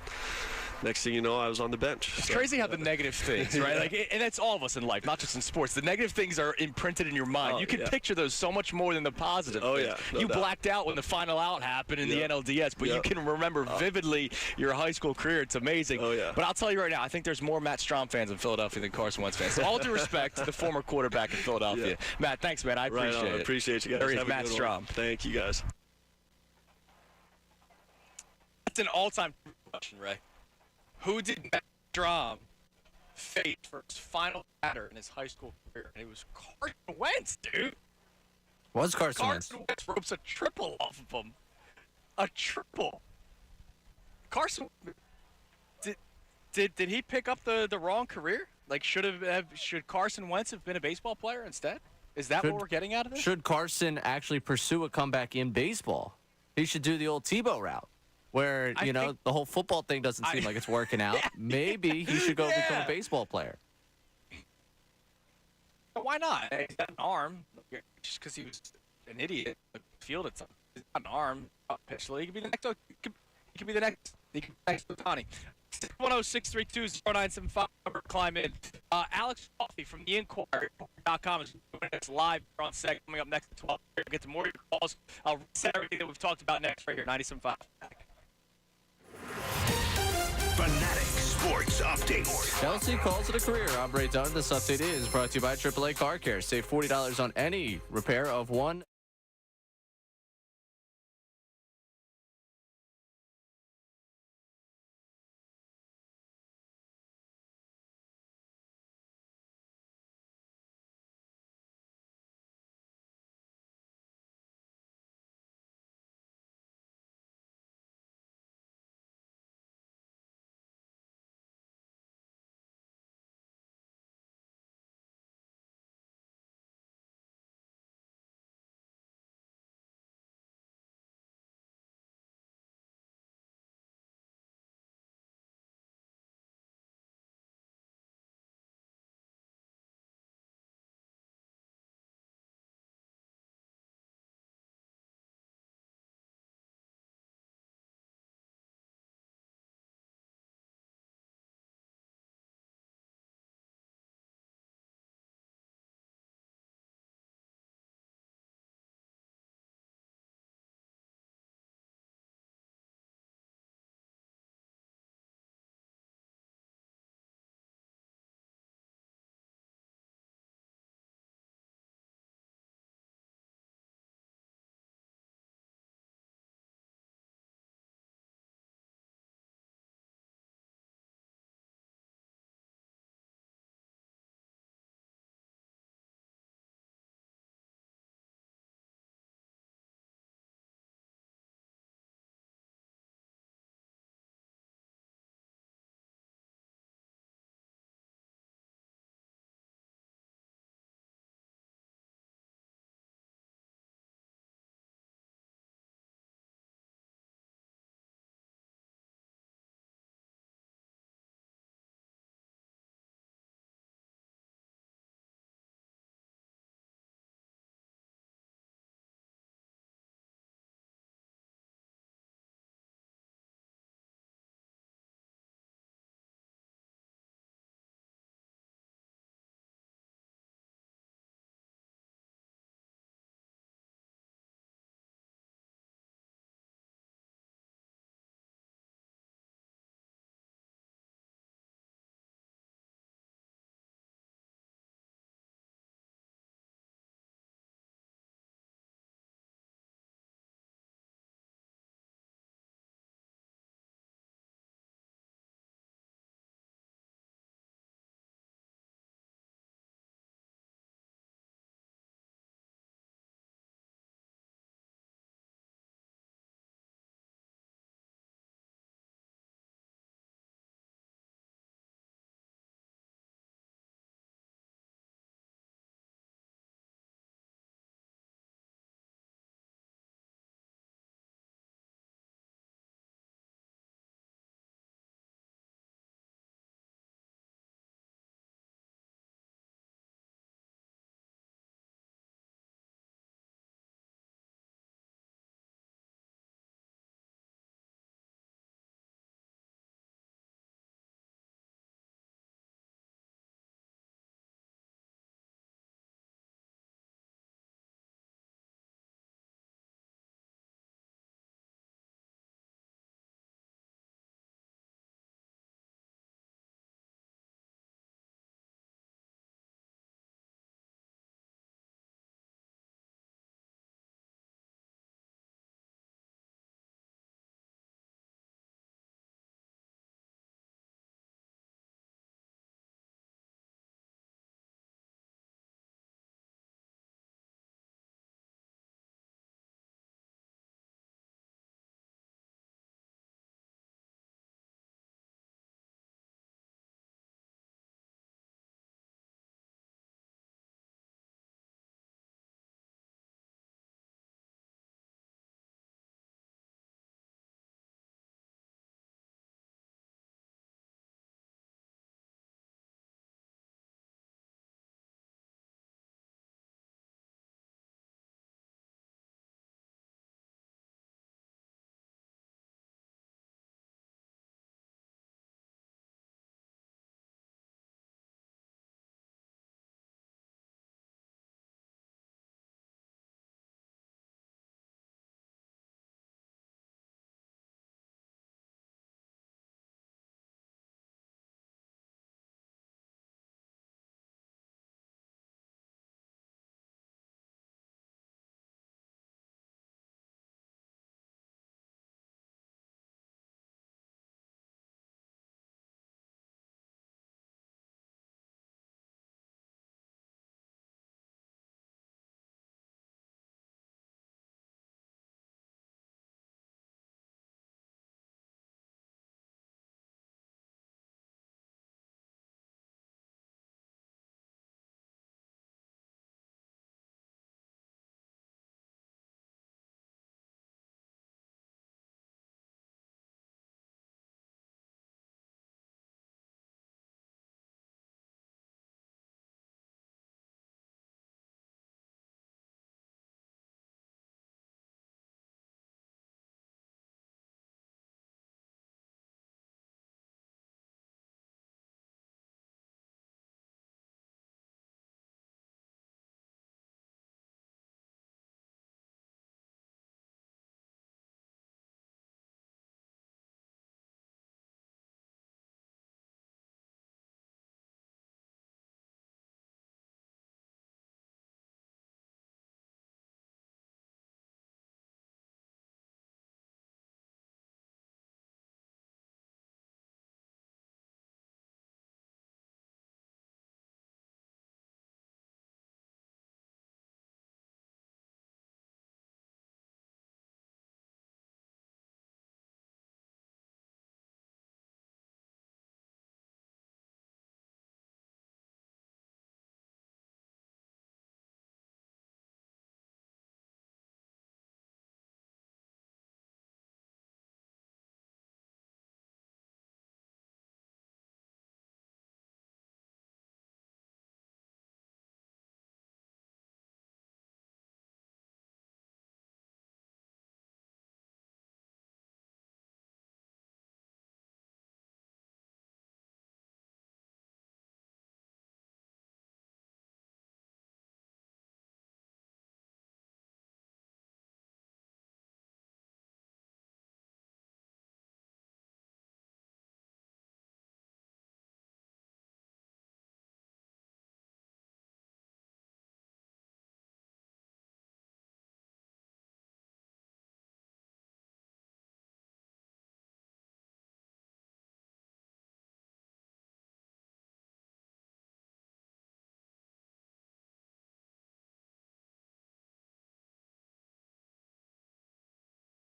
next thing you know, I was on the bench. It's crazy how the negative things, right? Like, and that's all of us in life, not just in sports. The negative things are imprinted in your mind. You can picture those so much more than the positive. Oh, things. yeah. You blacked out when the final out happened in the NLDS, but you can remember vividly your high school career. It's amazing. Oh, yeah. But I'll tell you right now, I think there's more Matt Strahm fans in Philadelphia than Carson Wentz fans. So all due respect to the former quarterback in Philadelphia. Matt, thanks, man. I appreciate it. I appreciate you guys. There is Have a Matt good Strahm. one. Thank you, guys. That's an all-time question, Ray. Who did Matt Strahm face for his final batter in his high school career? And it was Carson Wentz, dude. Was Carson Wentz? Carson Wentz ropes a triple off of him. A triple. Carson, did he pick up the wrong career? Like, should Carson Wentz have been a baseball player instead? Is that what we're getting out of this? Should Carson actually pursue a comeback in baseball? He should do the old Tebow route, where the whole football thing doesn't seem like it's working out. Maybe he should go become a baseball player. Why not? He's got an arm. Just because he was an idiot, fielded something. He's got an arm. Pitch league. He could be the next. He could be the next. He could be the next Otani. 610-632-0975. Climb in. Alex Coffey from the Inquiry.com is joining us live on Seg. Coming up next at 12. We'll get to more of your calls. I'll reset everything that we've talked about next right here. 97.5. Fanatic Sports Update. Chelsea calls it a career. I'm Ray Dunn. This update is brought to you by AAA Car Care. Save $40 on any repair of one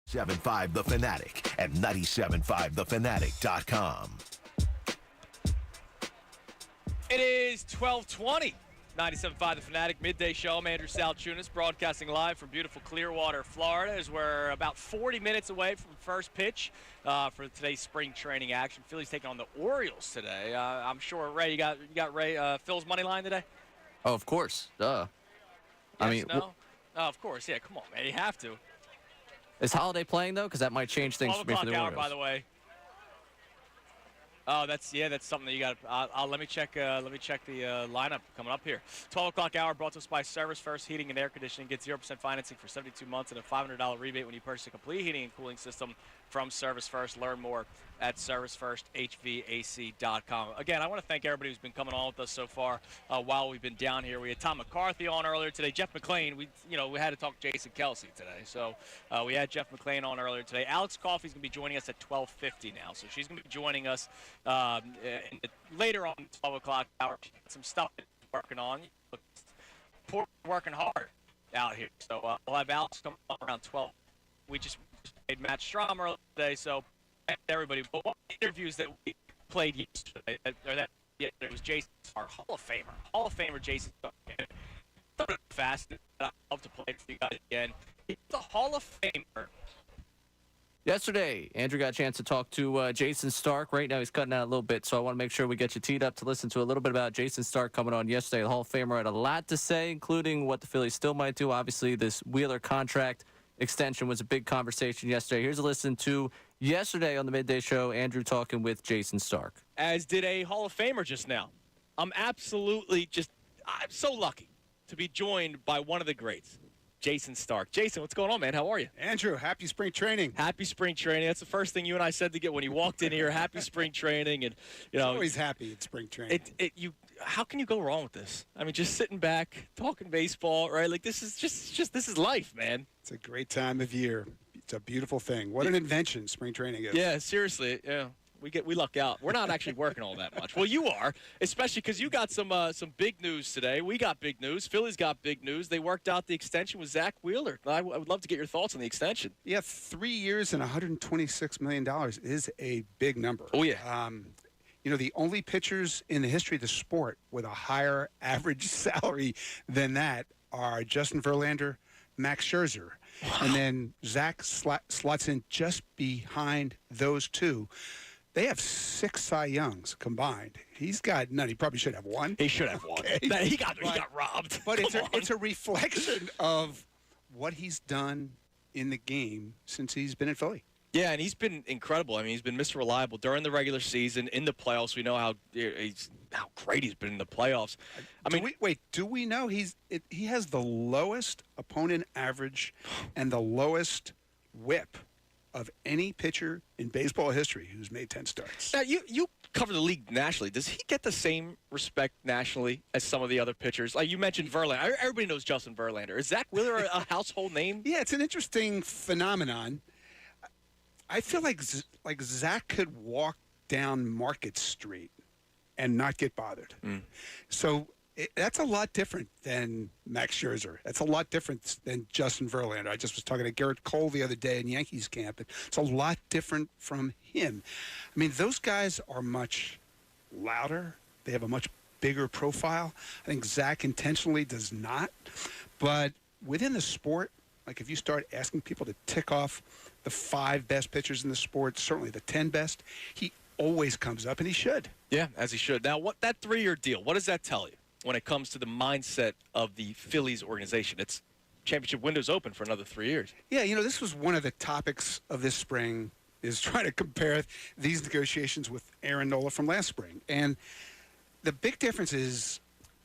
97.5 The Fanatic and 97.5thefanatic.com. It is 12:20. 97.5 The Fanatic Midday Show. I'm Andrew Salchunas, broadcasting live from beautiful Clearwater, Florida, as we're about 40 minutes away from first pitch for today's spring training action. Phillies taking on the Orioles today. I'm sure, Ray, you got Ray Phil's money line today? Oh, of course. Duh. Yes, no? Oh, of course. Yeah, come on, man. You have to. Is Holiday playing, though? Because that might change things for me for the hour, Orioles. by the way. Oh, that's something that you got. Let me check the lineup coming up here. 12 o'clock hour brought to us by Service First Heating and Air Conditioning. Get 0% financing for 72 months and a $500 rebate when you purchase a complete heating and cooling system from Service First. Learn more at ServiceFirstHVAC.com. Again, I want to thank everybody who's been coming on with us so far while we've been down here. We had Tom McCarthy on earlier today. Jeff McLane. We had to talk Jason Kelce today, so we had Jeff McLane on earlier today. Alex Coffey's going to be joining us at 12:50 now, so she's going to be joining us later on 12 o'clock hour. Some stuff that we're working on. We're working hard out here, so we'll have Alex come on around 12. We just made Matt Strahm earlier today, so everybody. But one of the interviews that we played yesterday, it was Jason Stark, Hall of Famer Jason Stark. Fast. I'd love to play it for you guys again. He's a Hall of Famer. Yesterday, Andrew got a chance to talk to Jason Stark. Right now, he's cutting out a little bit, so I want to make sure we get you teed up to listen to a little bit about Jason Stark coming on yesterday. The Hall of Famer had a lot to say, including what the Phillies still might do. Obviously, this Wheeler contract extension was a big conversation yesterday. Here's a listen to yesterday on the Midday Show, Andrew talking with Jason Stark. As did a Hall of Famer just now. I'm so lucky to be joined by one of the greats, Jason Stark. Jason, what's going on, man? How are you? Andrew, happy spring training. Happy spring training. That's the first thing you and I said to get when you walked in here. Happy spring training, and always happy at spring training. How can you go wrong with this? I mean, just sitting back, talking baseball, right? Like this is this is life, man. It's a great time of year. It's a beautiful thing. What an invention spring training is. Yeah, seriously. Yeah. We luck out. We're not actually working all that much. Well, you are, especially because you got some big news today. We got big news. Phillies got big news. They worked out the extension with Zach Wheeler. I would love to get your thoughts on the extension. Yeah, 3 years and $126 million is a big number. Oh, yeah. The only pitchers in the history of the sport with a higher average salary than that are Justin Verlander, Max Scherzer. Wow. And then Zach slots in just behind those two. They have 6 Cy Youngs combined. He's got none. He probably should have one. He should have one. Okay. He got robbed. But it's a reflection of what he's done in the game since he's been in Philly. Yeah, and he's been incredible. I mean, he's been Mr. Reliable during the regular season, in the playoffs. We know how great he's been in the playoffs. Do we know he has the lowest opponent average and the lowest whip of any pitcher in baseball history who's made 10 starts? Now, you cover the league nationally. Does he get the same respect nationally as some of the other pitchers? Like you mentioned Verlander. Everybody knows Justin Verlander. Is Zach Wheeler a household name? Yeah, it's an interesting phenomenon. I feel like Zach could walk down Market Street and not get bothered. So that's a lot different than Max Scherzer. That's a lot different than Justin Verlander. I just was talking to Garrett Cole the other day in Yankees camp. It's a lot different from him. I mean, those guys are much louder. They have a much bigger profile. I think Zach intentionally does not. But within the sport, like if you start asking people to tick off the 5 best pitchers in the sport, certainly the 10 best, he always comes up, and he should. Yeah, as he should. Now, that 3-year deal, what does that tell you when it comes to the mindset of the Phillies organization? It's championship window's open for another 3 years. Yeah, this was one of the topics of this spring, is trying to compare these negotiations with Aaron Nola from last spring. And the big difference is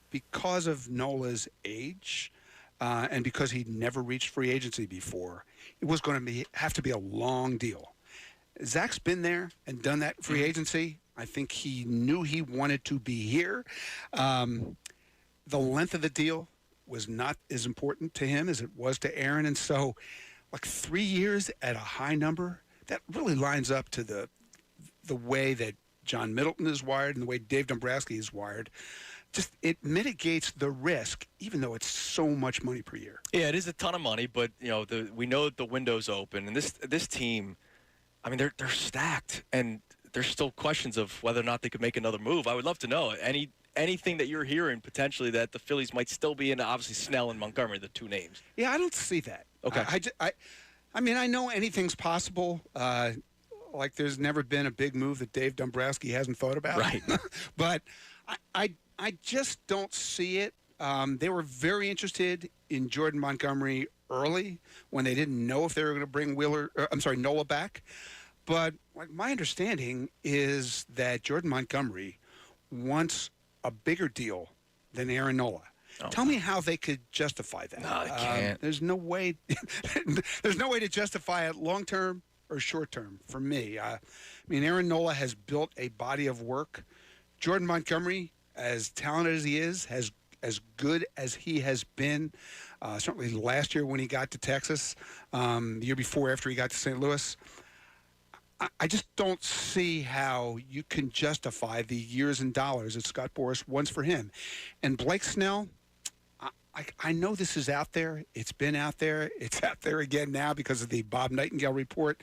because of Nola's age and because he'd never reached free agency before, it was going to have to be a long deal. Zach's been there and done that free agency. I think he knew he wanted to be here. The length of the deal was not as important to him as it was to Aaron. And so, 3 years at a high number, that really lines up to the way that John Middleton is wired and the way Dave Dombrowski is wired. it mitigates the risk, even though it's so much money per year. Yeah, it is a ton of money, but we know that the window's open, and this team, I mean, they're stacked, and there's still questions of whether or not they could make another move. I would love to know anything that you're hearing potentially that the Phillies might still be in. Obviously, Snell and Montgomery, the two names. Yeah, I don't see that. Okay. I mean, I know anything's possible. Like there's never been a big move that Dave Dombrowski hasn't thought about. Right. But I just don't see it. They were very interested in Jordan Montgomery early when they didn't know if they were going to bring Nola back. But my understanding is that Jordan Montgomery wants a bigger deal than Aaron Nola. Oh. Tell me how they could justify that. No, they can't. There's no way. There's no way to justify it long term or short term for me. I mean, Aaron Nola has built a body of work. Jordan Montgomery, as talented as he is, as good as he has been, certainly last year when he got to Texas, the year before after he got to St. Louis. I just don't see how you can justify the years and dollars that Scott Boras wants for him. And Blake Snell, I know this is out there. It's been out there. It's out there again now because of the Bob Nightingale report.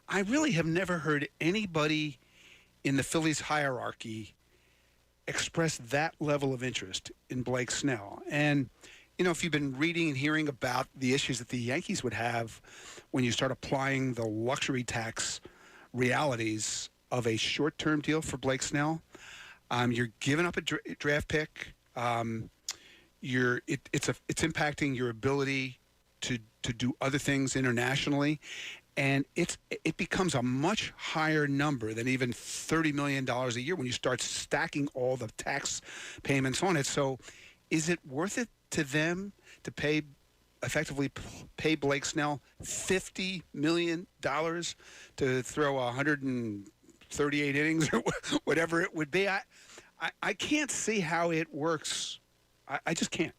I really have never heard anybody in the Phillies hierarchy express that level of interest in Blake Snell. And, if you've been reading and hearing about the issues that the Yankees would have when you start applying the luxury tax realities of a short-term deal for Blake Snell, you're giving up a draft pick. It's impacting your ability to do other things internationally, and it becomes a much higher number than even $30 million a year when you start stacking all the tax payments on it. So, is it worth it to them to effectively pay Blake Snell $50 million to throw 138 innings or whatever it would be? I can't see how it works. I just can't.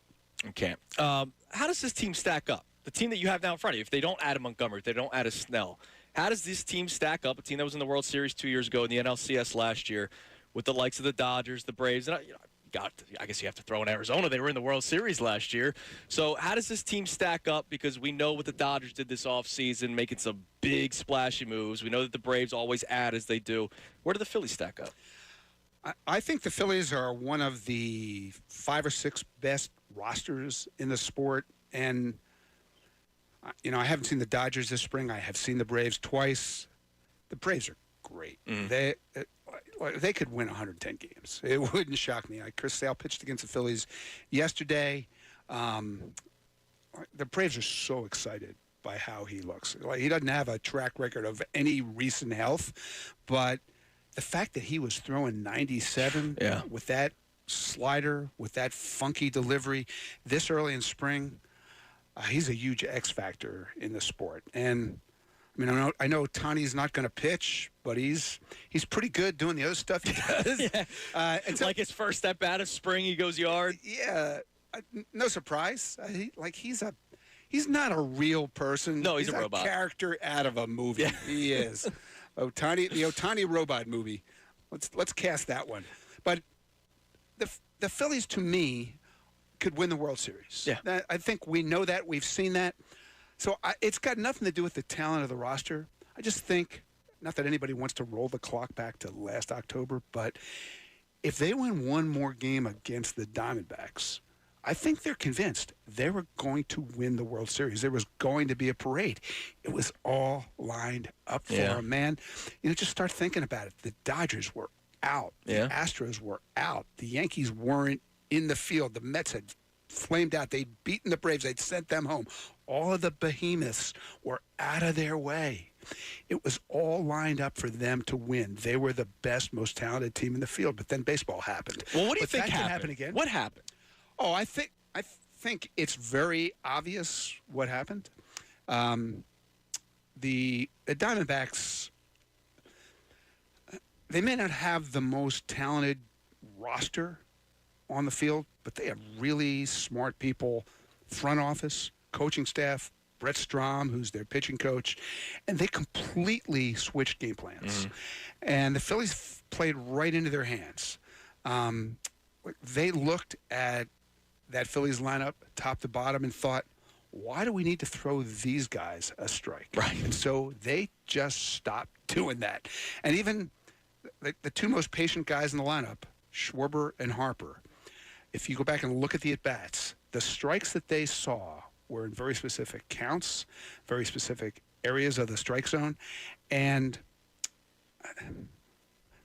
You can't. How does this team stack up? The team that you have now in front of you, if they don't add a Montgomery, if they don't add a Snell, how does this team stack up? A team that was in the World Series 2 years ago in the NLCS last year with the likes of the Dodgers, the Braves, and I guess you have to throw in Arizona. They were in the World Series last year. So how does this team stack up? Because we know what the Dodgers did this offseason, making some big splashy moves. We know that the Braves always add as they do. Where do the Phillies stack up? I think the Phillies are one of the 5 or 6 best rosters in the sport. And, I haven't seen the Dodgers this spring. I have seen the Braves twice. The Braves are great. They could win 110 games. It wouldn't shock me. Chris Sale pitched against the Phillies yesterday. The Braves are so excited by how he looks. He doesn't have a track record of any recent health, but the fact that he was throwing 97 with that slider, with that funky delivery this early in spring, he's a huge X factor in the sport. And I mean, I know Tani's not going to pitch, but he's pretty good doing the other stuff he does. So, like his first step out of spring, he goes yard. Yeah, no surprise. He's not a real person. No, he's a robot. Character out of a movie. Yeah. He is. The Ohtani robot movie. Let's cast that one. But the Phillies, to me, could win the World Series. Yeah. I think we know that. We've seen that. So it's got nothing to do with the talent of the roster. I just think, not that anybody wants to roll the clock back to last October, but if they win one more game against the Diamondbacks, I think they're convinced they were going to win the World Series. There was going to be a parade. It was all lined up for them, man. Just start thinking about it. The Dodgers were out. The Astros were out. The Yankees weren't in the field. The Mets had flamed out. They'd beaten the Braves. They'd sent them home. All of the behemoths were out of their way. It was all lined up for them to win. They were the best, most talented team in the field. But then baseball happened. Well, what do you think that happened? Can happen again? What happened? Oh, I think it's very obvious what happened. The Diamondbacks, they may not have the most talented roster on the field, but they have really smart people, front office, coaching staff, Brett Strahm, who's their pitching coach, and they completely switched game plans. And the Phillies played right into their hands. they looked at that Phillies lineup top to bottom and thought, why do we need to throw these guys a strike? Right. And so they just stopped doing that. And even the two most patient guys in the lineup, Schwarber and Harper, if you go back and look at the at-bats, the strikes that they saw were in very specific counts, very specific areas of the strike zone. And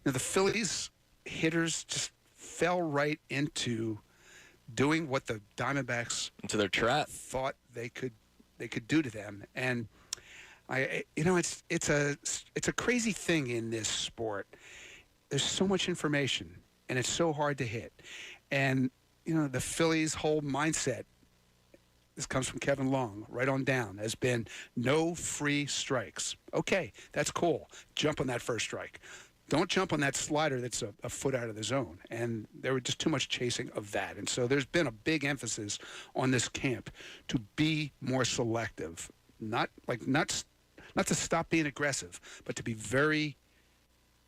the Phillies hitters just fell right into doing what the Diamondbacks into their trap thought they could do to them. And it's a crazy thing in this sport. There's so much information and it's so hard to hit. And the Phillies' whole mindset, this comes from Kevin Long, right on down, has been no free strikes. Okay, that's cool. Jump on that first strike. Don't jump on that slider that's a foot out of the zone. And there was just too much chasing of that. And so there's been a big emphasis on this camp to be more selective. Not to stop being aggressive, but to be very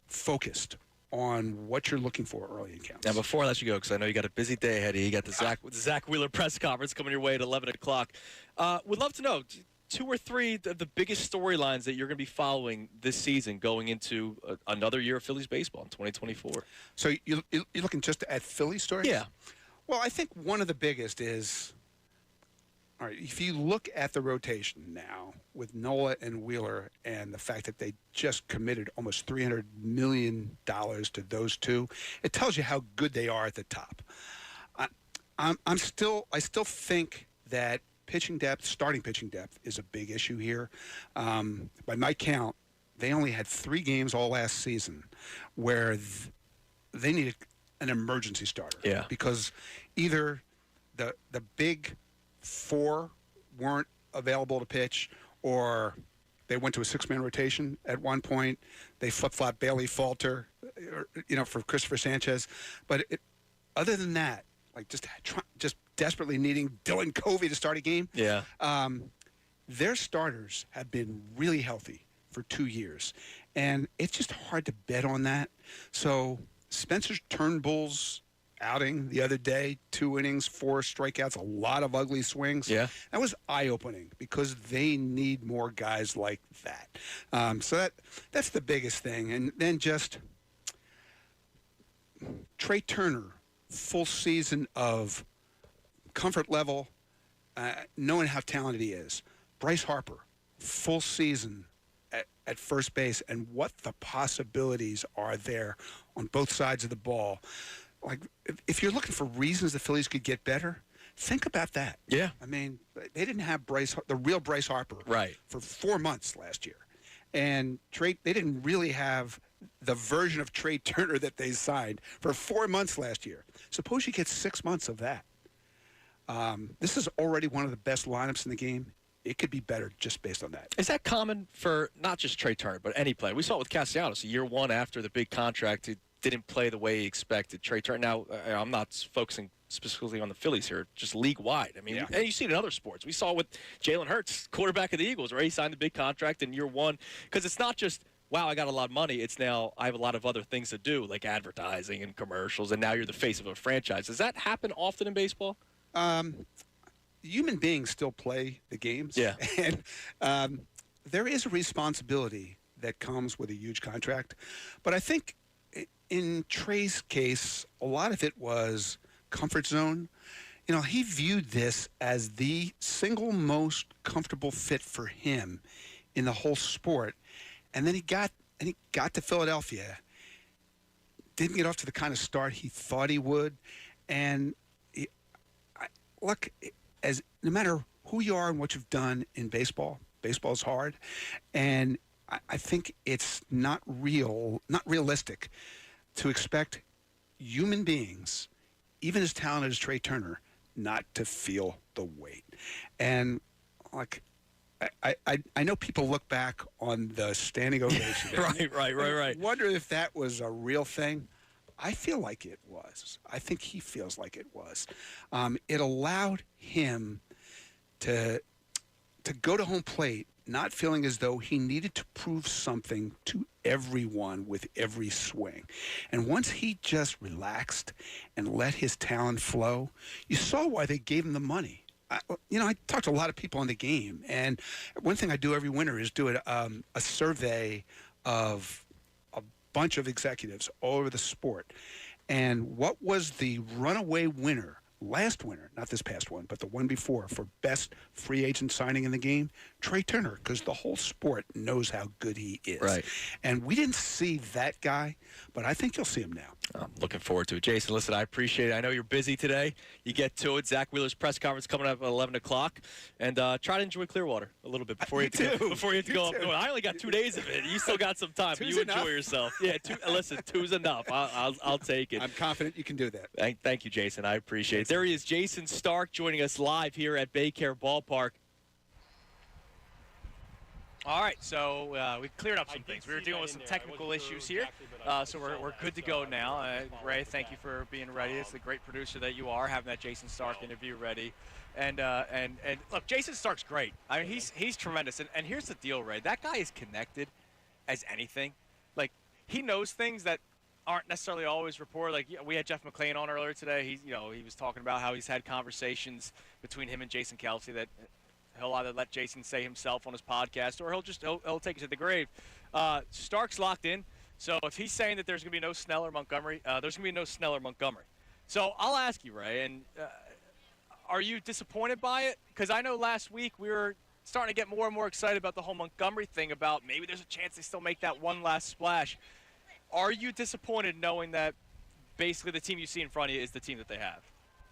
focused on what you're looking for early in camp. Now, before I let you go, because I know you got a busy day ahead of you, you got the Zach Wheeler press conference coming your way at 11 o'clock. Would love to know 2 or 3 of the biggest storylines that you're going to be following this season going into another year of Phillies baseball in 2024. So you're looking just at Philly stories? Yeah. Well, I think one of the biggest is, all right, if you look at the rotation now with Nola and Wheeler and the fact that they just committed almost $300 million to those two, it tells you how good they are at the top. I still think that starting pitching depth is a big issue here. By my count, they only had 3 games all last season where they needed an emergency starter. Yeah. Because either the big 4 weren't available to pitch, or they went to a 6-man rotation at one point. They flip-flop Bailey Falter, for Christopher Sanchez. But other than that, like just desperately needing Dylan Covey to start a game. Yeah. Their starters have been really healthy for 2 years, and it's just hard to bet on that. So Spencer Turnbull's outing the other day, 2 innings, 4 strikeouts, a lot of ugly swings. Yeah. That was eye-opening because they need more guys like that. So that's the biggest thing. And then just Trey Turner, full season of comfort level, knowing how talented he is. Bryce Harper, full season at first base, and what the possibilities are there on both sides of the ball. Like, if you're looking for reasons the Phillies could get better, think about that. Yeah. I mean, they didn't have the real Bryce Harper for 4 months last year. And they didn't really have the version of Trey Turner that they signed for 4 months last year. Suppose you get 6 months of that. This is already one of the best lineups in the game. It could be better just based on that. Is that common for not just Trey Turner, but any player? We saw it with Castellanos. Year 1 after the big contract, he didn't play the way he expected. Trey Turner. Now, I'm not focusing specifically on the Phillies here, just league-wide. I mean, and you see it in other sports. We saw it with Jalen Hurts, quarterback of the Eagles, where he signed the big contract in year 1. Because it's not just, wow, I got a lot of money. It's now I have a lot of other things to do, like advertising and commercials, and now you're the face of a franchise. Does that happen often in baseball? Human beings still play the games. Yeah. And there is a responsibility that comes with a huge contract. But I think in Trey's case, a lot of it was comfort zone. He viewed this as the single most comfortable fit for him in the whole sport. And then he got to Philadelphia, didn't get off to the kind of start he thought he would. And look, no matter who you are and what you've done in baseball is hard. And I think it's not realistic to expect human beings, even as talented as Trey Turner, not to feel the weight. And like, I know people look back on the standing ovation. Right. Wonder if that was a real thing. I feel like it was. I think he feels like it was. It allowed him to go to home plate not feeling as though he needed to prove something to everyone with every swing. And once he just relaxed and let his talent flow, you saw why they gave him the money. I talked to a lot of people in the game, and one thing I do every winter is do a survey of a bunch of executives all over the sport. And what was the runaway winner last winter, not this past one, but the one before, for best free agent signing in the game? Trey Turner, because the whole sport knows how good he is. Right. And we didn't see that guy, but I think you'll see him now. I'm looking forward to it. Jason, listen, I appreciate it. I know you're busy today. You get to it. Zach Wheeler's press conference coming up at 11 o'clock. And try to enjoy Clearwater a little bit before you have to go up north. I only got 2 days of it. You still got some time, but you enjoy yourself. Yeah, listen, 2's enough. I'll take it. I'm confident you can do that. Thank you, Jason. I appreciate it. There he is, Jason Stark, joining us live here at Baycare Ballpark. All right, so we cleared up some things. We were dealing with some technical issues here, so we're good to go now. Ray, thank you for being ready. It's the great producer that you are, having that Jason Stark interview ready. And look, Jason Stark's great. I mean, he's tremendous. And here's the deal, Ray. That guy is connected as anything. Like, he knows things that aren't necessarily always reported. Like, we had Jeff McLane on earlier today. He was talking about how he's had conversations between him and Jason Kelce that he'll either let Jason say himself on his podcast, or he'll take it to the grave. Stark's locked in, so if he's saying that there's going to be no Snell or Montgomery, there's going to be no Snell or Montgomery. So I'll ask you, Ray, and are you disappointed by it? Because I know last week we were starting to get more and more excited about the whole Montgomery thing, about maybe there's a chance they still make that one last splash. Are you disappointed knowing that basically the team you see in front of you is the team that they have?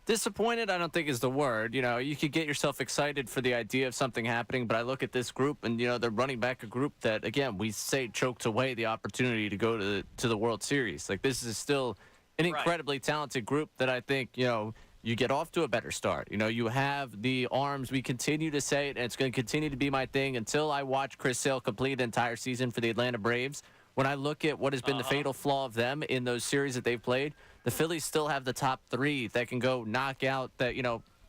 Disappointed, I don't think is the word. You could get yourself excited for the idea of something happening, but I look at this group, and they're running back a group that, again, we say choked away the opportunity to go to the World Series. Like, this is still an incredibly talented group that I think you get off to a better start. You have the arms. We continue to say it, and it's going to continue to be my thing until I watch Chris Sale complete an entire season for the Atlanta Braves. When I look at what has been the fatal flaw of them in those series that they've played, the Phillies still have the top three that can go knockout, that,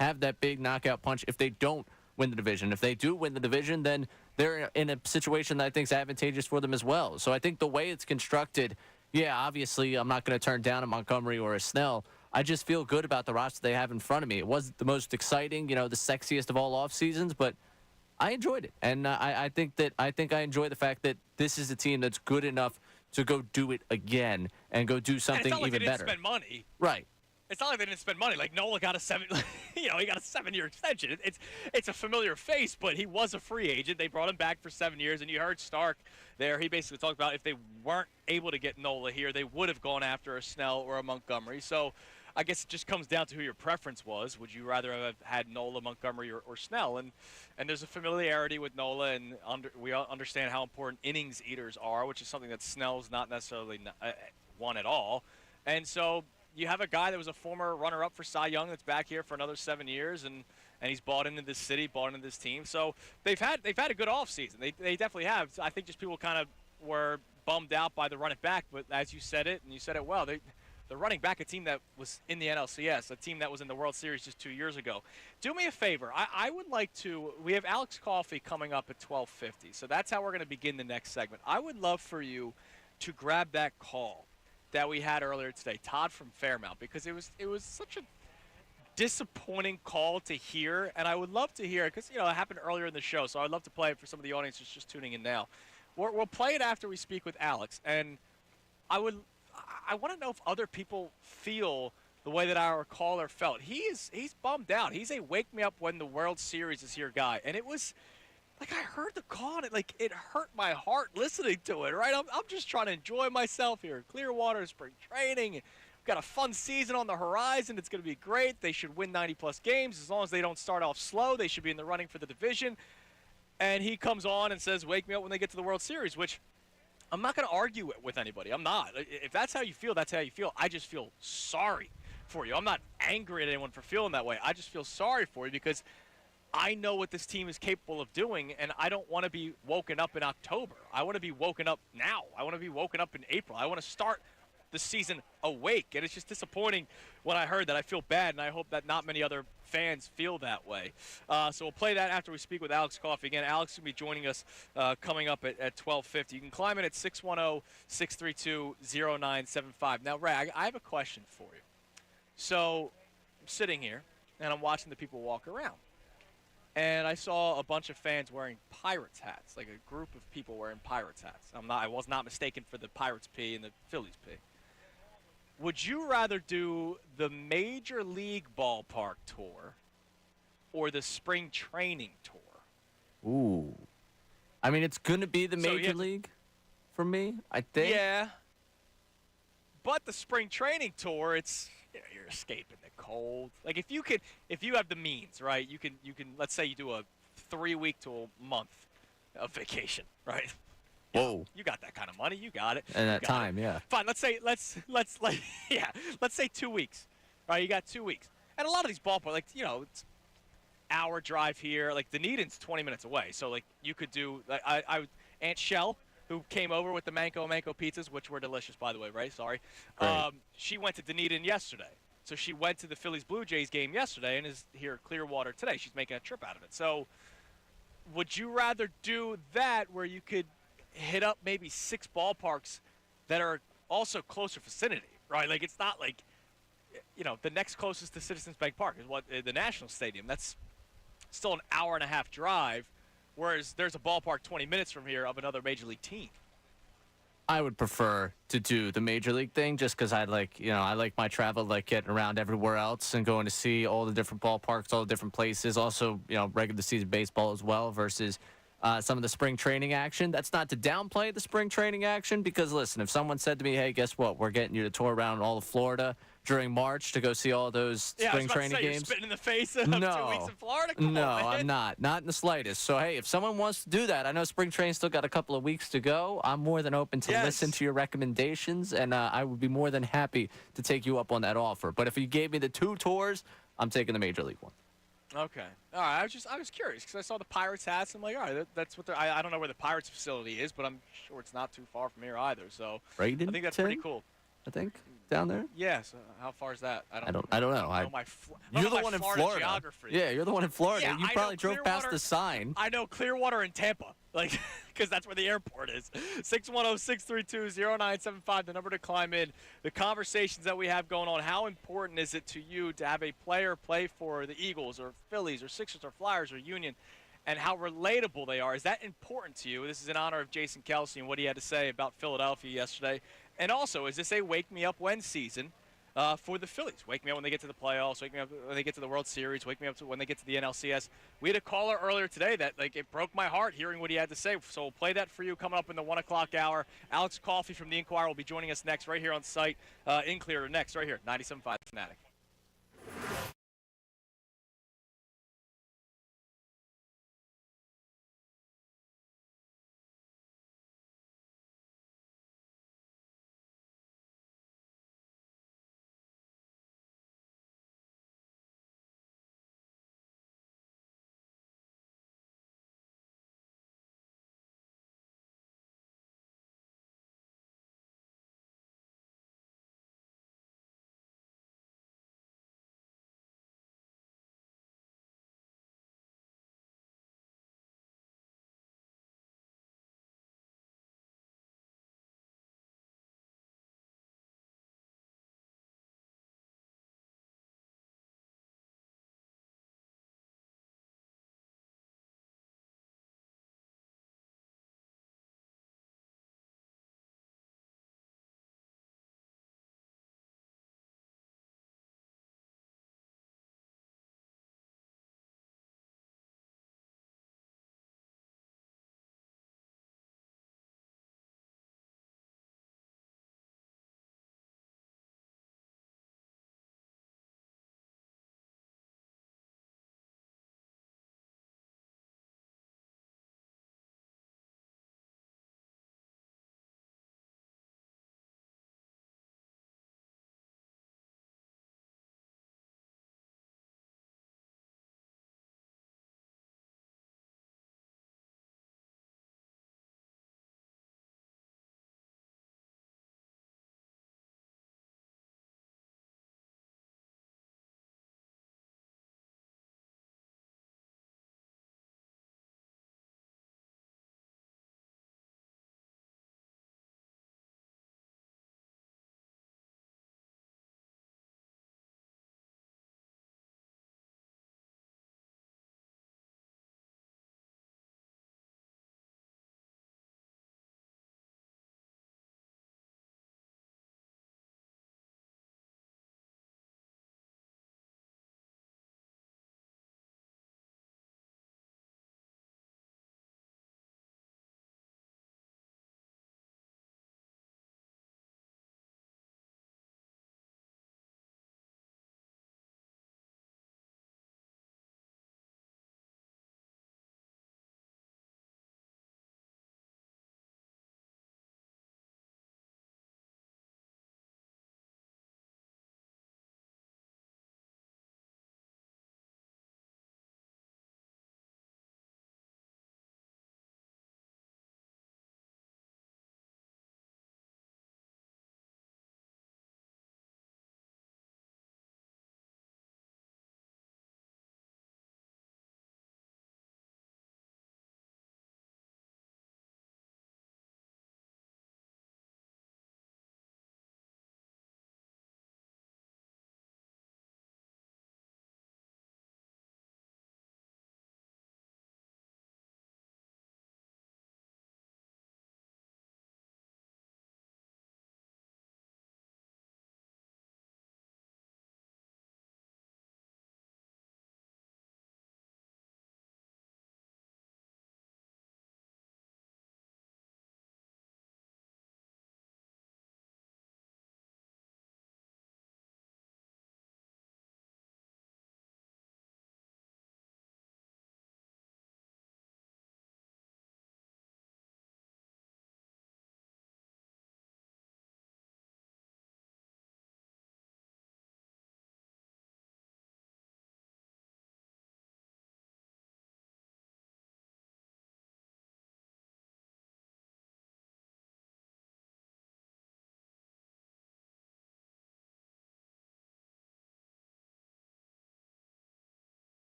have that big knockout punch if they don't win the division. If they do win the division, then they're in a situation that I think is advantageous for them as well. So I think the way it's constructed, obviously I'm not going to turn down a Montgomery or a Snell. I just feel good about the roster they have in front of me. It wasn't the most exciting, the sexiest of all off seasons, but I enjoyed it. And I think I enjoy the fact that this is a team that's good enough to go do it again and go do something even better. It's not like they didn't spend money. Right. It's not like they didn't spend money. Like, Nola got a he got a 7-year extension. It's a familiar face, but he was a free agent. They brought him back for 7 years, and you heard Stark there. He basically talked about if they weren't able to get Nola here, they would have gone after a Snell or a Montgomery. So I guess it just comes down to who your preference was. Would you rather have had Nola, Montgomery, or Snell? And there's a familiarity with Nola, and we all understand how important innings eaters are, which is something that Snell's not necessarily won at all. And so you have a guy that was a former runner-up for Cy Young that's back here for another 7 years, and he's bought into this city, bought into this team. So they've had a good offseason. They definitely have. I think just people kind of were bummed out by the running back, but as you said it, and you said it well, they're running back a team that was in the NLCS, a team that was in the World Series just 2 years ago. Do me a favor. I would like to – we have Alex Coffey coming up at 12:50, so that's how we're going to begin the next segment. I would love for you to grab that call that we had earlier today, Todd from Fairmount, because it was such a disappointing call to hear, and I would love to hear it because, it happened earlier in the show, so I'd love to play it for some of the audience that's just tuning in now. We'll play it after we speak with Alex, and I want to know if other people feel the way that our caller felt. He's bummed out. He's a wake me up when the World Series is here guy. And it was like, I heard the call and it hurt my heart listening to it, right? I'm just trying to enjoy myself here. Clearwater, spring training. We've got a fun season on the horizon. It's going to be great. They should win 90-plus games. As long as they don't start off slow, they should be in the running for the division. And he comes on and says, wake me up when they get to the World Series, which I'm not going to argue with anybody. I'm not. If that's how you feel, that's how you feel. I just feel sorry for you. I'm not angry at anyone for feeling that way. I just feel sorry for you because I know what this team is capable of doing, and I don't want to be woken up in October. I want to be woken up now. I want to be woken up in April. I want to start the season awake, and it's just disappointing when I heard that. I feel bad, and I hope that not many other fans feel that way. So we'll play that after we speak with Alex Coffey. Again, Alex will be joining us coming up at 12:50. You can climb in at 610-632-0975. Now, Ray, I have a question for you. So I'm sitting here, and I'm watching the people walk around. And I saw a bunch of fans wearing Pirates hats, like a group of people wearing Pirates hats. I was not mistaken for the Pirates P and the Phillies P. Would you rather do the Major League Ballpark Tour or the Spring Training Tour? Ooh. I mean, it's going to be the Major League for me, I think. Yeah. But the Spring Training Tour, it's you're escaping the cold. Like if you have the means, right? You can let's say you do a 3-week to a month of vacation, right? Whoa. You got that kind of money, you got it. And that time, yeah. Fine, let's say 2 weeks. Right? You got 2 weeks. And a lot of these ballparks, like, it's hour drive here. Like Dunedin's 20 minutes away. So like you could do Aunt Shell, who came over with the Manco pizzas, which were delicious, by the way, right? Sorry. She went to Dunedin yesterday. So she went to the Phillies-Blue Jays game yesterday and is here at Clearwater today. She's making a trip out of it. So would you rather do that where you could hit up maybe 6 ballparks that are also closer vicinity, right? Like it's not like, the next closest to Citizens Bank Park is the National Stadium. That's still an hour-and-a-half drive. Whereas there's a ballpark 20 minutes from here of another major league team. I would prefer to do the Major League thing just because I like my travel, like getting around everywhere else and going to see all the different ballparks, all the different places. Also, regular season baseball as well versus some of the spring training action. That's not to downplay the spring training action because, listen, if someone said to me, hey, guess what? We're getting you to tour around all of Florida during March to go see all those spring training games. You're spitting in the face of 2 weeks in Florida? Come on, man. I'm not. Not in the slightest. So, hey, if someone wants to do that, I know spring training still got a couple of weeks to go. I'm more than open to listen to your recommendations, and I would be more than happy to take you up on that offer. But if you gave me the 2 tours, I'm taking the Major League one. Okay. All right. I was curious because I saw the Pirates hats. I'm like, all right, that's what they're. I don't know where the Pirates facility is, but I'm sure it's not too far from here either. So I think that's pretty cool. I think down there. Yeah. So how far is that? I don't know. You're the one in Florida. Geography. Yeah, you're the one in Florida. Yeah, you probably drove past the sign. I know Clearwater and Tampa, because that's where the airport is. 610-632-0975, the number to climb in. The conversations that we have going on. How important is it to you to have a player play for the Eagles or Phillies or Sixers or Flyers or Union, and how relatable they are? Is that important to you? This is in honor of Jason Kelce and what he had to say about Philadelphia yesterday. And also, is this a wake me up when season for the Phillies? Wake me up when they get to the playoffs. Wake me up when they get to the World Series. Wake me up when they get to the NLCS. We had a caller earlier today that it broke my heart hearing what he had to say. So we'll play that for you coming up in the 1 o'clock hour. Alex Coffey from the Inquirer will be joining us next right here on site in Clear next right here, 97.5 Fanatic.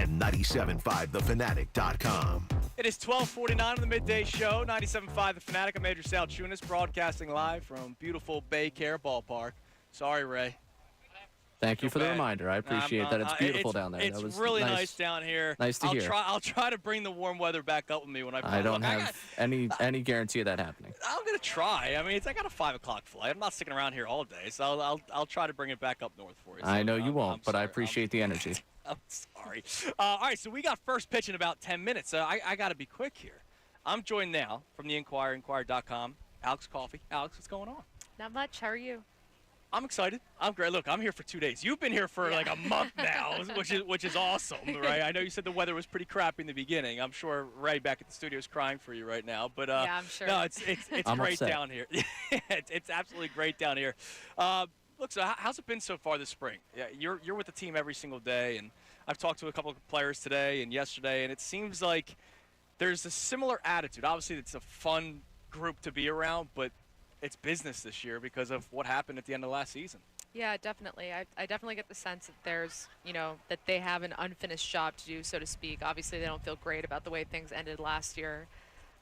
and 975thefanatic.com. It is 12:49 on the Midday Show, 97.5 The Fanatic. I'm Andrew Salchunas, broadcasting live from beautiful Baycare Ballpark. Sorry, Ray. Thank you for the reminder. I appreciate that. It's beautiful down there. It's That was really nice down here. Nice to hear. I'll try to bring the warm weather back up with me when I fly. I don't have any guarantee of that happening. I'm gonna try. I mean, I got a 5 o'clock flight. I'm not sticking around here all day, so I'll try to bring it back up north for you. So I know you won't, but I appreciate the energy. I'm sorry. All right, so we got first pitch in about 10 minutes. So I got to be quick here. I'm joined now from the Inquirer, Inquirer.com, Alex Coffey. Alex, what's going on? Not much. How are you? I'm excited. I'm great. Look, I'm here for 2 days. You've been here for like a month now, which is awesome, right? I know you said the weather was pretty crap in the beginning. I'm sure Ray back at the studio is crying for you right now. But yeah, I'm sure. No, it's great upset. down here. it's absolutely great down here. Look, so how's it been so far this spring? Yeah, you're with the team every single day, and I've talked to a couple of players today and yesterday, and it seems like there's a similar attitude. Obviously, it's a fun group to be around, but it's business this year because of what happened at the end of last season. Yeah, definitely. I definitely get the sense that there's, that they have an unfinished job to do, so to speak. Obviously, they don't feel great about the way things ended last year.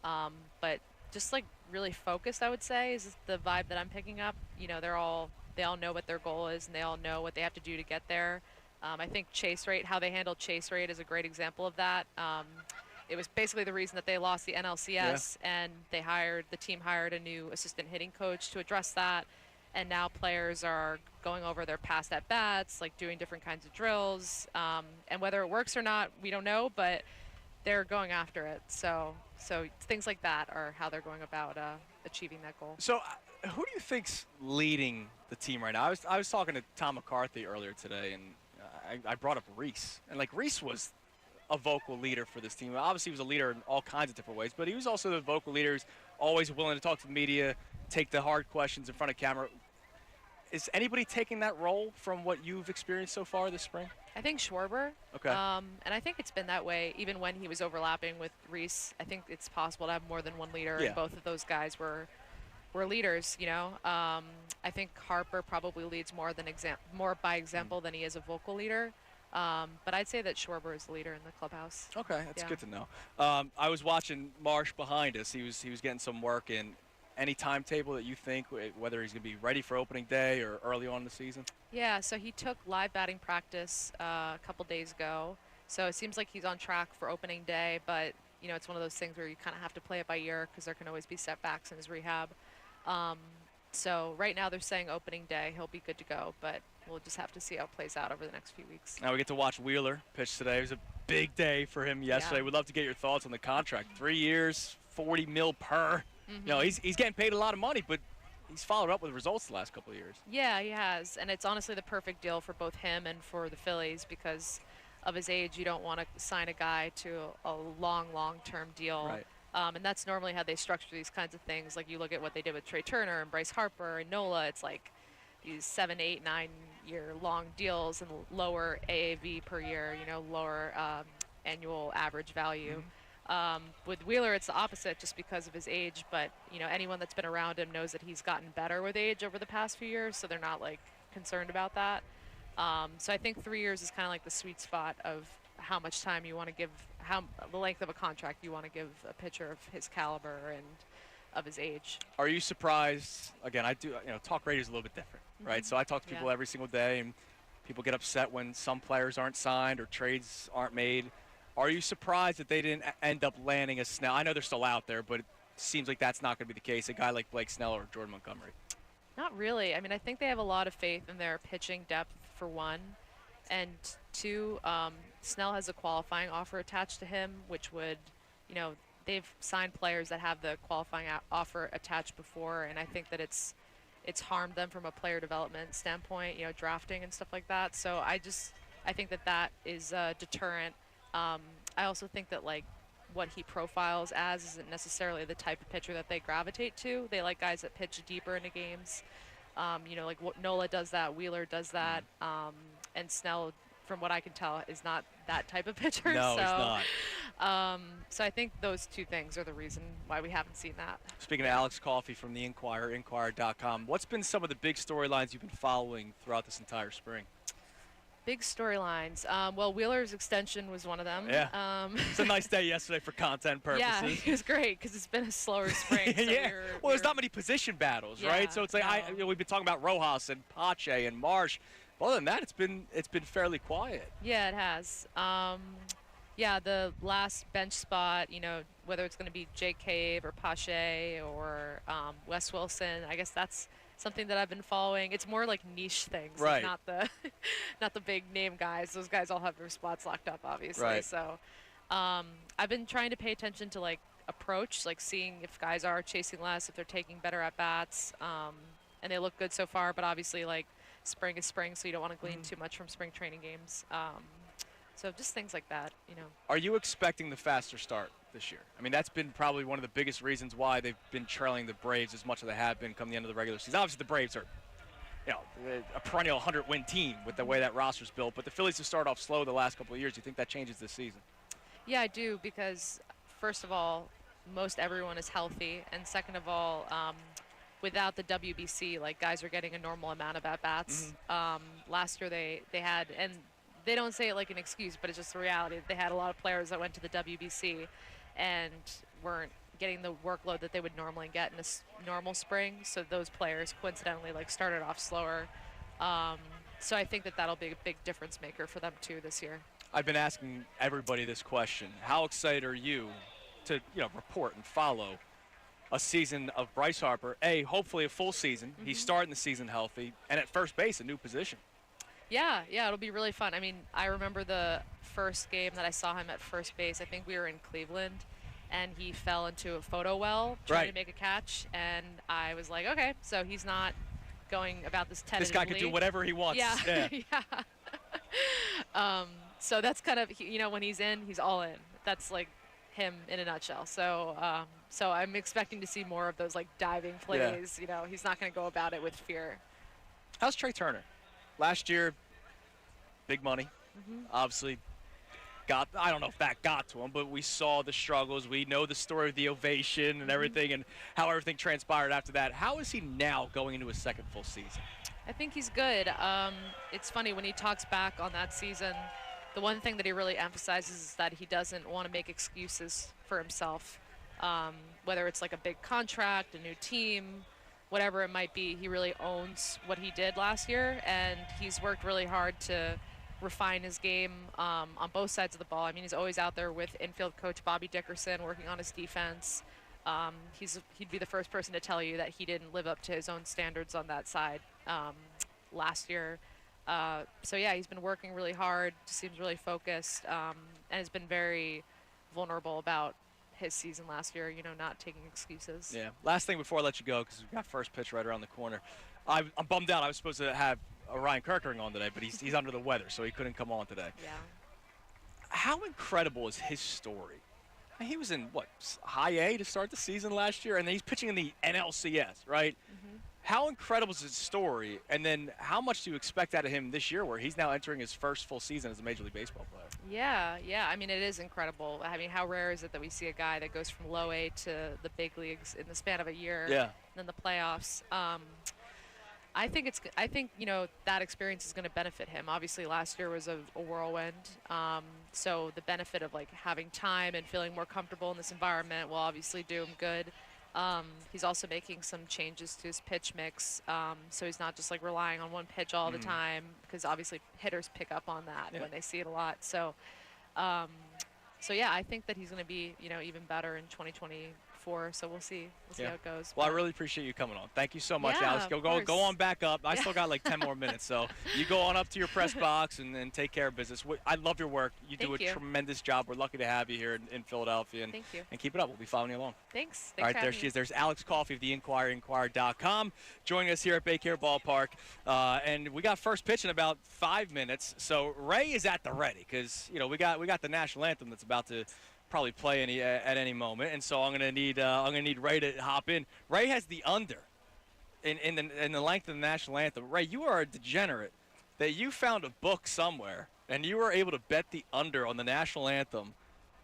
But just like really focused, I would say, is the vibe that I'm picking up. They all know what their goal is, and they all know what they have to do to get there. I think chase rate, how they handled chase rate is a great example of that. It was basically the reason that they lost the NLCS, and the team hired a new assistant hitting coach to address that. And now players are going over their past at-bats, like doing different kinds of drills. And whether it works or not, we don't know, but they're going after it. So things like that are how they're going about achieving that goal. So who do you think's leading the team right now? I was talking to Tom McCarthy earlier today, and I brought up Reese. And, Reese was a vocal leader for this team. Obviously, he was a leader in all kinds of different ways, but he was also the vocal leader who's always willing to talk to the media, take the hard questions in front of camera. Is anybody taking that role from what you've experienced so far this spring? I think Schwarber. Okay. And I think it's been that way even when he was overlapping with Reese. I think it's possible to have more than one leader, and both of those guys were leaders, I think Harper probably leads more by example than he is a vocal leader. But I'd say that Schwarber is the leader in the clubhouse. Okay, that's good to know. I was watching Marsh behind us. He was getting some work in. Any timetable that you think, whether he's going to be ready for opening day or early on in the season? Yeah, so he took live batting practice a couple days ago. So it seems like he's on track for opening day, but, it's one of those things where you kind of have to play it by ear because there can always be setbacks in his rehab. So right now they're saying opening day. He'll be good to go, but we'll just have to see how it plays out over the next few weeks. Now we get to watch Wheeler pitch today. It was a big day for him yesterday. Yeah. We'd love to get your thoughts on the contract. 3 years, $40 million per. He's getting paid a lot of money, but he's followed up with results the last couple of years. Yeah, he has, and it's honestly the perfect deal for both him and for the Phillies because of his age. You don't want to sign a guy to a long-term deal. Right. And that's normally how they structure these kinds of things. Like you look at what they did with Trey Turner and Bryce Harper and Nola. It's like these 7, 8, 9 year long deals and lower AAV per year, lower annual average value. With Wheeler, it's the opposite just because of his age. But, anyone that's been around him knows that he's gotten better with age over the past few years. So they're not concerned about that. So I think 3 years is kind of like the sweet spot of how much time you want to give, the length of a contract you want to give a pitcher of his caliber and of his age. Are you surprised? Again, I do. Talk radio is a little bit different, right? So I talk to people every single day, and people get upset when some players aren't signed or trades aren't made. Are you surprised that they didn't end up landing a Snell? I know they're still out there, but it seems like that's not going to be the case. A guy like Blake Snell or Jordan Montgomery. Not really. I mean, I think they have a lot of faith in their pitching depth, for one. And two, Snell has a qualifying offer attached to him, which would, they've signed players that have the qualifying offer attached before, and I think that it's harmed them from a player development standpoint, drafting and stuff like that. So I think that is a deterrent. I also think that what he profiles as isn't necessarily the type of pitcher that they gravitate to. They like guys that pitch deeper into games. Nola does that, Wheeler does that, and Snell, from what I can tell, is not that type of pitcher. No, he's not. So I think those two things are the reason why we haven't seen that. Speaking of Alex Coffey from the Inquirer, Inquirer.com, what's been some of the big storylines you've been following throughout this entire spring? Big storylines. Well, Wheeler's extension was one of them. Yeah. It's a nice day yesterday for content purposes. Yeah, it was great because it's been a slower spring. So yeah. Well, there's not many position battles, right? So it's like we've been talking about Rojas and Pache and Marsh. But other than that, it's been fairly quiet. Yeah, it has. Yeah, the last bench spot, whether it's going to be Jake Cave or Pache or Wes Wilson, I guess that's something that I've been following. It's more like niche things, right? Like not the big name guys. Those guys all have their spots locked up, obviously. Right. So I've been trying to pay attention to like approach, like seeing if guys are chasing less, if they're taking better at bats, and they look good so far. But obviously, like spring is spring, so you don't want to glean too much from spring training games. So just things like that, Are you expecting the faster start this year? I mean, that's been probably one of the biggest reasons why they've been trailing the Braves as much as they have been come the end of the regular season. Obviously, the Braves are, a perennial 100-win team with the way that roster's built. But the Phillies have started off slow the last couple of years. Do you think that changes this season? Yeah, I do, because first of all, most everyone is healthy, and second of all, without the WBC, like guys are getting a normal amount of at-bats. Last year they had, and they don't say it like an excuse, but it's just the reality. They had a lot of players that went to the WBC and weren't getting the workload that they would normally get in a normal spring. So those players coincidentally started off slower. So I think that that'll be a big difference maker for them too this year. I've been asking everybody this question. How excited are you to report and follow a season of Bryce Harper? Hopefully a full season. He's starting the season healthy, and at first base, a new position. Yeah, it'll be really fun. I mean, I remember the first game that I saw him at first base. I think we were in Cleveland, and he fell into a photo well trying to make a catch, and I was like, okay, so he's not going about this tentatively. This guy can do whatever he wants. Yeah. So that's kind of, when he's in, he's all in. That's like him in a nutshell. So so I'm expecting to see more of those diving plays. Yeah. He's not going to go about it with fear. How's Trey Turner? Last year, big money. Obviously, I don't know if that got to him, but we saw the struggles. We know the story of the ovation and everything and how everything transpired after that. How is he now going into his second full season? I think he's good. It's funny, when he talks back on that season, the one thing that he really emphasizes is that he doesn't want to make excuses for himself. Whether it's like a big contract, a new team, whatever it might be, he really owns what he did last year, and he's worked really hard to refine his game on both sides of the ball. I mean, he's always out there with infield coach Bobby Dickerson working on his defense. He'd be the first person to tell you that he didn't live up to his own standards on that side last year. So yeah, he's been working really hard, seems really focused, and has been very vulnerable about his season last year, not taking excuses. Yeah. Last thing before I let you go, because we've got first pitch right around the corner. I'm bummed out. I was supposed to have Ryan Kirkering on today, but he's under the weather, so he couldn't come on today. Yeah. How incredible is his story? I mean, he was in, high A to start the season last year, and then he's pitching in the NLCS, right? How incredible is his story, and then how much do you expect out of him this year, where he's now entering his first full season as a Major League Baseball player? Yeah. I mean, it is incredible. I mean, how rare is it that we see a guy that goes from low A to the big leagues in the span of a year? Yeah. And then the playoffs. I think that experience is going to benefit him. Obviously, last year was a whirlwind. So the benefit of having time and feeling more comfortable in this environment will obviously do him good. He's also making some changes to his pitch mix, so he's not just relying on one pitch all the time, because obviously hitters pick up on that when they see it a lot. So yeah, I think that he's going to be even better in 2024. So we'll see how it goes. Well, I really appreciate you coming on. Thank you so much, Yeah, Alex. Go on back up. I still got 10 more minutes, so you go on up to your press box and take care of business. I love your work. You do a tremendous job. We're lucky to have you here in Philadelphia. Thank you. And keep it up. We'll be following you along. Thanks. All right, there she is. There's Alex Coffey of the Inquirer, Inquirer.com, joining us here at Baycare Ballpark. And we got first pitch in about 5 minutes. So Ray is at the ready, because we got the national anthem that's about to probably play at any moment, and so I'm gonna need Ray to hop in. Ray has the under in the length of the national anthem. Ray, you are a degenerate that you found a book somewhere and you were able to bet the under on the national anthem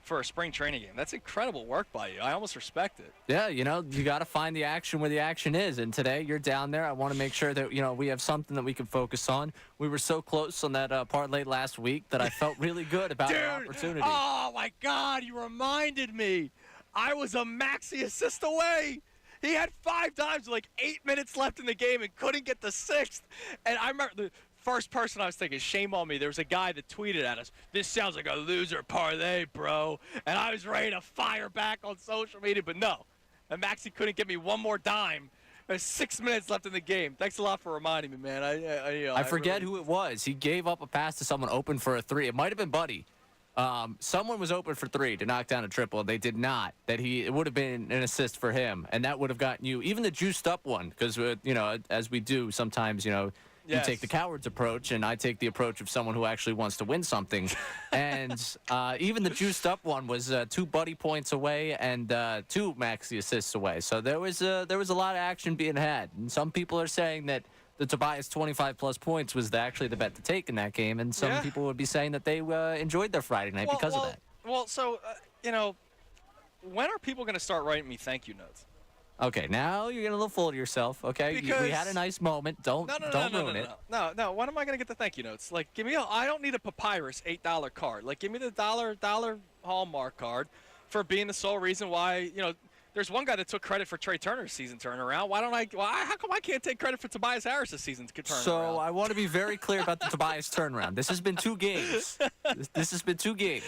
for a spring training game. That's incredible work by you. I almost respect it. Yeah, you got to find the action where the action is. And today you're down there. I want to make sure that, we have something that we can focus on. We were so close on that parlay last week that I felt really good about our opportunity. Oh, my God, you reminded me. I was a maxi assist away. He had 5 times, 8 minutes left in the game and couldn't get the 6th. And I remember the first person I was thinking, shame on me. There was a guy that tweeted at us, "This sounds like a loser parlay, bro." And I was ready to fire back on social media, but no. And Maxie couldn't get me one more dime. There's 6 minutes left in the game. Thanks a lot for reminding me, man. I forget who it was. He gave up a pass to someone open for a 3. It might have been Buddy. Someone was open for 3 to knock down a triple. They did not. It would have been an assist for him, and that would have gotten you even the juiced up one. Because as we do sometimes, you take the coward's approach, and I take the approach of someone who actually wants to win something. And even the juiced up one was 2 Buddy points away and 2 Maxi assists away. So there was a lot of action being had. And some people are saying that the Tobias 25-plus points was actually the bet to take in that game, and some people would be saying that they enjoyed their Friday night because of that. Well, so, when are people going to start writing me thank you notes? Okay, now you're getting a little full of yourself, okay? We had a nice moment. Don't ruin it. No, when am I going to get the thank you notes? Give me I don't need a Papyrus $8 card. Give me the dollar Hallmark card for being the sole reason why, there's one guy that took credit for Trey Turner's season turnaround. How come I can't take credit for Tobias Harris's season turnaround? So I want to be very clear about the Tobias turnaround. This has been 2 games. This has been 2 games.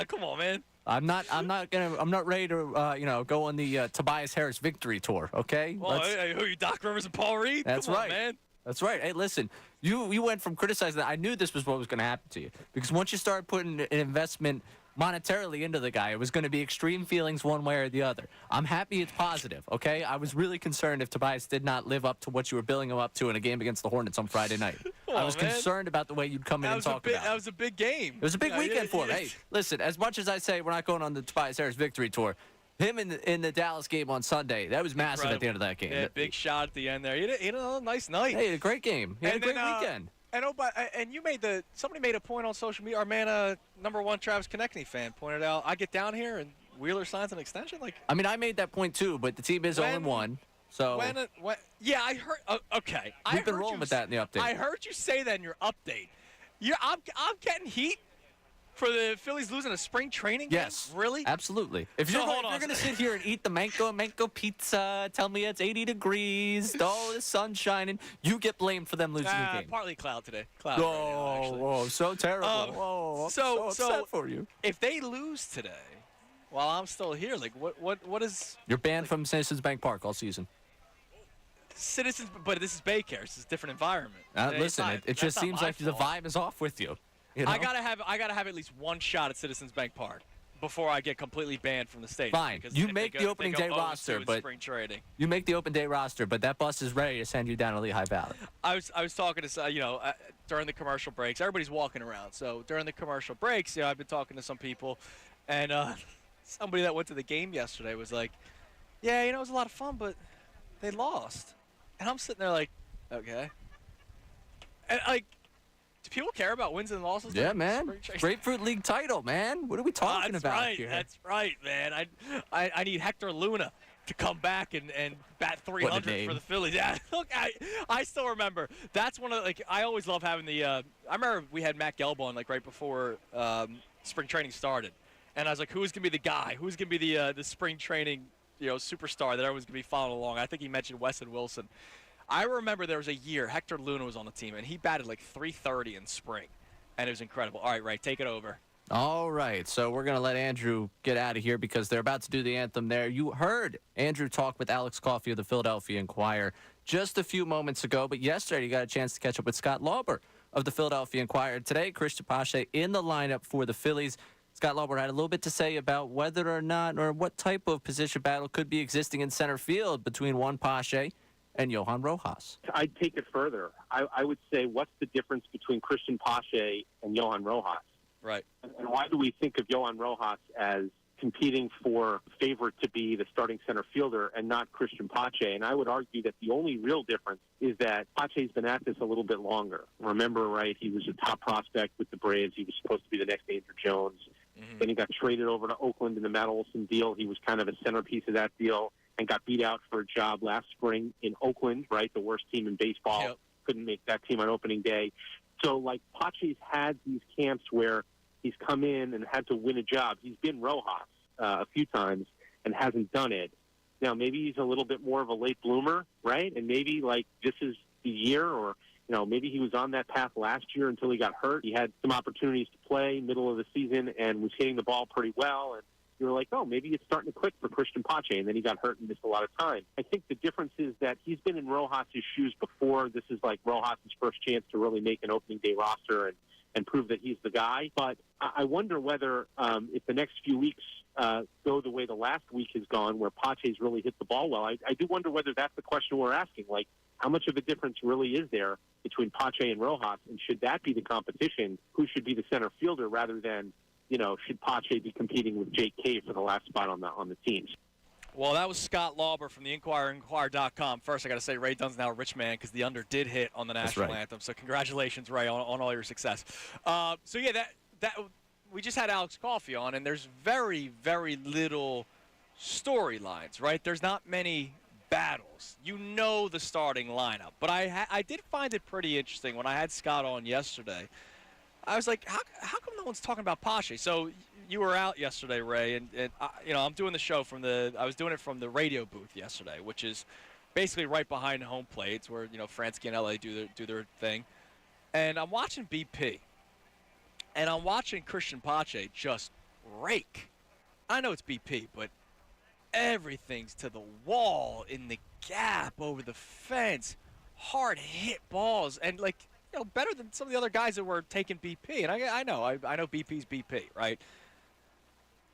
Come on, man. I'm not ready to go on the Tobias Harris victory tour. Okay. Well, who are you, Doc Rivers and Paul Reed? That's Come right, on, man. That's right. Hey, listen, you went from criticizing that. I knew this was what was going to happen to you because once you started putting an investment monetarily into the guy, it was going to be extreme feelings one way or the other. I'm happy it's positive, okay? I was really concerned if Tobias did not live up to what you were billing him up to in a game against the Hornets on Friday night. I was concerned about the way you'd come in and talk about it. That was a big game. It was a big weekend for him. Hey, listen, as much as I say we're not going on the Tobias Harris victory tour, him in the Dallas game on Sunday, that was massive at the end of that game. Yeah, big shot at the end there. He had a nice night. Hey, a great game. He had a great weekend. And you somebody made a point on social media. Our man, number 1 Travis Konechny fan, pointed out, I get down here and Wheeler signs an extension. I made that point too, but the team is 0-1. So yeah, I heard. Okay, we've been rolling with that in the update. I heard you say that in your update. I'm getting heat for the Phillies losing a spring training game? Yes. Really? Absolutely. If you're going to sit here and eat the mango pizza, tell me it's 80 degrees, the sun's shining, you get blamed for them losing the game. Partly cloud today. Whoa, so terrible. I'm so upset for you. If they lose today, while I'm still here, what is... You're banned from Citizens Bank Park all season. Citizens, but this is Baycare. This is a different environment. Listen, it just seems like the vibe is off with you. I gotta have at least one shot at Citizens Bank Park before I get completely banned from the state. Fine, you make the opening day roster, but you make the open day roster, but that bus is ready to send you down to Lehigh Valley. I was talking to during the commercial breaks. Everybody's walking around, so during the commercial breaks, I've been talking to some people, and somebody that went to the game yesterday was like, "Yeah, it was a lot of fun, but they lost," and I'm sitting there like, "Okay," and do people care about wins and losses? Yeah, man. Grapefruit League title, man. What are we talking about here? That's right, man. I need Hector Luna to come back and bat 300 for the Phillies. Yeah, look, I still remember. That's one of I always love having the. I remember we had Matt Gelb on right before spring training started, and I was like, who's gonna be the guy? Who's gonna be the spring training superstar that everyone's gonna be following along? I think he mentioned Weston Wilson. I remember there was a year Hector Luna was on the team, and he batted 330 in spring, and it was incredible. All right, take it over. All right, so we're going to let Andrew get out of here because they're about to do the anthem there. You heard Andrew talk with Alex Coffey of the Philadelphia Inquirer just a few moments ago, but yesterday you got a chance to catch up with Scott Lauber of the Philadelphia Inquirer. Today, Christian Pache in the lineup for the Phillies. Scott Lauber had a little bit to say about whether or not or what type of position battle could be existing in center field between Juan Pache and Johan Rojas. I'd take it further. I would say, what's the difference between Christian Pache and Johan Rojas? Right. And why do we think of Johan Rojas as competing for favorite to be the starting center fielder and not Christian Pache? And I would argue that the only real difference is that Pache's been at this a little bit longer. Remember, right, he was a top prospect with the Braves. He was supposed to be the next Andrew Jones. Then he got traded over to Oakland in the Matt Olson deal. He was kind of a centerpiece of that deal and got beat out for a job last spring in Oakland, right, the worst team in baseball. Yep. Couldn't make that team on opening day. So, like, Pache's had these camps where he's come in and had to win a job. He's been Rojas a few times and hasn't done it. Now, maybe he's a little bit more of a late bloomer, right? And maybe, like, this is the year, or, you know, maybe he was on that path last year until he got hurt. He had some opportunities to play middle of the season and was hitting the ball pretty well. And you were like, oh, maybe it's starting to click for Christian Pache, and then he got hurt and missed a lot of time. I think the difference is that he's been in Rojas' shoes before. This is like Rojas' first chance to really make an opening day roster and prove that he's the guy. But I wonder whether if the next few weeks go the way the last week has gone, where Pache's really hit the ball well, I do wonder whether that's the question we're asking. Like, how much of a difference really is there between Pache and Rojas, and should that be the competition? Who should be the center fielder rather than, you know, should Pache be competing with Jake Cave for the last spot on the teams? Well, that was Scott Lauber from the Inquirer, Inquirer.com. First, I got to say, Ray Dunn's now a rich man because the under did hit on the national anthem. So congratulations, Ray, on all your success. So, yeah, that we just had Alex Coffey on, and there's very, very little storylines, right? There's not many battles. You know the starting lineup. But I did find it pretty interesting when I had Scott on yesterday. I was like, how come no one's talking about Pache? So you were out yesterday, Ray, and you know, I'm doing the show I was doing it from the radio booth yesterday, which is basically right behind home plate. It's where, you know, Fransky and LA do their thing. And I'm watching BP, and I'm watching Christian Pache just rake. I know it's BP, but everything's to the wall, in the gap, over the fence, hard hit balls, and like, you know, better than some of the other guys that were taking BP. And I know BP's BP, right?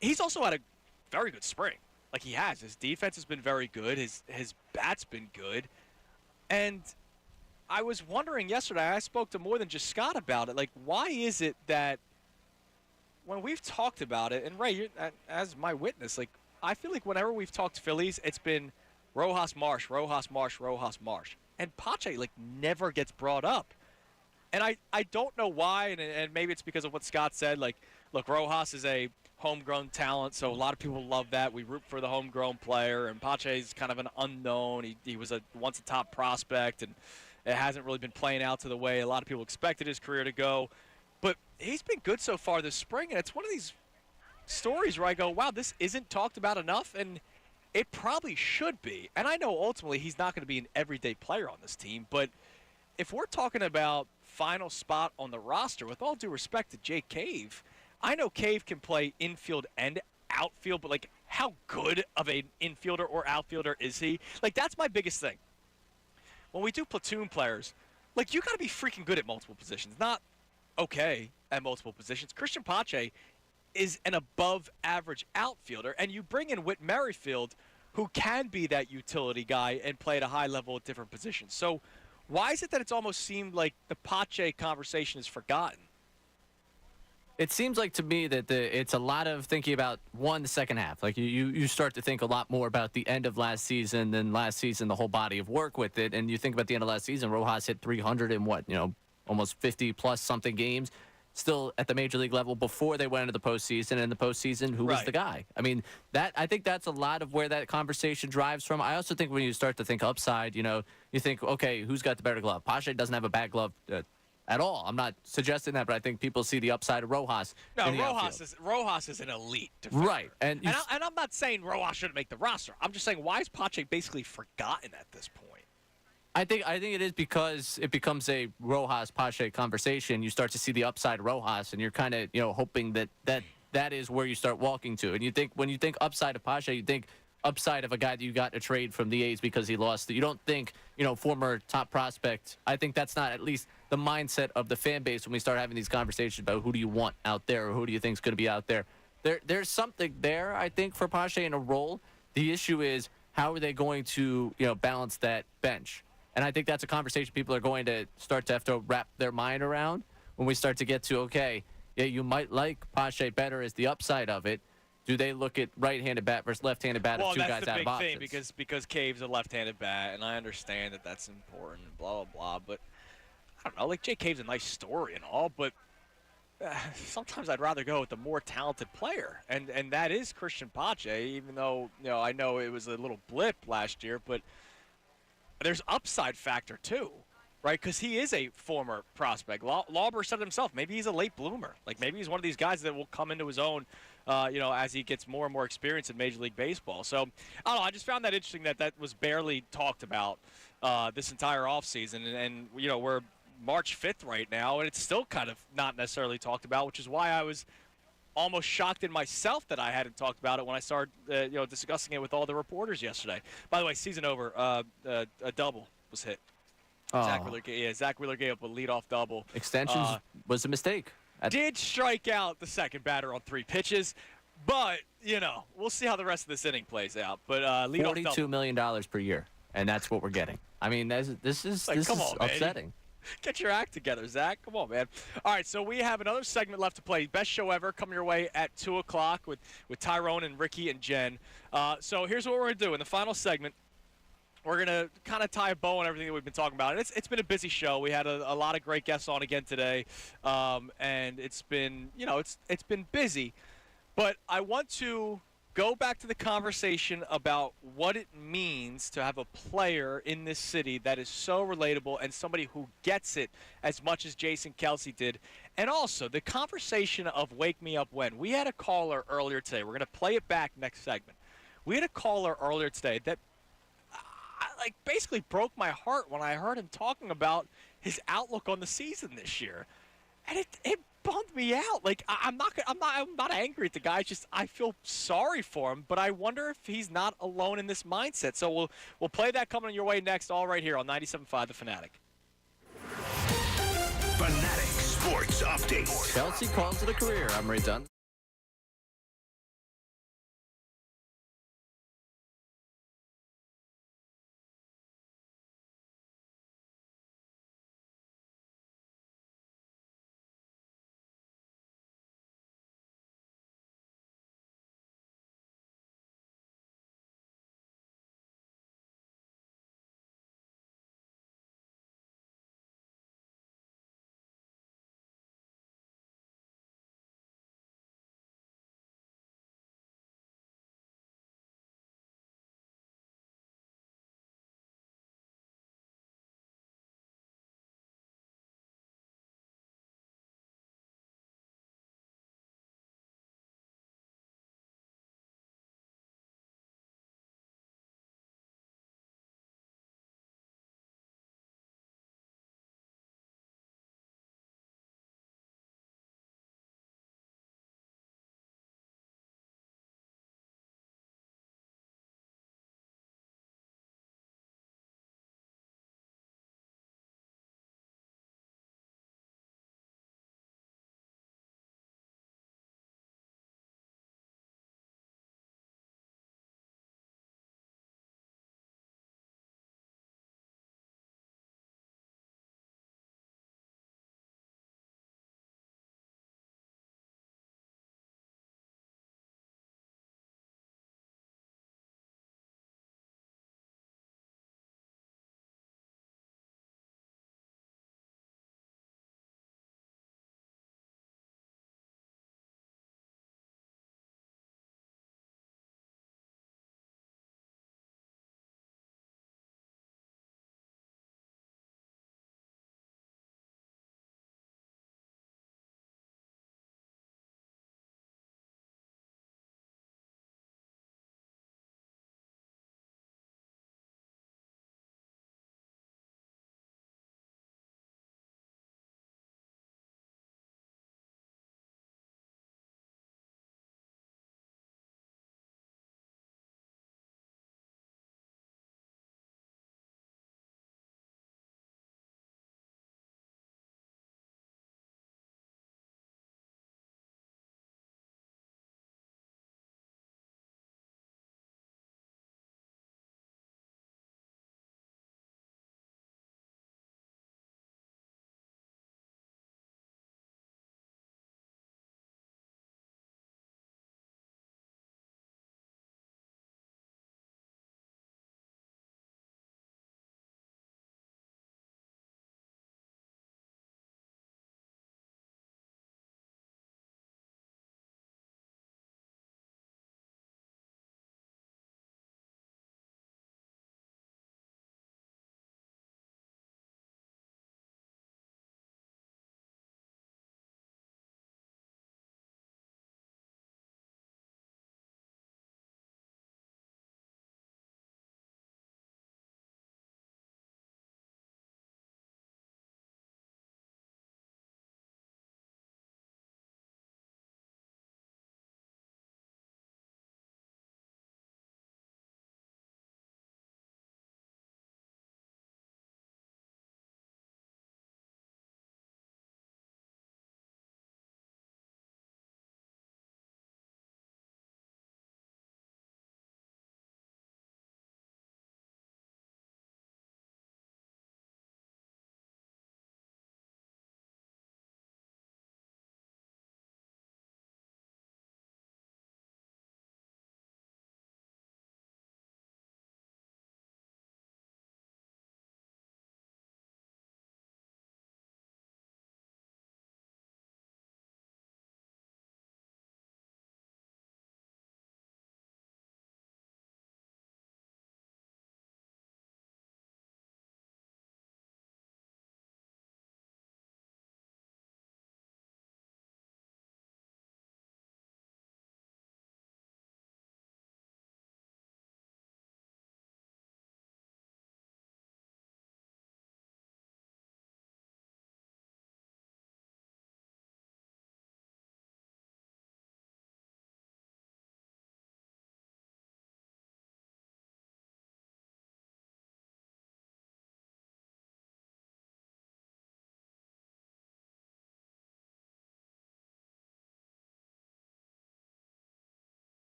He's also had a very good spring. Like, he has. His defense has been very good. His bat's been good. And I was wondering yesterday, I spoke to more than just Scott about it. Like, why is it that when we've talked about it, and Ray, you're, as my witness, like, I feel like whenever we've talked Phillies, it's been Rojas Marsh, Rojas Marsh, Rojas Marsh. And Pache, like, never gets brought up. And I don't know why, and maybe it's because of what Scott said. Like, look, Rojas is a homegrown talent, so a lot of people love that. We root for the homegrown player, and Pache's kind of an unknown. He was once a top prospect, and it hasn't really been playing out to the way a lot of people expected his career to go. But he's been good so far this spring, and it's one of these stories where I go, wow, this isn't talked about enough, and it probably should be. And I know ultimately he's not going to be an everyday player on this team, but if we're talking about final spot on the roster, with all due respect to Jake Cave, I know Cave can play infield and outfield, but, like, how good of an infielder or outfielder is he? Like, that's my biggest thing. When we do platoon players, like, you got to be freaking good at multiple positions, not okay at multiple positions. Christian Pache is an above-average outfielder, and you bring in Whit Merrifield, who can be that utility guy and play at a high level at different positions. So why is it that it's almost seemed like the Pache conversation is forgotten? It seems like to me that it's a lot of thinking about, the second half. Like, you start to think a lot more about the end of last season than last season, the whole body of work with it. And you think about the end of last season, Rojas hit 300 in almost 50-plus something games, still at the major league level before they went into the postseason. And in the postseason, who was the guy? I mean, I think that's a lot of where that conversation drives from. I also think when you start to think upside, you think, okay, who's got the better glove? Pache doesn't have a bad glove at all. I'm not suggesting that, but I think people see the upside of Rojas. No, Rojas is an elite defender. Right. And I'm not saying Rojas shouldn't make the roster. I'm just saying, why is Pache basically forgotten at this point? I think it is because it becomes a Rojas Pache conversation. You start to see the upside of Rojas, and you're kind of hoping that is where you start walking to. And when you think upside of Pache, you think upside of a guy that you got a trade from the A's because he lost. You don't think former top prospect. I think that's not at least the mindset of the fan base when we start having these conversations about who do you want out there or who do you think is going to be out there. There's something there, I think, for Pache in a role. The issue is how are they going to balance that bench. And I think that's a conversation people are going to start to have to wrap their mind around when we start to get to, okay, yeah, you might like Pache better as the upside of it. Do they look at right-handed bat versus left-handed bat of two guys out of options? Well, that's the big thing because Cave's a left-handed bat, and I understand that that's important, blah, blah, blah. But, I don't know, like, Jay Cave's a nice story and all, but sometimes I'd rather go with the more talented player, and that is Christian Pache. Even though I know it was a little blip last year, but there's upside factor too, right? Because he is a former prospect. Lauber said it himself. Maybe he's a late bloomer. Like maybe he's one of these guys that will come into his own, as he gets more and more experience in Major League Baseball. So I don't know. I just found that interesting that was barely talked about this entire offseason, and we're March 5th right now, and it's still kind of not necessarily talked about, which is why I was almost shocked in myself that I hadn't talked about it when I started, discussing it with all the reporters yesterday. By the way, season over, a double was hit. Zach Wheeler gave up a leadoff double. Extensions was a mistake. Did strike out the second batter on 3 pitches, but we'll see how the rest of this inning plays out. But leadoff double. $42 million per year, and that's what we're getting. I mean, this is upsetting. Get your act together, Zach. Come on, man. All right, so we have another segment left to play. Best show ever coming your way at 2 o'clock with Tyrone and Ricky and Jen. So here's what we're going to do. In the final segment, we're going to kind of tie a bow on everything that we've been talking about. It's been a busy show. We had a lot of great guests on again today, and it's been, it's been busy. But I want to go back to the conversation about what it means to have a player in this city that is so relatable and somebody who gets it as much as Jason Kelce did. And also the conversation of Wake Me Up When. We had a caller earlier today. We're going to play it back next segment. We had a caller earlier today that basically broke my heart when I heard him talking about his outlook on the season this year. And it bummed me out. Like I'm not angry at the guy. It's just I feel sorry for him, but I wonder if he's not alone in this mindset. So we'll play that coming your way next, all right here on 97.5 The Fanatic. Fanatic Sports Update. Kelce calls it a career. I'm Ray Dunn.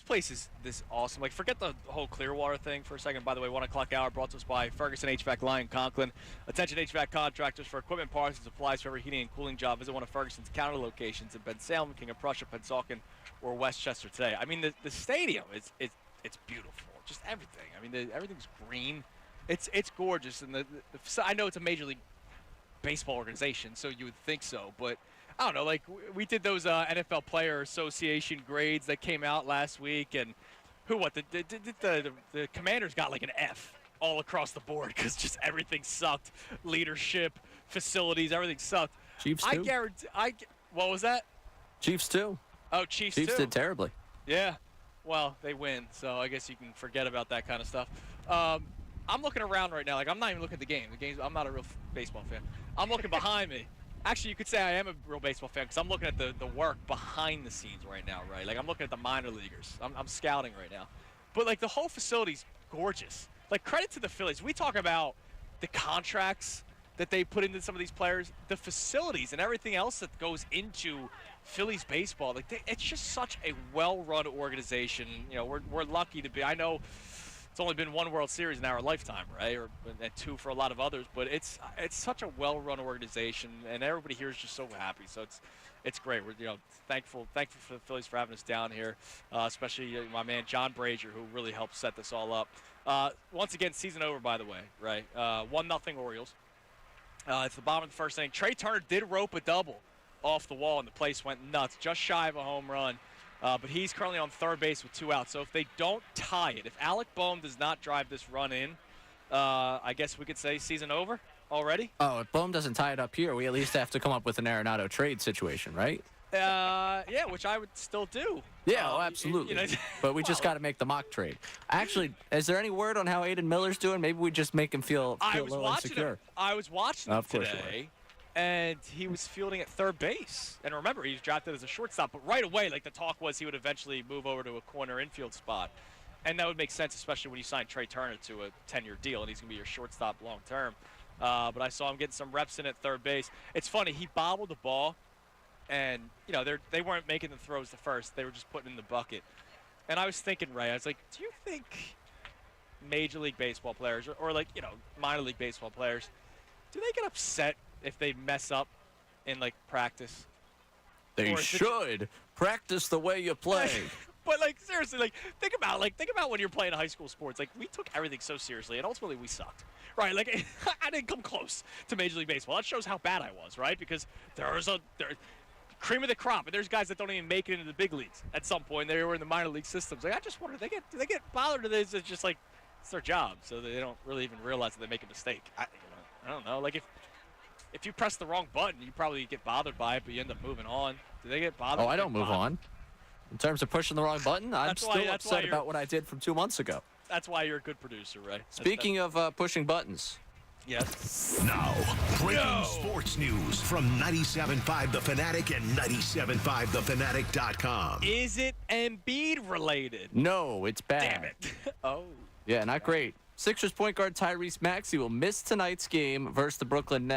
place is this awesome. Like, forget the whole Clearwater thing for a second. By the way, 1 o'clock hour brought to us by Ferguson HVAC Lyon Conklin. Attention HVAC contractors for equipment, parts, and supplies for every heating and cooling job. Visit one of Ferguson's counter locations in Ben Salem, King of Prussia, Pennsauken, or Westchester today. I mean, the stadium it's beautiful. Just everything. I mean, everything's green. It's gorgeous. And I know it's a Major League Baseball organization, so you would think so, but I don't know, like we did those NFL Player Association grades that came out last week, and the Commanders got like an F all across the board because just everything sucked. Leadership, facilities, everything sucked. Chiefs too. What was that? Chiefs too. Oh, Chiefs Chiefs too. did terribly. Yeah. Well, they win, so I guess you can forget about that kind of stuff. I'm looking around right now. Like, I'm not even looking at the game. I'm not a real baseball fan. I'm looking behind me. Actually, you could say I am a real baseball fan because I'm looking at the work behind the scenes right now, right? Like, I'm looking at the minor leaguers. I'm scouting right now. But, like, the whole facility's gorgeous. Like, credit to the Phillies. We talk about the contracts that they put into some of these players, the facilities and everything else that goes into Phillies baseball. Like, it's just such a well-run organization. You know, we're lucky to be. I know it's only been 1 World Series in our lifetime, right? And 2 for a lot of others. But it's such a well-run organization, and everybody here is just so happy. So it's great. We're thankful for the Phillies for having us down here, especially my man John Brazier, who really helped set this all up. Once again, season over, by the way, right? 1-0 Orioles. It's the bottom of the first inning. Trey Turner did rope a double off the wall, and the place went nuts, just shy of a home run. But he's currently on third base with 2 outs. So if they don't tie it, if Alec Boehm does not drive this run in, I guess we could say season over already. Oh, if Boehm doesn't tie it up here, we at least have to come up with an Arenado trade situation, right? Yeah, which I would still do. Yeah, absolutely. But we just got to make the mock trade. Actually, is there any word on how Aiden Miller's doing? Maybe we just make him feel a little insecure. I was watching him today. And he was fielding at third base. And remember, he was drafted as a shortstop. But right away, like, the talk was he would eventually move over to a corner infield spot. And that would make sense, especially when you sign Trey Turner to a 10-year deal, and he's going to be your shortstop long term. But I saw him getting some reps in at third base. It's funny, he bobbled the ball, and, they weren't making the throws to first. They were just putting in the bucket. And I was thinking, Ray, I was like, do you think Major League Baseball players or minor league baseball players, do they get upset if they mess up in, like, practice? They should practice the way you play. But, like, seriously, like, think about when you're playing high school sports. Like, we took everything so seriously, and ultimately we sucked, right? Like, I didn't come close to Major League Baseball. That shows how bad I was, right? Because there's cream of the crop, and there's guys that don't even make it into the big leagues at some point. They were in the minor league systems. Like, I just wonder, do they get bothered with this? It's just like it's their job, so they don't really even realize that they make a mistake. I don't know. Like, if you press the wrong button, you probably get bothered by it, but you end up moving on. Do they get bothered? Oh, I don't move on. In terms of pushing the wrong button, I'm still upset about what I did from 2 months ago. That's why you're a good producer, Ray. Speaking of pushing buttons. Yes. Now, breaking sports news from 97.5 The Fanatic and 97.5thefanatic.com. Is it Embiid related? No, it's bad. Damn it. Oh. Yeah, not great. Sixers point guard Tyrese Maxey will miss tonight's game versus the Brooklyn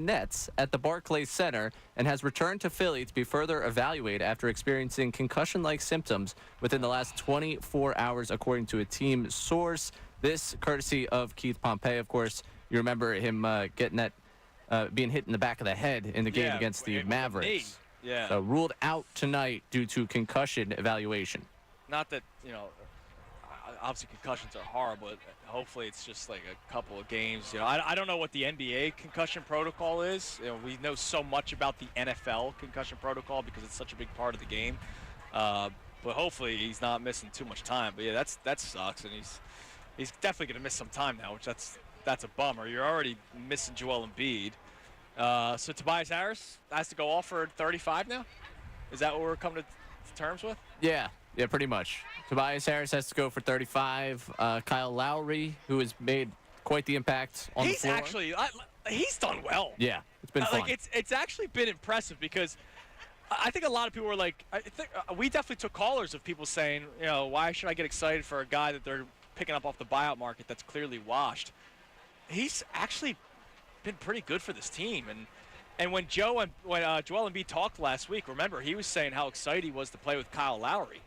Nets at the Barclays Center and has returned to Philly to be further evaluated after experiencing concussion-like symptoms within the last 24 hours, according to a team source. This courtesy of Keith Pompey, of course. You remember him getting that, being hit in the back of the head in the game against the Mavericks. Yeah. So ruled out tonight due to concussion evaluation. Not that, obviously concussions are horrible, but hopefully it's just like a couple of games. I don't know what the NBA concussion protocol is. We know so much about the NFL concussion protocol because it's such a big part of the game. But hopefully he's not missing too much time. But yeah, that sucks, and he's definitely going to miss some time now, which that's a bummer. You're already missing Joel Embiid. So Tobias Harris has to go off for 35 now? Is that what we're coming to terms with? Yeah, pretty much. Tobias Harris has to go for 35. Kyle Lowry, who has made quite the impact on the floor. He's done well. Yeah, it's been fun. It's actually been impressive because I think a lot of people were like, we definitely took callers of people saying, why should I get excited for a guy that they're picking up off the buyout market that's clearly washed? He's actually been pretty good for this team. And when Joel Embiid talked last week, remember, he was saying how excited he was to play with Kyle Lowry.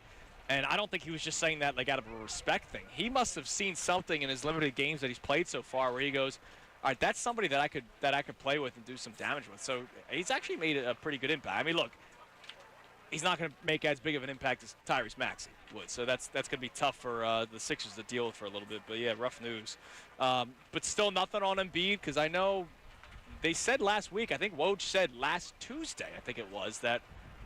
And I don't think he was just saying that like out of a respect thing. He must have seen something in his limited games that he's played so far where he goes, all right, that's somebody that I could play with and do some damage with. So he's actually made a pretty good impact. I mean, look, he's not going to make as big of an impact as Tyrese Maxey would. So that's going to be tough for the Sixers to deal with for a little bit. But, yeah, rough news. But still nothing on Embiid because I know they said last week, I think Woj said last Tuesday, I think it was, that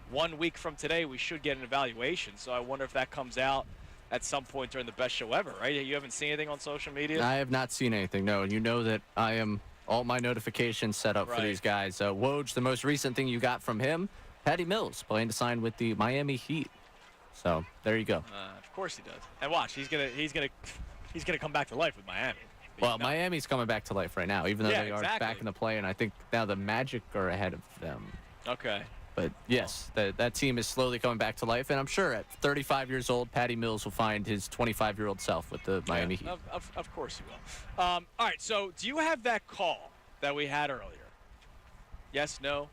1 week from today we should get an evaluation. So I wonder if that comes out at some point during the best show ever, right? You haven't seen anything on social media? I have not seen anything, no. And you know that I am all my notifications set up for these guys. Woj, the most recent thing you got from him, Patty Mills playing to sign with the Miami Heat. So there you go. Of course he does. And watch, he's gonna come back to life with Miami. Well, Miami's coming back to life right now, even though they are back in the play, and I think now the Magic are ahead of them. Okay. But yes, that team is slowly coming back to life, and I'm sure at 35 years old, Patty Mills will find his 25-year-old self with the Miami Heat. Of course he will. All right, so do you have that call that we had earlier? Yes, no?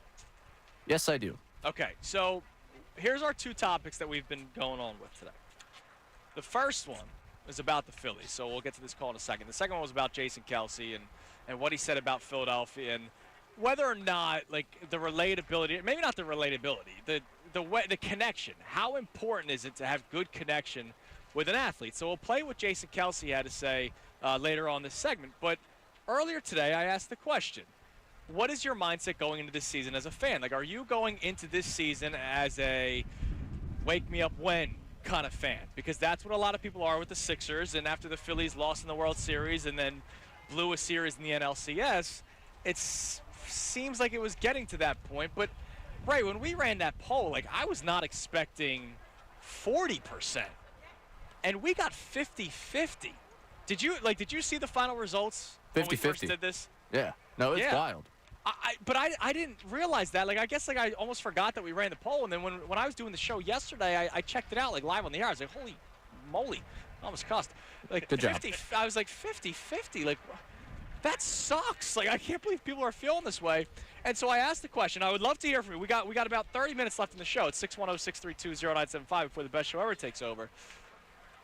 Yes, I do. Okay, so here's our two topics that we've been going on with today. The first one is about the Phillies, so we'll get to this call in a second. The second one was about Jason Kelce and what he said about Philadelphia and whether or not, like, the relatability, maybe not the relatability, the connection. How important is it to have good connection with an athlete? So we'll play what Jason Kelce had to say later on this segment. But earlier today, I asked the question, what is your mindset going into this season as a fan? Like, are you going into this season as a wake me up when kind of fan? Because that's what a lot of people are with the Sixers. And after the Phillies lost in the World Series and then blew a series in the NLCS, it's seems like it was getting to that point. But Ray, when we ran that poll, like, I was not expecting 40%, and we got 50-50. Did you see the final results 50-50 when we first did this? Yeah. No, it's wild. But I didn't realize that. Like, I guess, like, I almost forgot that we ran the poll, and then when I was doing the show yesterday, I checked it out, like, live on the air. I was like, holy moly, I almost cussed. Like, good 50, job. I was like, 50-50. Like, that sucks. Like, I can't believe people are feeling this way. And so I asked the question. I would love to hear from you. We got about 30 minutes left in the show. It's 610-632-0975 before the best show ever takes over.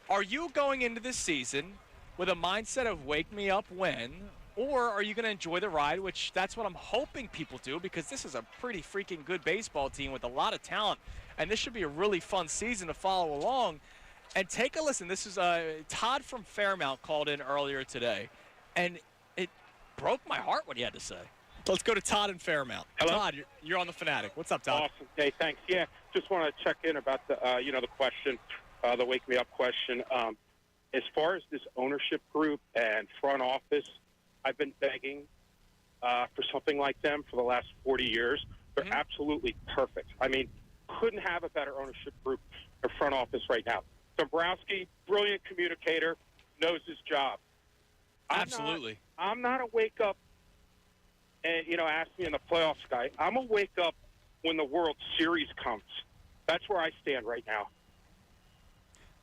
Are you going into this season with a mindset of wake me up when, or are you going to enjoy the ride, which that's what I'm hoping people do, because this is a pretty freaking good baseball team with a lot of talent, and this should be a really fun season to follow along. And take a listen. This is Todd from Fairmount called in earlier today, and it broke my heart what he had to say. Let's go to Todd in Fairmount. Hello? Todd, you're on the Fanatic. What's up, Todd? Awesome. Hey, thanks. Yeah, just want to check in about the, the question, the wake me up question. As far as this ownership group and front office, I've been begging for something like them for the last 40 years. They're absolutely perfect. I mean, couldn't have a better ownership group or front office right now. Dombrowski, brilliant communicator, knows his job. Absolutely. I'm not a wake up and, ask me in the playoffs guy. I'm a wake up when the World Series comes. That's where I stand right now.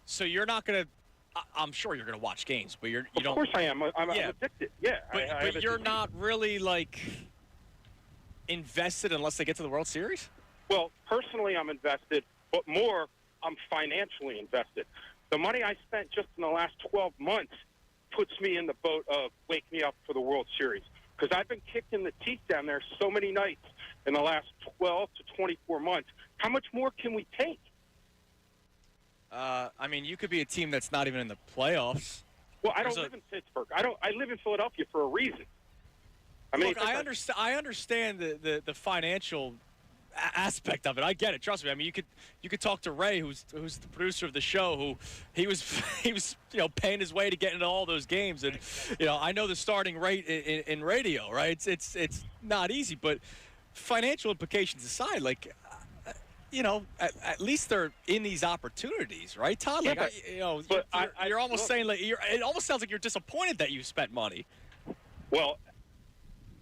So you're not going to – I'm sure you're going to watch games, but you don't – Of course I am. I'm addicted. Yeah. But you're not really, like, invested unless they get to the World Series? Well, personally I'm invested, but more I'm financially invested. The money I spent just in the last 12 months puts me in the boat of wake me up for the World Series. Because I've been kicked in the teeth down there so many nights in the last 12 to 24 months. How much more can we take? I mean, you could be a team that's not even in the playoffs. Well, I don't live in Pittsburgh. I live in Philadelphia for a reason. I mean, look, I understand the financial aspect of it. I get it. Trust me. I mean, you could talk to Ray, who's the producer of the show, who he was paying his way to get into all those games, and I know the starting rate in radio, right? It's not easy, but financial implications aside, like at least they're in these opportunities, right, Todd? Yeah, like, you're almost saying like it almost sounds like you're disappointed that you spent money. Well,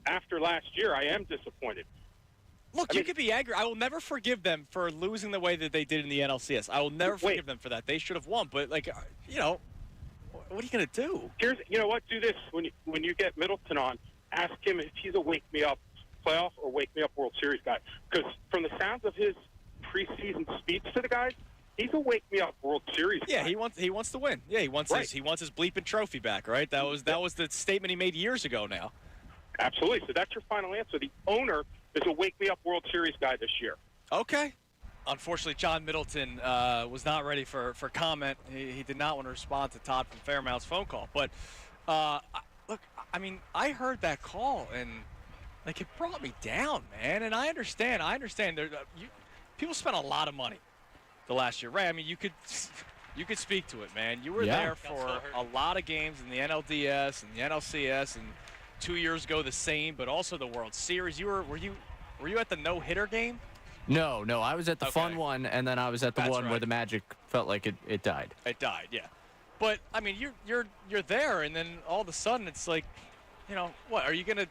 after last year, I am disappointed. Look, you could be angry. I will never forgive them for losing the way that they did in the NLCS. I will never forgive them for that. They should have won. But, like, what are you going to do? Here's, what? Do this. When you get Middleton on, ask him if he's a wake-me-up playoff or wake-me-up World Series guy. Because from the sounds of his preseason speech to the guys, he's a wake-me-up World Series Yeah, he wants to win. Yeah, he wants his bleeping trophy back, right? That was the statement he made years ago now. Absolutely. So that's your final answer. The owner is a Wake Me Up World Series guy this year. Okay. Unfortunately, John Middleton was not ready for comment. He did not want to respond to Todd from Fairmount's phone call. But, look, I mean, I heard that call, and, like, it brought me down, man. And I understand. People spent a lot of money the last year. Ray, I mean, you could speak to it, man. You were there for a lot of games in the NLDS and the NLCS, and 2 years ago the same, but also the World Series. Were you at the no-hitter game? No, I was at the fun one, and then I was at the one where the Magic felt like it died. It died, yeah. But I mean, you're there, and then all of a sudden it's like, what are you gonna?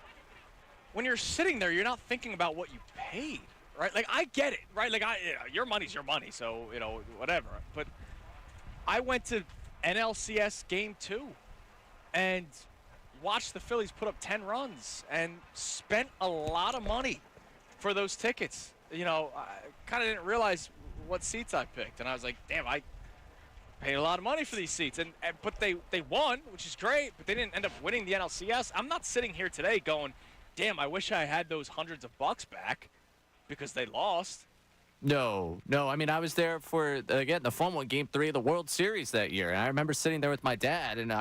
When you're sitting there, you're not thinking about what you paid, right? Like I get it, right? Like your money's your money, so whatever. But I went to NLCS Game 2, and watched the Phillies put up 10 runs and spent a lot of money for those tickets. I kind of didn't realize what seats I picked, and I was like, damn, I paid a lot of money for these seats. But they won, which is great, but they didn't end up winning the NLCS. I'm not sitting here today going, damn, I wish I had those hundreds of bucks back because they lost. No. I mean, I was there for, again, the fun one, Game 3 of the World Series that year. And I remember sitting there with my dad, and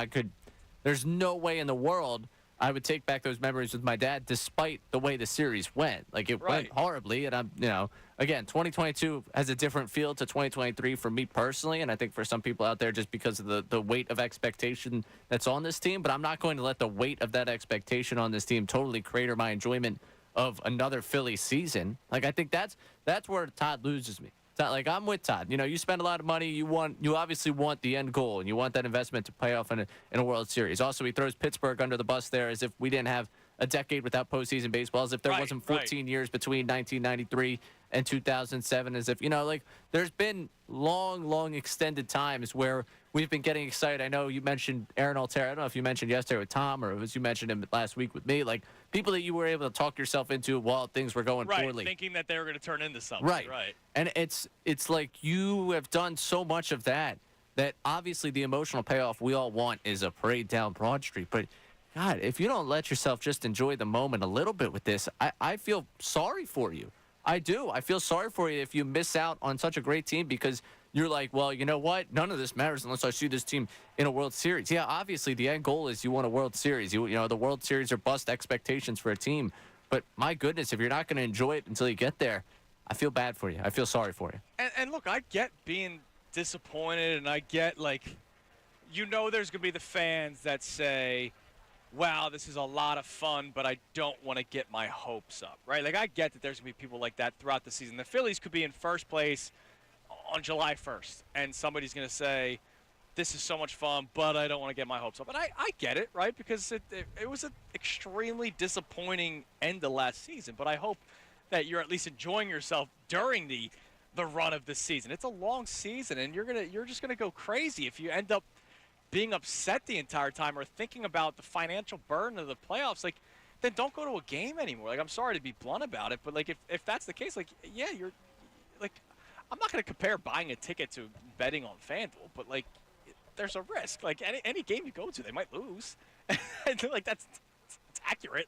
there's no way in the world I would take back those memories with my dad, despite the way the series went. Like, it went horribly, and again, 2022 has a different feel to 2023 for me personally, and I think for some people out there just because of the weight of expectation that's on this team, but I'm not going to let the weight of that expectation on this team totally crater my enjoyment of another Phillies season. Like, I think that's where Todd loses me. Like, I'm with Todd. You spend a lot of money. You obviously want the end goal, and you want that investment to pay off in a World Series. Also, he throws Pittsburgh under the bus there as if we didn't have a decade without postseason baseball, as if there wasn't 14 years between 1993 and 2007, as if, there's been long extended times where we've been getting excited. I know you mentioned Aaron Altera. I don't know if you mentioned yesterday with Tom or as you mentioned him last week with me. Like, people that you were able to talk yourself into while things were going poorly. Thinking that they were going to turn into something. Right. And it's like you have done so much of that obviously the emotional payoff we all want is a parade down Broad Street. But, God, if you don't let yourself just enjoy the moment a little bit with this, I feel sorry for you. I do. I feel sorry for you if you miss out on such a great team because you're like, well, you know what? None of this matters unless I see this team in a World Series. Yeah, obviously the end goal is you want a World Series. The World Series are bust expectations for a team. But my goodness, if you're not going to enjoy it until you get there, I feel bad for you. I feel sorry for you. And look, I get being disappointed, and I get, there's going to be the fans that say, wow, this is a lot of fun, but I don't want to get my hopes up, right? Like, I get that there's going to be people like that throughout the season. The Phillies could be in first place on July 1st, and somebody's going to say, this is so much fun, but I don't want to get my hopes up. And I get it, right? Because it was an extremely disappointing end to last season, but I hope that you're at least enjoying yourself during the run of the season. It's a long season, and you're just going to go crazy if you end up being upset the entire time or thinking about the financial burden of the playoffs. Like, then don't go to a game anymore. Like, I'm sorry to be blunt about it, but if that's the case, yeah, you're I'm not going to compare buying a ticket to betting on FanDuel, but there's a risk. Like, any game you go to, they might lose. That's accurate.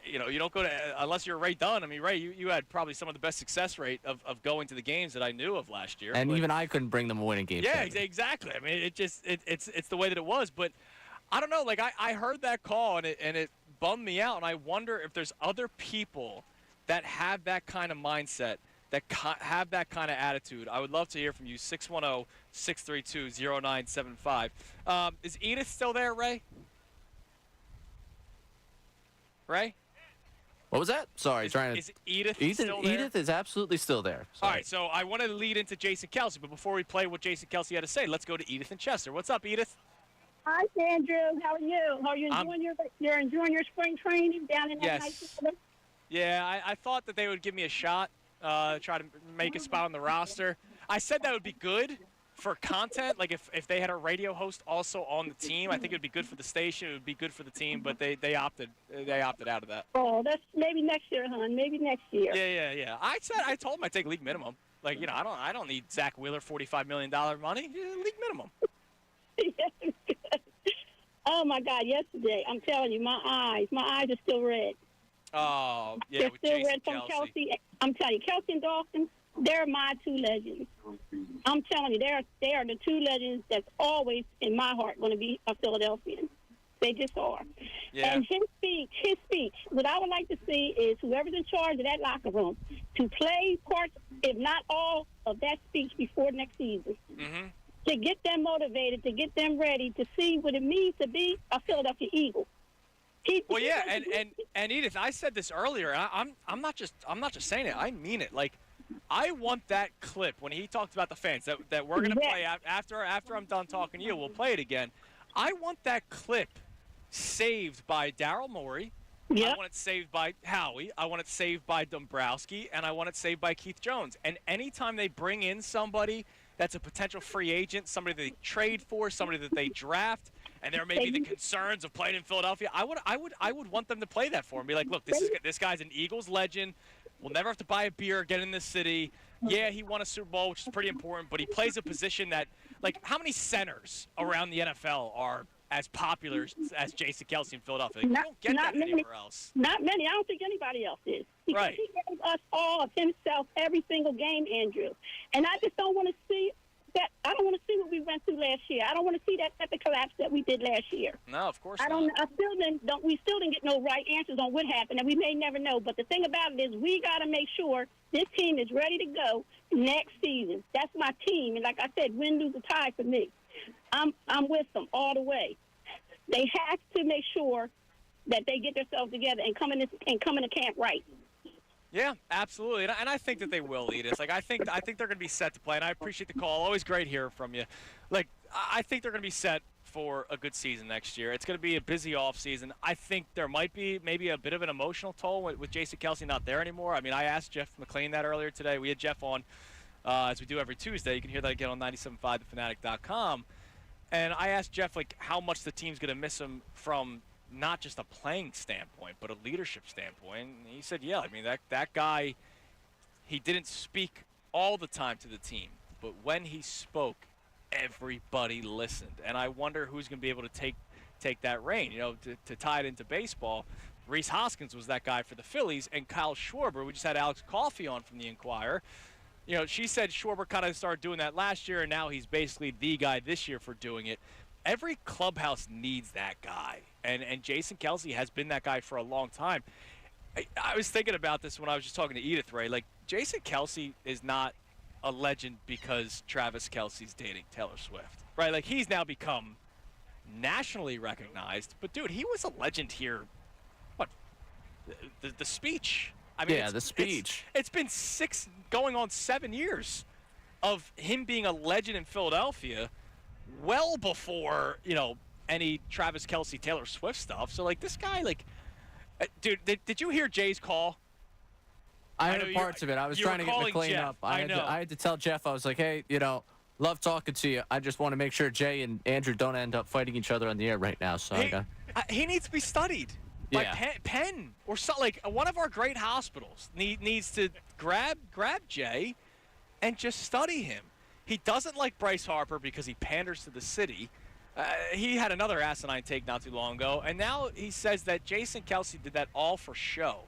You don't go to unless you're Ray Dunn. I mean, Ray, you had probably some of the best success rate of going to the games that I knew of last year. And even I couldn't bring them a winning game. Yeah, exactly. I mean, it's the way that it was. But I don't know. I heard that call and it bummed me out. And I wonder if there's other people that have that kind of mindset, that have that kind of attitude. I would love to hear from you. 610-632-0975. Is Edith still there, Ray? Ray? What was that? Sorry, is Edith still there? Edith is absolutely still there. Sorry. All right, so I want to lead into Jason Kelsey, but before we play what Jason Kelsey had to say, let's go to Edith and Chester. What's up, Edith? Hi, Andrew. How are you? Are you enjoying you're enjoying your spring training down in that nice weather? Yeah, I thought that they would give me a shot, try to make a spot on the roster. I said that would be good for content. Like, if they had a radio host also on the team, I think it would be good for the station. It would be good for the team, but they opted out of that. Oh, that's maybe next year, hon. Maybe next year. Yeah. I told them I'd take league minimum. Like, I don't need Zach Wheeler $45 million money. League minimum. Oh my God! Yesterday, I'm telling you, my eyes are still red. Oh, yeah, They're with still Jason red from Kelsey. Kelsey. I'm telling you, Kelsey and Dawson, they're my two legends. I'm telling you, they are the two legends that's always in my heart going to be a Philadelphian. They just are. Yeah. And his speech, what I would like to see is whoever's in charge of that locker room to play parts, if not all, of that speech before next season. Mm-hmm. To get them motivated, to get them ready, to see what it means to be a Philadelphia Eagle. Well, yeah, and Edith, I said this earlier. And I'm not just saying it. I mean it. Like, I want that clip when he talked about the fans that we're gonna play after I'm done talking to you. We'll play it again. I want that clip saved by Daryl Morey. Yep. I want it saved by Howie. I want it saved by Dombrowski, and I want it saved by Keith Jones. And anytime they bring in somebody that's a potential free agent, somebody they trade for, somebody that they draft, and there may be the concerns of playing in Philadelphia, I would want them to play that for him. Be like, look, this guy's an Eagles legend. We'll never have to buy a beer, get in this city. Yeah, he won a Super Bowl, which is pretty important, but he plays a position that, like, how many centers around the NFL are as popular as Jason Kelsey in Philadelphia? You don't get that anywhere else. Not many. I don't think anybody else is. Because right. He gave us all of himself every single game, Andrew. And I just don't want to see that. I don't want to see what we went through last year. I don't want to see that type of collapse that we did last year. No, of course not. We still didn't get no right answers on what happened, and we may never know. But the thing about it is we got to make sure this team is ready to go next season. That's my team. And like I said, win, lose, or tie for me. I'm with them all the way. They have to make sure that they get themselves together and come into camp right. Yeah, absolutely, and I think that they will, Edith. Like, I think they're going to be set to play, and I appreciate the call. Always great hearing from you. Like, I think they're going to be set for a good season next year. It's going to be a busy offseason. I think there might be maybe a bit of an emotional toll with Jason Kelsey not there anymore. I mean, I asked Jeff McLane that earlier today. We had Jeff on, as we do every Tuesday. You can hear that again on 97.5thefanatic.com. And I asked Jeff, like, how much the team's going to miss him from not just a playing standpoint, but a leadership standpoint. And he said, yeah, I mean, that guy, he didn't speak all the time to the team, but when he spoke, everybody listened. And I wonder who's going to be able to take that reign. You know, to tie it into baseball, Rhys Hoskins was that guy for the Phillies, and Kyle Schwarber, we just had Alex Coffey on from the Inquirer. You know, she said Schwarber kind of started doing that last year, and now he's basically the guy this year for doing it. Every clubhouse needs that guy, and Jason Kelsey has been that guy for a long time. I was thinking about this when I was just talking to Edith, Ray. Like, Jason Kelsey is not a legend because Travis Kelsey's dating Taylor Swift, right? Like, he's now become nationally recognized, but, dude, he was a legend here. What? The speech. I mean, yeah, the speech. It's been 6 going on 7 years of him being a legend in Philadelphia, well before, you know, any Travis Kelsey, Taylor Swift stuff. So, like, this guy, like, dude, did you hear Jay's call? I heard parts of it. I was trying to get McLane up. I had to tell Jeff, I was like, hey, you know, love talking to you. I just want to make sure Jay and Andrew don't end up fighting each other on the air right now. So he needs to be studied. Like Penn or so, like one of our great hospitals needs to grab Jay and just study him. He doesn't like Bryce Harper because he panders to the city. He had another asinine take not too long ago, and now he says that Jason Kelsey did that all for show.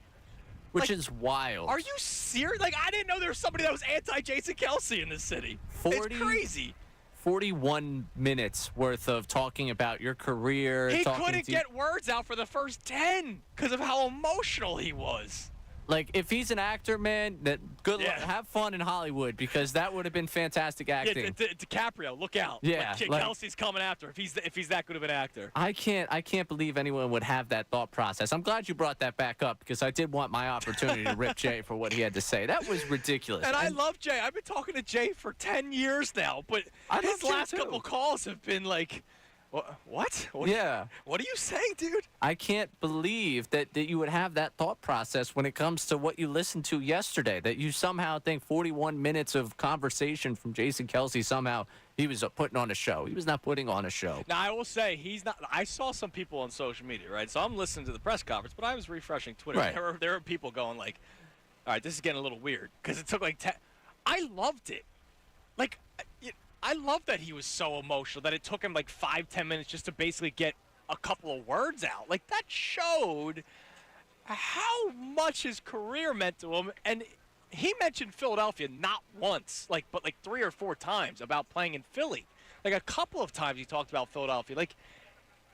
Which is wild. Are you serious? Like, I didn't know there was somebody that was anti-Jason Kelsey in this city. It's crazy. 41 minutes worth of talking about your career. He couldn't get words out for the first 10 because of how emotional he was. Like, if he's an actor, man, good luck. Have fun in Hollywood, because that would have been fantastic acting. Yeah, DiCaprio, look out. Yeah, like, Kelsey's coming after if he's that good of an actor. I can't believe anyone would have that thought process. I'm glad you brought that back up, because I did want my opportunity to rip Jay for what he had to say. That was ridiculous. And I love Jay. I've been talking to Jay for 10 years now, but his last couple calls have been like, what? What are you saying, dude? I can't believe that you would have that thought process when it comes to what you listened to yesterday, that you somehow think 41 minutes of conversation from Jason Kelsey, somehow he was putting on a show. He was not putting on a show. Now, I will say he's not. I saw some people on social media, right? So I'm listening to the press conference, but I was refreshing Twitter. Right. There were people going like, all right, this is getting a little weird, because it took like 10. I loved it. Like, I love that he was so emotional that it took him like 5-10 minutes just to basically get a couple of words out. Like, that showed how much his career meant to him. And he mentioned Philadelphia not once, but 3 or 4 times about playing in Philly. Like, a couple of times he talked about Philadelphia. Like,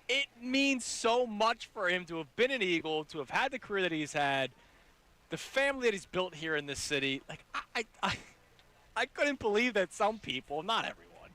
it means so much for him to have been an Eagle, to have had the career that he's had, the family that he's built here in this city. Like, I couldn't believe that some people, not everyone,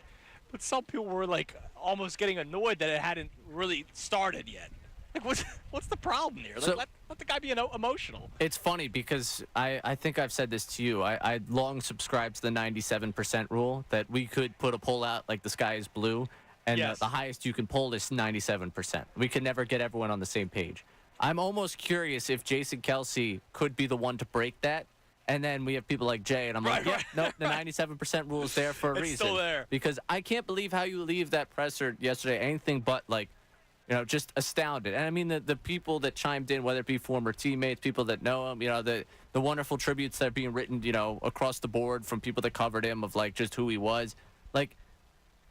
but some people were like almost getting annoyed that it hadn't really started yet. Like, what's the problem here? Like, So- let the guy be emotional. It's funny because I think I've said this to you. I long subscribed to the 97% rule that we could put a poll out like the sky is blue, and Yes. the highest you can poll is 97%. We can never get everyone on the same page. I'm almost curious if Jason Kelce could be the one to break that. And then we have people like Jay, and I'm like, yeah, no, the 97% rule is there for a It's reason. still there. Because I can't believe how you leave that presser yesterday anything but, just astounded. And I mean, the people that chimed in, whether it be former teammates, people that know him, the wonderful tributes that are being written, across the board from people that covered him of, just who he was.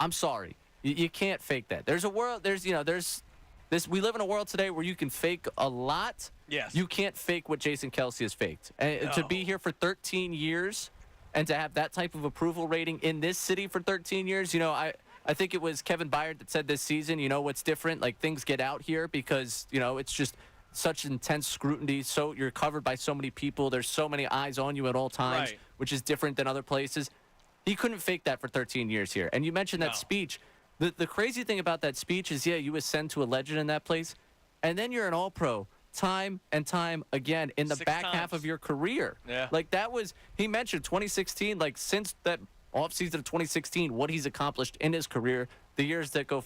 I'm sorry. You can't fake that. There's a world, we live in a world today where you can fake a lot. Yes. You can't fake what Jason Kelce has faked. And to be here for 13 years and to have that type of approval rating in this city for 13 years, I think it was Kevin Byard that said this season, what's different? Like, things get out here because, it's just such intense scrutiny. So you're covered by so many people. There's so many eyes on you at all times, Right. which is different than other places. He couldn't fake that for 13 years here. And you mentioned that speech. The crazy thing about that speech is, you ascend to a legend in that place, and then you're an all-pro time and time again in the 6 back times. half of your career. Yeah. He mentioned 2016, since that offseason of 2016, what he's accomplished in his career, the years that go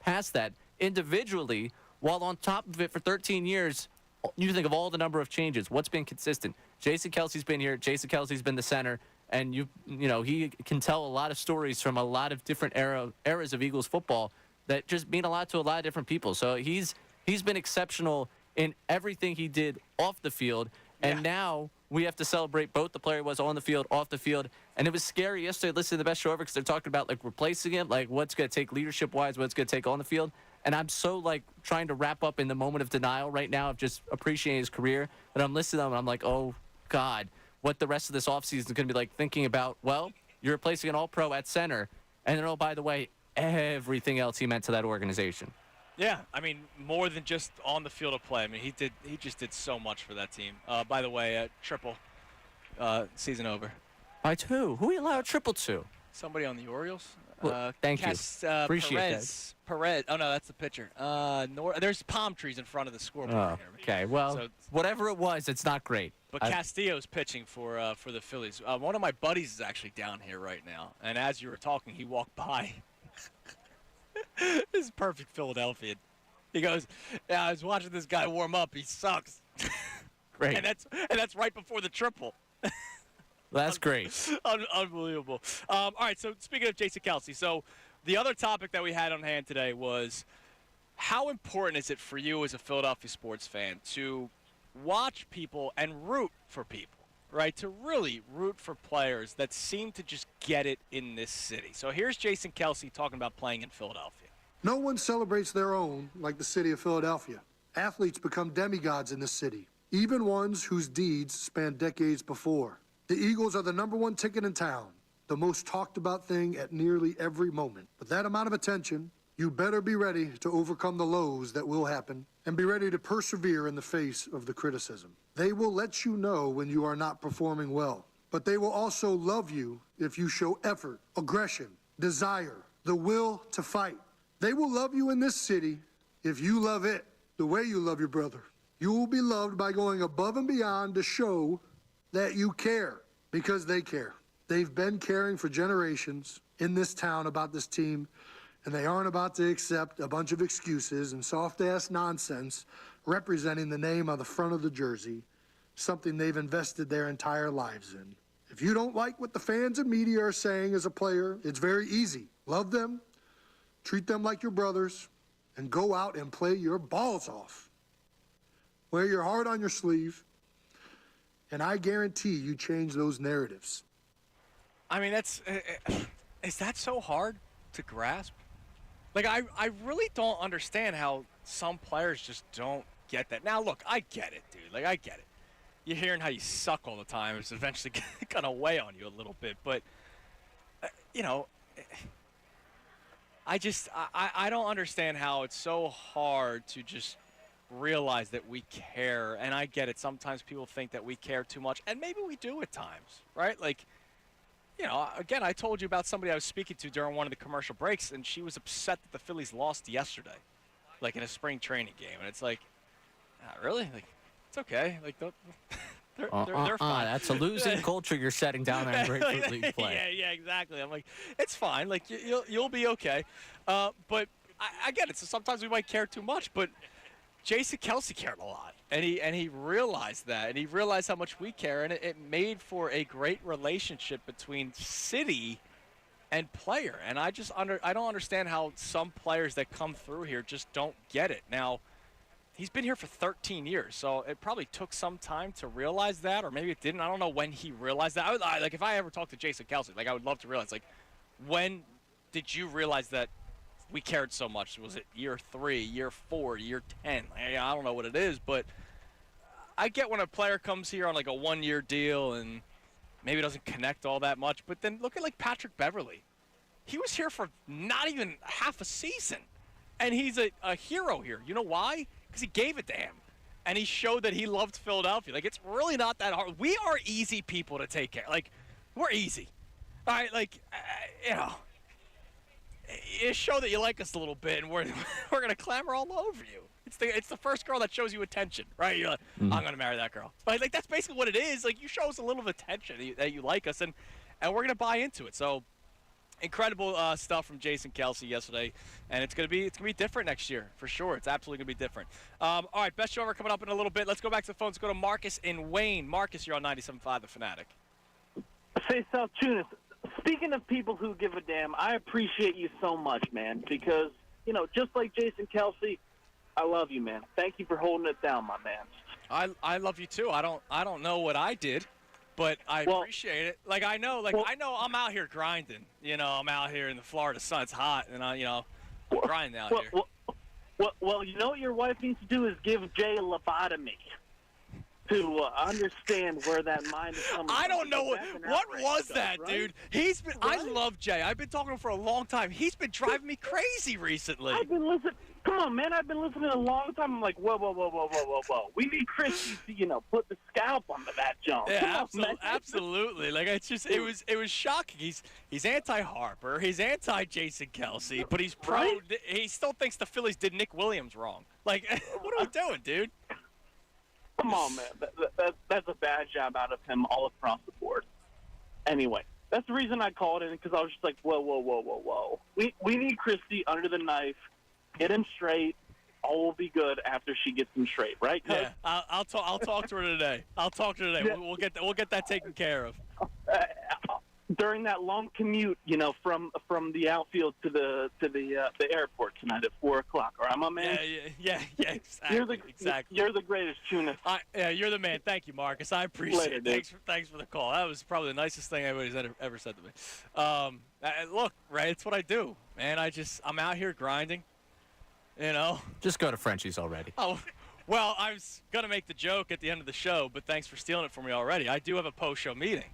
past that, individually, while on top of it for 13 years, you think of all the number of changes. What's been consistent? Jason Kelce's been here. Jason Kelce's been the center. And he can tell a lot of stories from a lot of different eras of Eagles football that just mean a lot to a lot of different people. So he's been exceptional in everything he did off the field. And now we have to celebrate both the player he was on the field, off the field. And it was scary yesterday listening to the best show ever because they're talking about replacing him, what's going to take leadership-wise, what's going to take on the field. And I'm so trying to wrap up in the moment of denial right now of just appreciating his career. But I'm listening to him and I'm like, oh God, what the rest of this offseason is going to be thinking about, well, you're replacing an all-pro at center. And then, oh, by the way, everything else he meant to that organization. Yeah, I mean, more than just on the field of play. I mean, he just did so much for that team. By the way, triple season over. By 2? Who you allowed triple to? Somebody on the Orioles. Well, thank you. Appreciate that. Perez. Oh, no, that's the pitcher. There's palm trees in front of the scoreboard Oh, here. okay. Well, So- whatever it was, it's not great. But Castillo's pitching for the Phillies. One of my buddies is actually down here right now. And as you were talking, he walked by. This is perfect Philadelphia. He goes, yeah, I was watching this guy warm up. He sucks. Great. And that's right before the triple. That's great. Unbelievable. All right, so speaking of Jason Kelce, so the other topic that we had on hand today was how important is it for you as a Philadelphia sports fan to watch people and root for people, right? To really root for players that seem to just get it in this city. So here's Jason Kelce talking about playing in Philadelphia. No one celebrates their own like the city of Philadelphia. Athletes become demigods in this city, even ones whose deeds span decades before. The Eagles are the #1 ticket in town, the most talked about thing at nearly every moment. With that amount of attention, you better be ready to overcome the lows that will happen and be ready to persevere in the face of the criticism. They will let you know when you are not performing well, but they will also love you if you show effort, aggression, desire, the will to fight. They will love you in this city if you love it the way you love your brother. You will be loved by going above and beyond to show that you care, because they care. They've been caring for generations in this town about this team, and they aren't about to accept a bunch of excuses and soft-ass nonsense representing the name on the front of the jersey, something they've invested their entire lives in. If you don't like what the fans and media are saying as a player, it's very easy. Love them, treat them like your brothers, and go out and play your balls off. Wear your heart on your sleeve, and I guarantee you change those narratives. I mean, is that so hard to grasp? Like, I really don't understand how some players just don't get that. Now, look, I get it, dude. Like, I get it. You're hearing how you suck all the time. It's eventually going to weigh on you a little bit. But, you know, I don't understand how it's so hard to just realize that we care. And I get it. Sometimes people think that we care too much. And maybe we do at times, right? Like, you know, again, I told you about somebody I was speaking to during one of the commercial breaks, and she was upset that the Phillies lost yesterday, like in a spring training game. And it's like, really? Like, it's okay. Like, they're fine. That's a losing culture you're setting down there in Grapefruit League play. Yeah, exactly. I'm like, it's fine. Like, you'll be okay. But I get it. So sometimes we might care too much, but Jason Kelce cared a lot, and he realized that, and he realized how much we care, and it made for a great relationship between city and player. And I don't understand how some players that come through here just don't get it. Now, he's been here for 13 years, so it probably took some time to realize that, or maybe it didn't. I don't know when he realized that. Like, if I ever talked to Jason Kelce, like, I would love to realize, like, when did you realize that we cared so much? Was it year 3, year 4, year 10? I don't know what it is, but I get when a player comes here on like a 1-year deal and maybe doesn't connect all that much. But then look at like Patrick Beverly. He was here for not even half a season, and he's a hero here. You know why? Because he gave it to him, and he showed that he loved Philadelphia. Like, it's really not that hard. We are easy people to take care. Like, we're easy. All right, like, you know. You show that you like us a little bit, and we're gonna clamor all over you. It's the first girl that shows you attention, right? You're like, I'm gonna marry that girl. Right? Like, that's basically what it is. Like, you show us a little of attention that you like us, and we're gonna buy into it. So, incredible stuff from Jason Kelce yesterday, and it's gonna be different next year for sure. It's absolutely gonna be different. All right, best show ever coming up in a little bit. Let's go back to the phones. Let's go to Marcus in Wayne. Marcus, you're on 97.5 The Fanatic. Say South Tunis. Speaking of people who give a damn, I appreciate you so much, man, because, you know, just like Jason Kelce, I love you, man. Thank you for holding it down, my man. I love you too. I don't know what I did, but I appreciate it. Like, I know I'm out here grinding. You know, I'm out here in the Florida sun. It's hot, and I'm grinding out here. Well, you know what your wife needs to do is give Jay a lobotomy to understand where that mind is coming from. I don't know what was that, right? dude. I love Jay. I've been talking to him for a long time. He's been driving me crazy recently. I've been listening. Come on, man. I've been listening a long time. I'm like, whoa. We need Christy to, put the scalp onto that junk. Yeah, absolutely. Like, it's just, it was shocking. He's anti-Harper. He's anti-Jason Kelce, but he's pro. Right? He still thinks the Phillies did Nick Williams wrong. Like, what are we doing, dude? Come on, man. That's a bad job out of him all across the board. Anyway, that's the reason I called in, because I was just like, whoa. We need Christy under the knife. Get him straight. All will be good after she gets him straight, right? Yeah, I'll talk to her today. Yeah. We'll get that taken care of. During that long commute, from the outfield to the airport tonight at 4:00. All right, my man. Yeah, exactly. You're the greatest, Tuna. Yeah, you're the man. Thank you, Marcus. I appreciate it. Thanks for the call. That was probably the nicest thing anybody's ever said to me. Look, right, it's what I do, man. I'm out here grinding. Just go to Frenchie's already. Oh, well, I was gonna make the joke at the end of the show, but thanks for stealing it from me already. I do have a post-show meeting.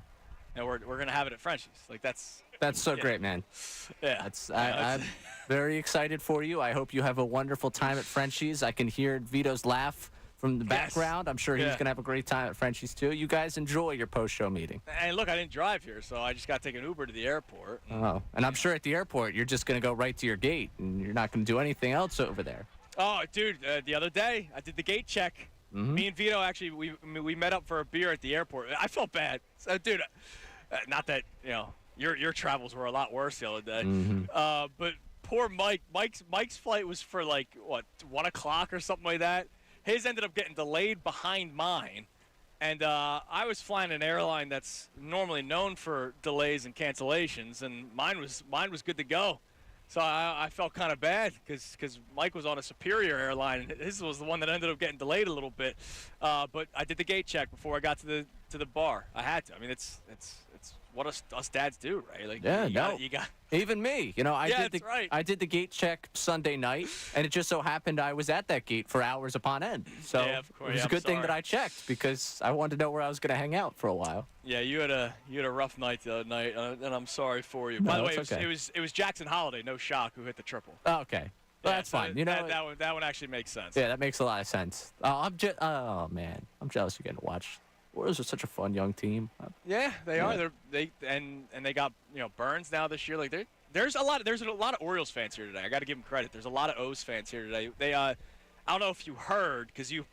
And we're gonna have it at Frenchie's. Like, that's so great, man. Yeah. I'm very excited for you. I hope you have a wonderful time at Frenchie's. I can hear Vito's laugh from the background. I'm sure he's gonna have a great time at Frenchie's too. You guys enjoy your post-show meeting. And look, I didn't drive here, so I just got to take an Uber to the airport. Oh, and I'm sure at the airport you're just gonna go right to your gate, and you're not gonna do anything else over there. Oh, dude, the other day I did the gate check. Me and Vito actually we met up for a beer at the airport. I felt bad, so, dude. Not that your travels were a lot worse the other day, but poor Mike. Mike's flight was for like 1 o'clock or something like that. His ended up getting delayed behind mine, and I was flying an airline that's normally known for delays and cancellations, and mine was good to go. So I felt kind of bad because Mike was on a superior airline, and his was the one that ended up getting delayed a little bit. But I did the gate check before I got to the bar. I had to. I mean, it's It's what us dads do, right? Like, Yeah, you got even me. You know, I did the gate check Sunday night, and it just so happened I was at that gate for hours upon end. So Yeah, of course. it was Yeah, a good I'm thing that sorry. I checked because I wanted to know where I was going to hang out for a while. Yeah, you had a rough night the other night, and I'm sorry for you. No, By the way, it's okay. it was Jackson Holiday, no shock, who hit the triple. Oh, okay. Well, Yeah, that's so fine. You know, that one actually makes sense. yeah, that makes a lot of sense. Oh man, I'm jealous you're getting to watch. Warriors are such a fun young team. Yeah, they Yeah. are. They got Burns now this year. Like there's a lot of Orioles fans here today. I got to give them credit. There's a lot of O's fans here today. They I don't know if you heard because you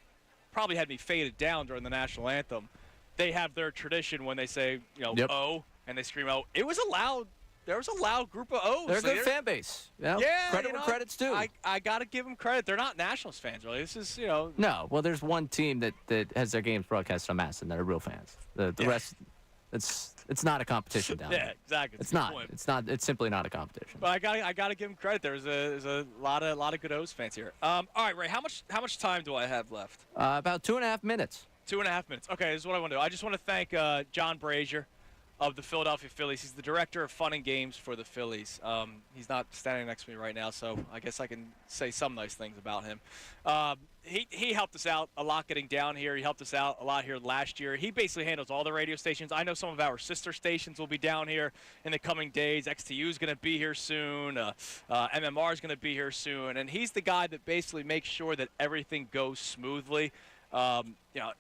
probably had me faded down during the national anthem. They have their tradition when they say Yep. O and they scream O. It was a loud. There was a loud group of O's. They're a good fan base. You know? Yeah, Credit where credit's due. I got to give them credit. They're not Nationals fans, really. This is No, well, there's one team that has their games broadcast on Mass and that are real fans. The rest, it's not a competition down Yeah, there. exactly. It's That's a good not. point. It's not. It's simply not a competition. But I got to give them credit. There's a lot of good O's fans here. All right, Ray. How much time do I have left? About 2.5 minutes. 2.5 minutes. Okay, this is what I want to do. I just want to thank John Brazier of the Philadelphia Phillies. He's the director of fun and games for the Phillies. He's not standing next to me right now, so I guess I can say some nice things about him. He helped us out a lot getting down here. He helped us out a lot here last year. He basically handles all the radio stations. I know some of our sister stations will be down here in the coming days. XTU is going to be here soon. MMR is going to be here soon. And he's the guy that basically makes sure that everything goes smoothly.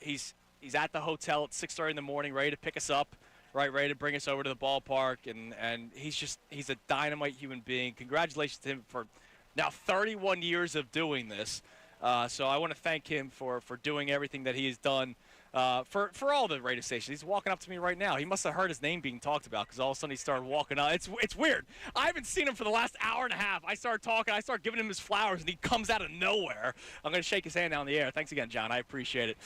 He's at the hotel at 6:30 in the morning, ready to pick us up. Right, ready to bring us over to the ballpark, and he's a dynamite human being. Congratulations to him for now 31 years of doing this. So I want to thank him for doing everything that he has done for all the radio stations. He's walking up to me right now. He must have heard his name being talked about because all of a sudden he started walking up. It's weird. I haven't seen him for the last hour and a half. I started talking. I started giving him his flowers, and he comes out of nowhere. I'm going to shake his hand down in the air. Thanks again, John. I appreciate it.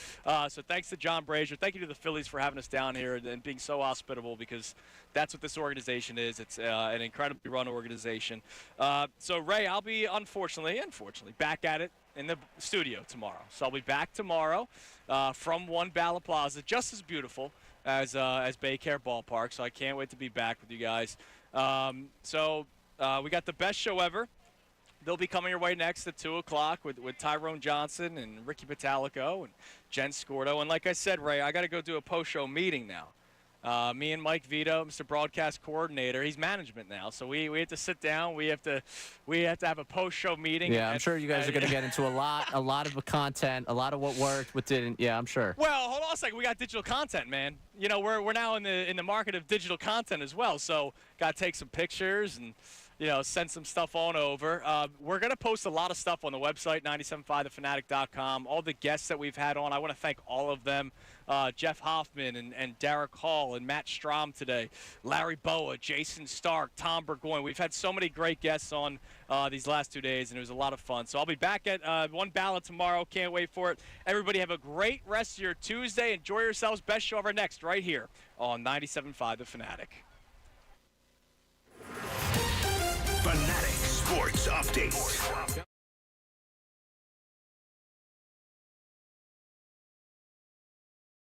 So thanks to John Brazier. Thank you to the Phillies for having us down here and being so hospitable because that's what this organization is. It's an incredibly run organization. So, Ray, I'll be unfortunately, back at it in the studio tomorrow. So I'll be back tomorrow from One Bala Plaza, just as beautiful as Baycare Ballpark. So I can't wait to be back with you guys. We got the best show ever. They'll be coming your way next at 2 o'clock with Tyrone Johnson and Ricky Metallico and Jen Scordo. And like I said, Ray, I got to go do a post-show meeting now. Me and Mike Vito, Mr. Broadcast Coordinator, he's management now, so we have to sit down. We have to have a post-show meeting. Yeah, I'm sure you guys are going to get into a lot of content, a lot of what worked, what didn't. Yeah, I'm sure. Well, hold on a second. We got digital content, man. We're now in the market of digital content as well. So got to take some pictures and send some stuff on over. We're going to post a lot of stuff on the website, 975thefanatic.com. All the guests that we've had on, I want to thank all of them. Jeff Hoffman and Derek Hall and Matt Strahm today, Larry Boa, Jason Stark, Tom Burgoyne. We've had so many great guests on these last 2 days, and it was a lot of fun. So I'll be back at One Ballot tomorrow. Can't wait for it. Everybody have a great rest of your Tuesday. Enjoy yourselves. Best show ever next right here on 97.5 The Fanatic. Fanatic Sports Update.